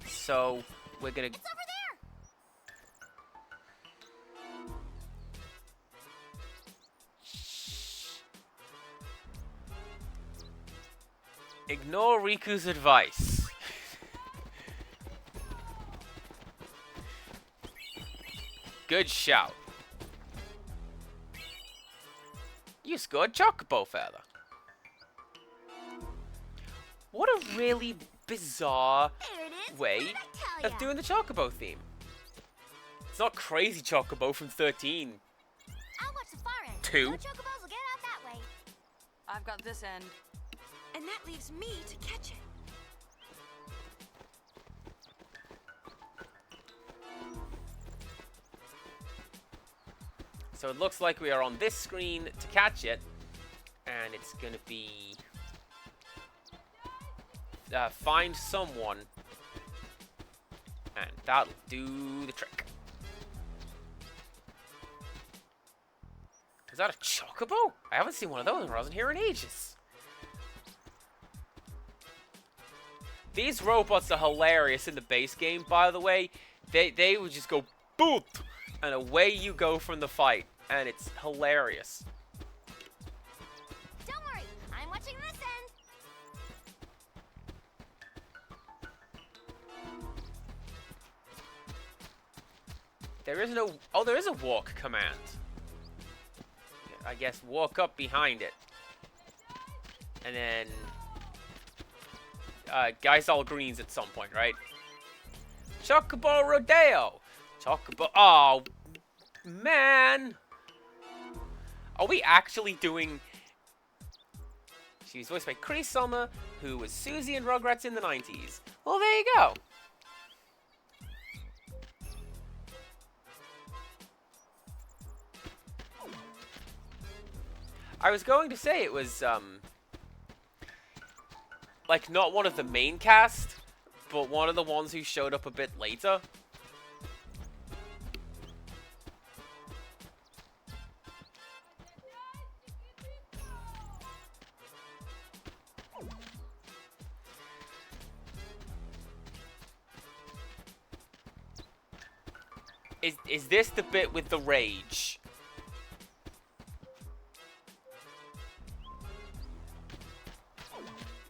So, we're gonna... It's over there. Ignore Riku's advice. Good shout. You scored Chocobo feather. What a really bizarre There it is. way What did I tell of ya? doing the Chocobo theme. It's not crazy Chocobo from 13. I'll watch the far end. 2. No chocobos will get out that way. I've got this end. And that leaves me to catch it. So it looks like we are on this screen to catch it. And it's gonna be... find someone. And that'll do the trick. Is that a Chocobo? I haven't seen one of those when I wasn't here in ages. These robots are hilarious in the base game, by the way. They would just go boop, and away you go from the fight, and it's hilarious. Don't worry, I'm watching this end. There is no... Oh, there is a walk command. I guess walk up behind it. And then... guys all greens at some point, right? Chocobo Rodeo! Chocobo. Oh, man. Are we actually doing... She was voiced by Chris Summer, who was Susie in Rugrats in the 90s. Well, there you go. I was going to say it was, like, not one of the main cast, but one of the ones who showed up a bit later. Is this the bit with the rage?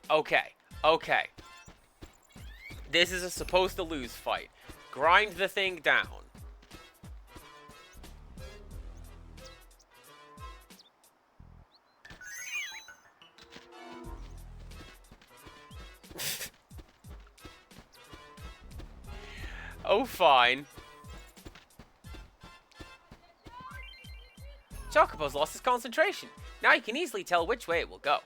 Okay, okay. This is a supposed to lose fight. Grind the thing down. Oh, fine. Chocobo's lost his concentration. Now you can easily tell which way it will go.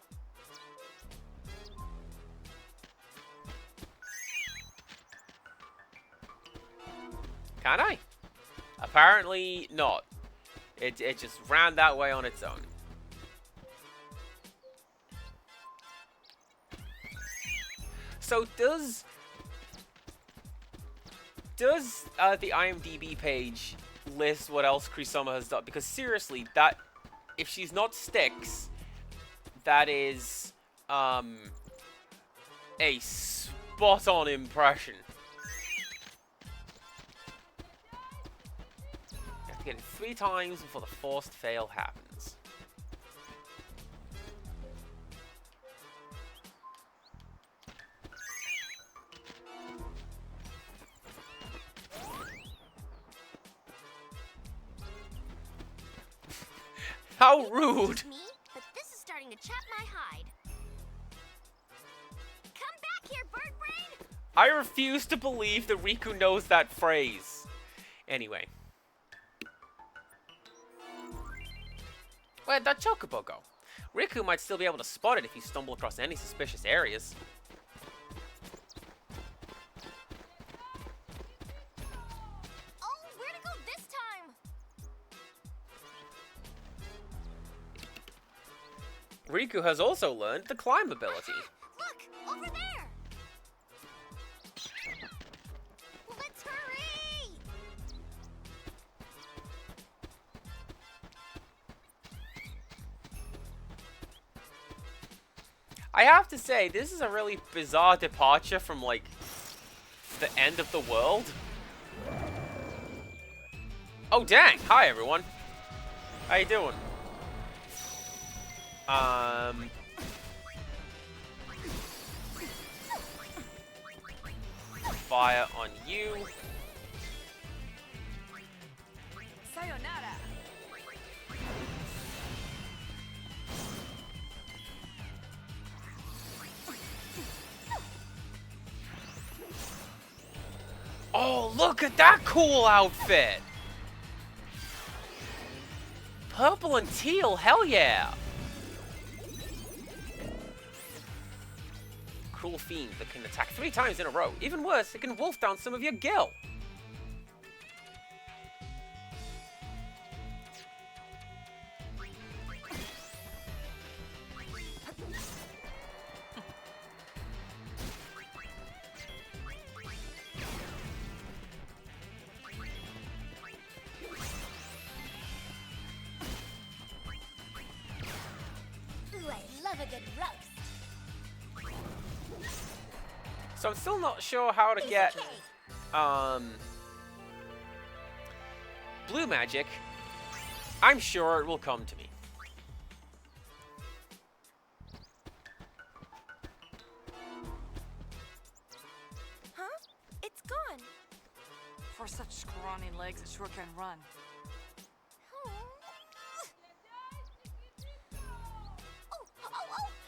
Can I? Apparently not. It just ran that way on its own. So does the IMDb page list what else Krisama has done? Because seriously, that if she's not Styx, that is a spot-on impression. You have to get it 3 times before the forced fail happens. How rude! Me, but this is starting to chap my hide. Come back here, bird brain! I refuse to believe that Riku knows that phrase. Anyway. Where'd that chocobo go? Riku might still be able to spot it if you stumble across any suspicious areas. Oh, where'd it go this time? Riku has also learned the climb ability. Look, over there! Let's hurry! I have to say, this is a really bizarre departure from, like, the end of the world. Oh, dang! Hi, everyone. How you doing? Fire on you. Sayonara. Oh, look at that cool outfit! Purple and teal, hell yeah! Cruel fiend that can attack 3 times in a row. Even worse, it can wolf down some of your gil. Ooh, I love a good roast. So I'm still not sure how to get, blue magic. I'm sure it will come to me. Huh? It's gone. For such scrawny legs, it sure can run. Oh,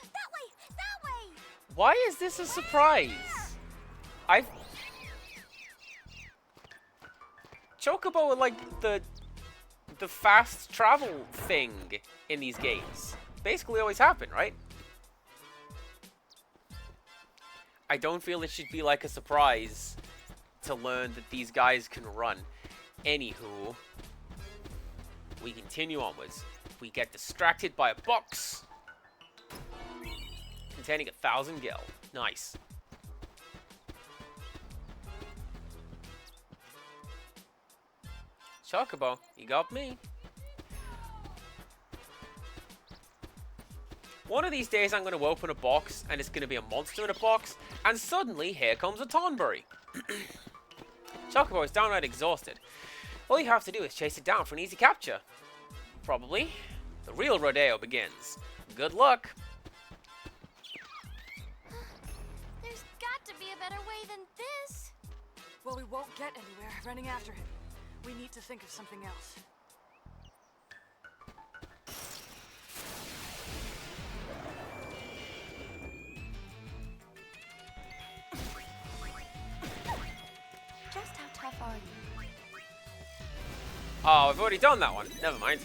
that way! Why is this a surprise? Chocobo are like the fast travel thing in these games. Basically always happen, right? I don't feel it should be like a surprise to learn that these guys can run. Anywho, we continue onwards. We get distracted by a box containing 1,000 gil. Nice. Chocobo, you got me. One of these days I'm going to open a box and it's going to be a monster in a box, and suddenly here comes a Tonberry. Chocobo is downright exhausted. All you have to do is chase it down for an easy capture. Probably. The real rodeo begins. Good luck. There's got to be a better way than this. Well, we won't get anywhere running after him. We need to think of something else. Just how tough are you? Oh, I've already done that one. Never mind.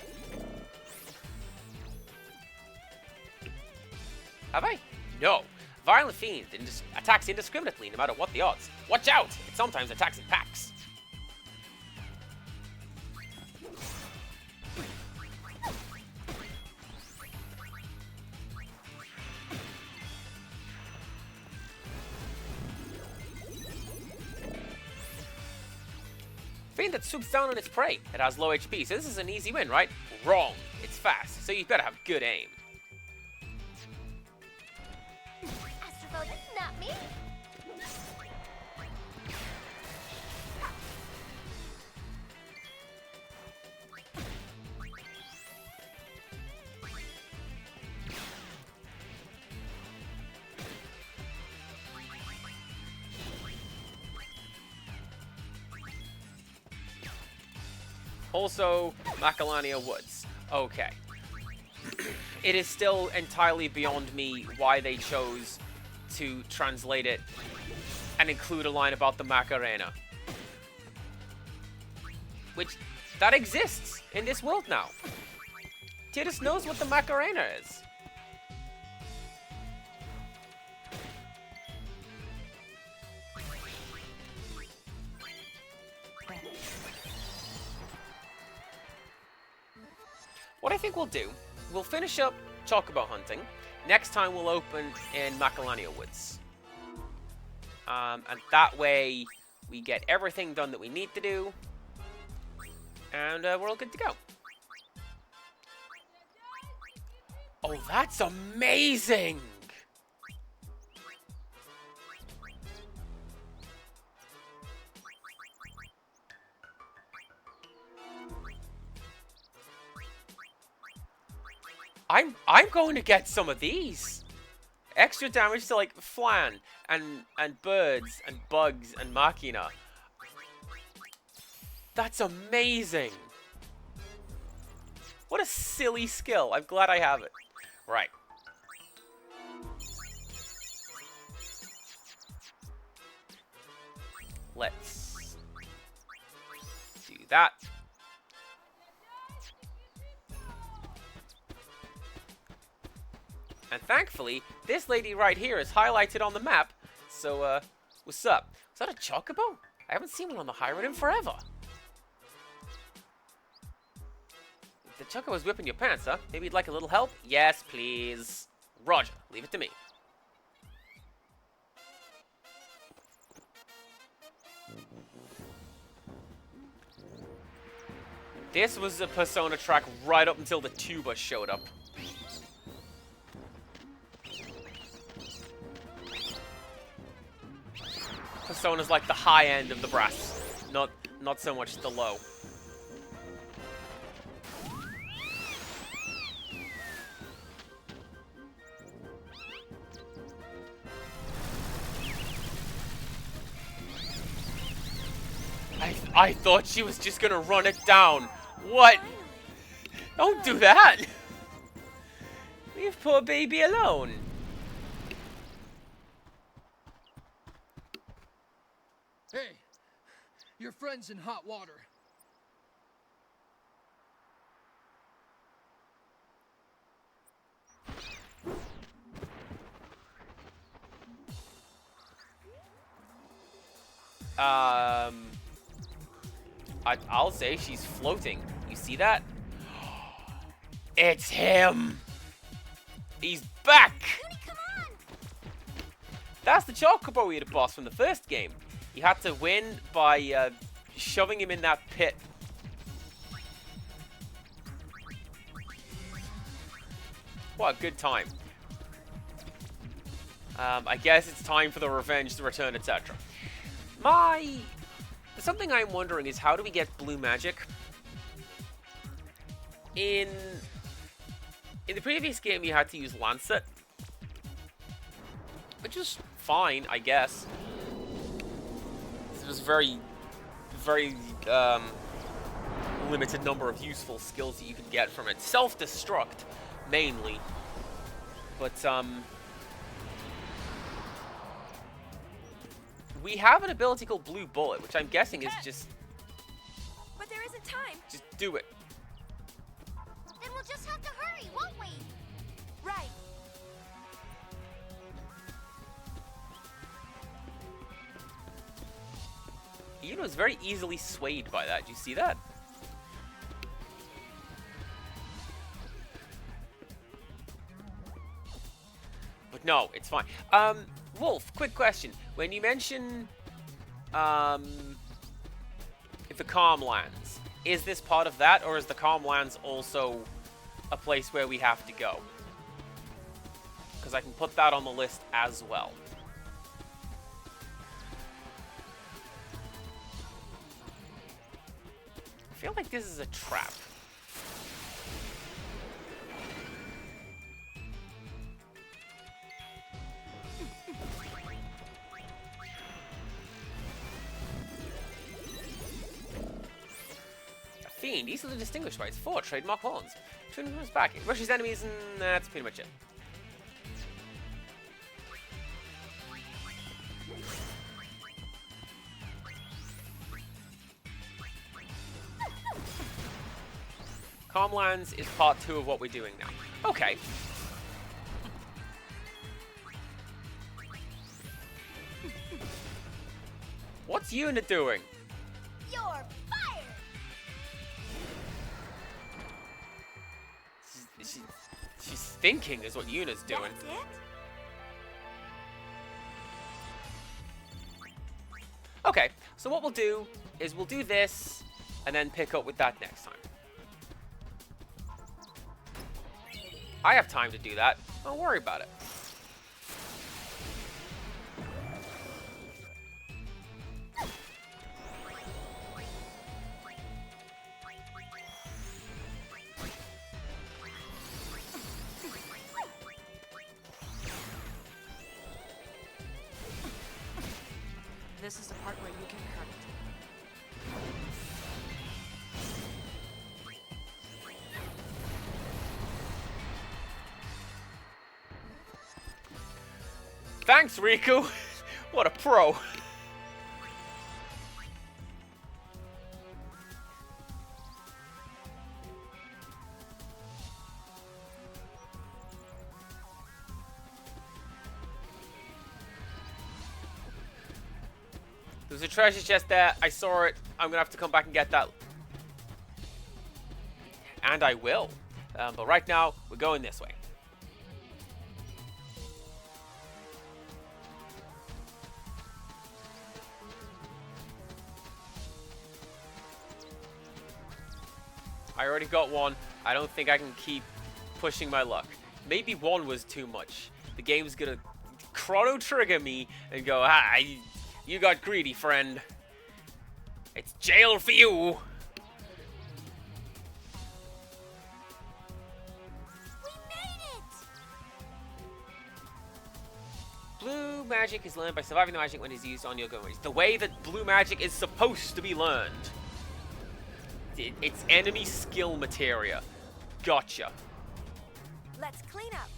Have I? No. Violent Fiend attacks indiscriminately no matter what the odds. Watch out! It sometimes attacks in packs. Fiend that swoops down on its prey. It has low HP, so this is an easy win, right? Wrong. It's fast, so you better have good aim. Astrophobe, not me. Also, Macalania Woods. Okay. It is still entirely beyond me why they chose to translate it and include a line about the Macarena. Which, that exists in this world now. Tidus knows what the Macarena is. What I think we'll do, we'll finish up Chocobo hunting. Next time we'll open in Macalania Woods. And that way we get everything done that we need to do. And we're all good to go. Oh, that's amazing! I'm going to get some of these. Extra damage to like Flan and birds and bugs and Machina. That's amazing. What a silly skill. I'm glad I have it. Right. Let's do that. And thankfully, this lady right here is highlighted on the map. So, what's up? Is that a Chocobo? I haven't seen one on the high road in forever. The Chocobo's whipping your pants, huh? Maybe you'd like a little help? Yes, please. Roger, leave it to me. This was a Persona track right up until the tuba showed up. Persona's like the high end of the brass, not so much the low. I thought she was just gonna run it down. What? Don't do that! Leave poor baby alone. Hey, your friend's in hot water. I'll say she's floating. You see that? It's him! He's back! That's the Chocobo we had a boss from the first game. You had to win by shoving him in that pit. What a good time. I guess it's time for the revenge to return, etc. Something I'm wondering is, how do we get blue magic? In the previous game, you had to use Lancet, which is fine, I guess. It was very limited number of useful skills that you could get from it. Self-destruct, mainly. But, we have an ability called Blue Bullet, which I'm guessing is just... But there isn't time. Just do it. Then we'll just have to hurry, won't we? Right. Yuno's very easily swayed by that. Do you see that? But no, it's fine. Wolf, quick question. When you mention the Calm Lands, is this part of that, or is the Calm Lands also a place where we have to go? Because I can put that on the list as well. I feel like this is a trap. Fiend, easily distinguished by its 4 trademark horns. 200 moves back. It rushes enemies, and that's pretty much it. Calmlands is part 2 of what we're doing now. Okay. What's Yuna doing? You're fired! She's thinking is what Yuna's doing. That's it? Okay, so what we'll do is we'll do this and then pick up with that next time. I have time to do that. Don't worry about it. This is the part where you get hurt. Thanks, Riku. What a pro. There's a treasure chest there. I saw it. I'm gonna have to come back and get that. And I will. But right now, we're going this way. I already got one. I don't think I can keep pushing my luck. Maybe one was too much. The game's gonna chrono trigger me and go, ah, you got greedy, friend. It's jail for you. We made it! Blue magic is learned by surviving the magic when it's used on your gun range. The way that blue magic is supposed to be learned. It's enemy skill materia. Gotcha. Let's clean up.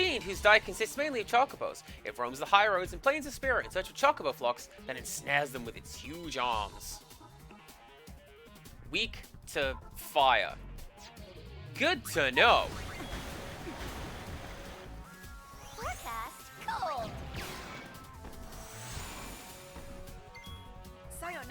fiend whose diet consists mainly of chocobos. It roams the high roads and plains of Spirit in search of chocobo flocks, then ensnares them with its huge arms. Weak to fire. Good to know. Forecast cold. Sayonara.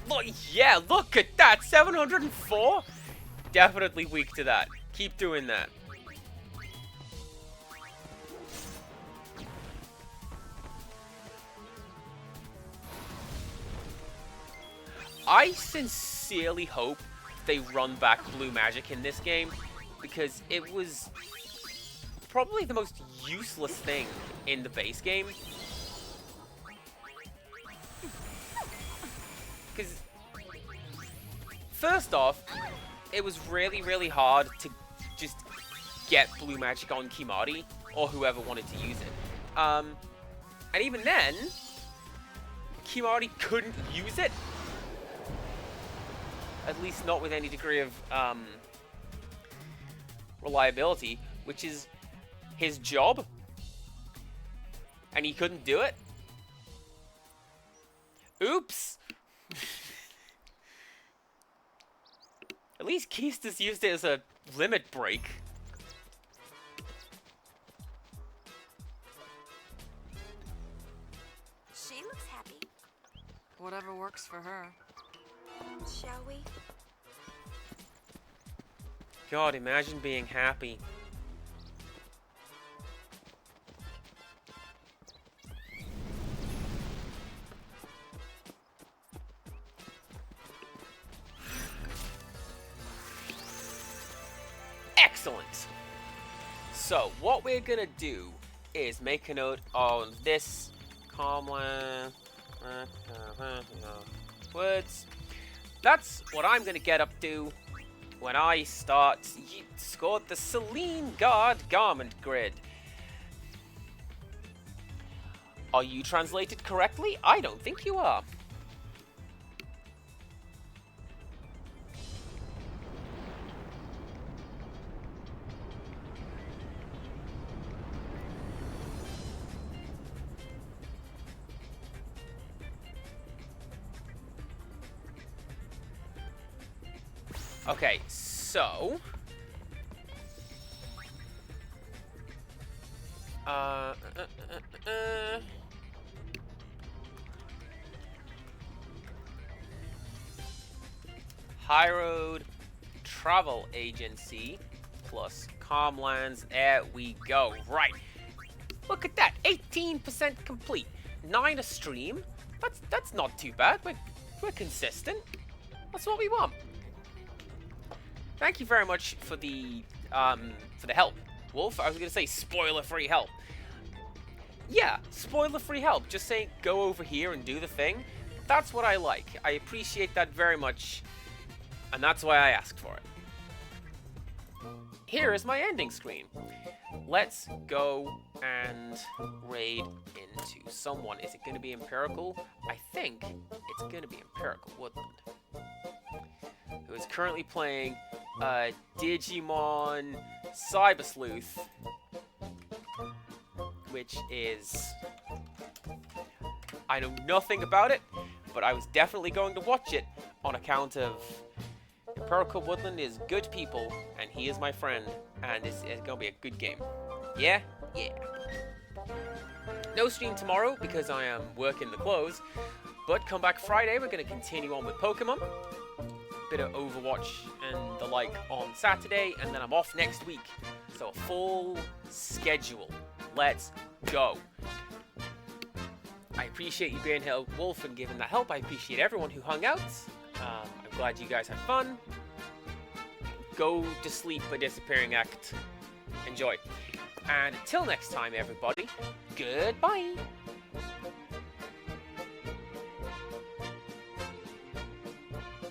Look, yeah, look at that. 704? Definitely weak to that. Keep doing that. I sincerely hope they run back blue magic in this game, because it was probably the most useless thing in the base game. Because, first off, it was really hard to just get blue magic on Kimari, or whoever wanted to use it. And even then, Kimari couldn't use it. At least not with any degree of reliability, which is his job. And he couldn't do it. Oops! At least Keistas used it as a limit break. She looks happy. Whatever works for her. Shall we? God, imagine being happy. Excellent. So, what we're gonna do is make a note on this Calmland words. That's what I'm gonna get up to when I scored the Celine Guard garment grid. Are you translated correctly? I don't think you are. Okay, so... High Road Travel Agency plus Calmlands. There we go. Right. Look at that. 18% complete. 9 a stream. That's not too bad. We're consistent. That's what we want. Thank you very much for the help, Wolf. I was gonna say spoiler-free help. Yeah, spoiler-free help. Just saying go over here and do the thing. That's what I like. I appreciate that very much, and that's why I asked for it. Here is my ending screen. Let's go and raid into someone. Is it going to be Empirical? I think it's going to be Empirical Woodland, who is currently playing Digimon Cyber Sleuth, which is... I know nothing about it, but I was definitely going to watch it on account of Empirical Woodland is good people, and he is my friend, and it's going to be a good game. Yeah? Yeah. No stream tomorrow because I am working the close, but come back Friday, we're going to continue on with Pokemon. Bit of Overwatch and the like on Saturday, and then I'm off next week. So a full schedule. Let's go. I appreciate you being here, Wolf, and giving that help. I appreciate everyone who hung out. I'm glad you guys had fun. Go to sleep, a disappearing act. Enjoy. And until next time, everybody, goodbye.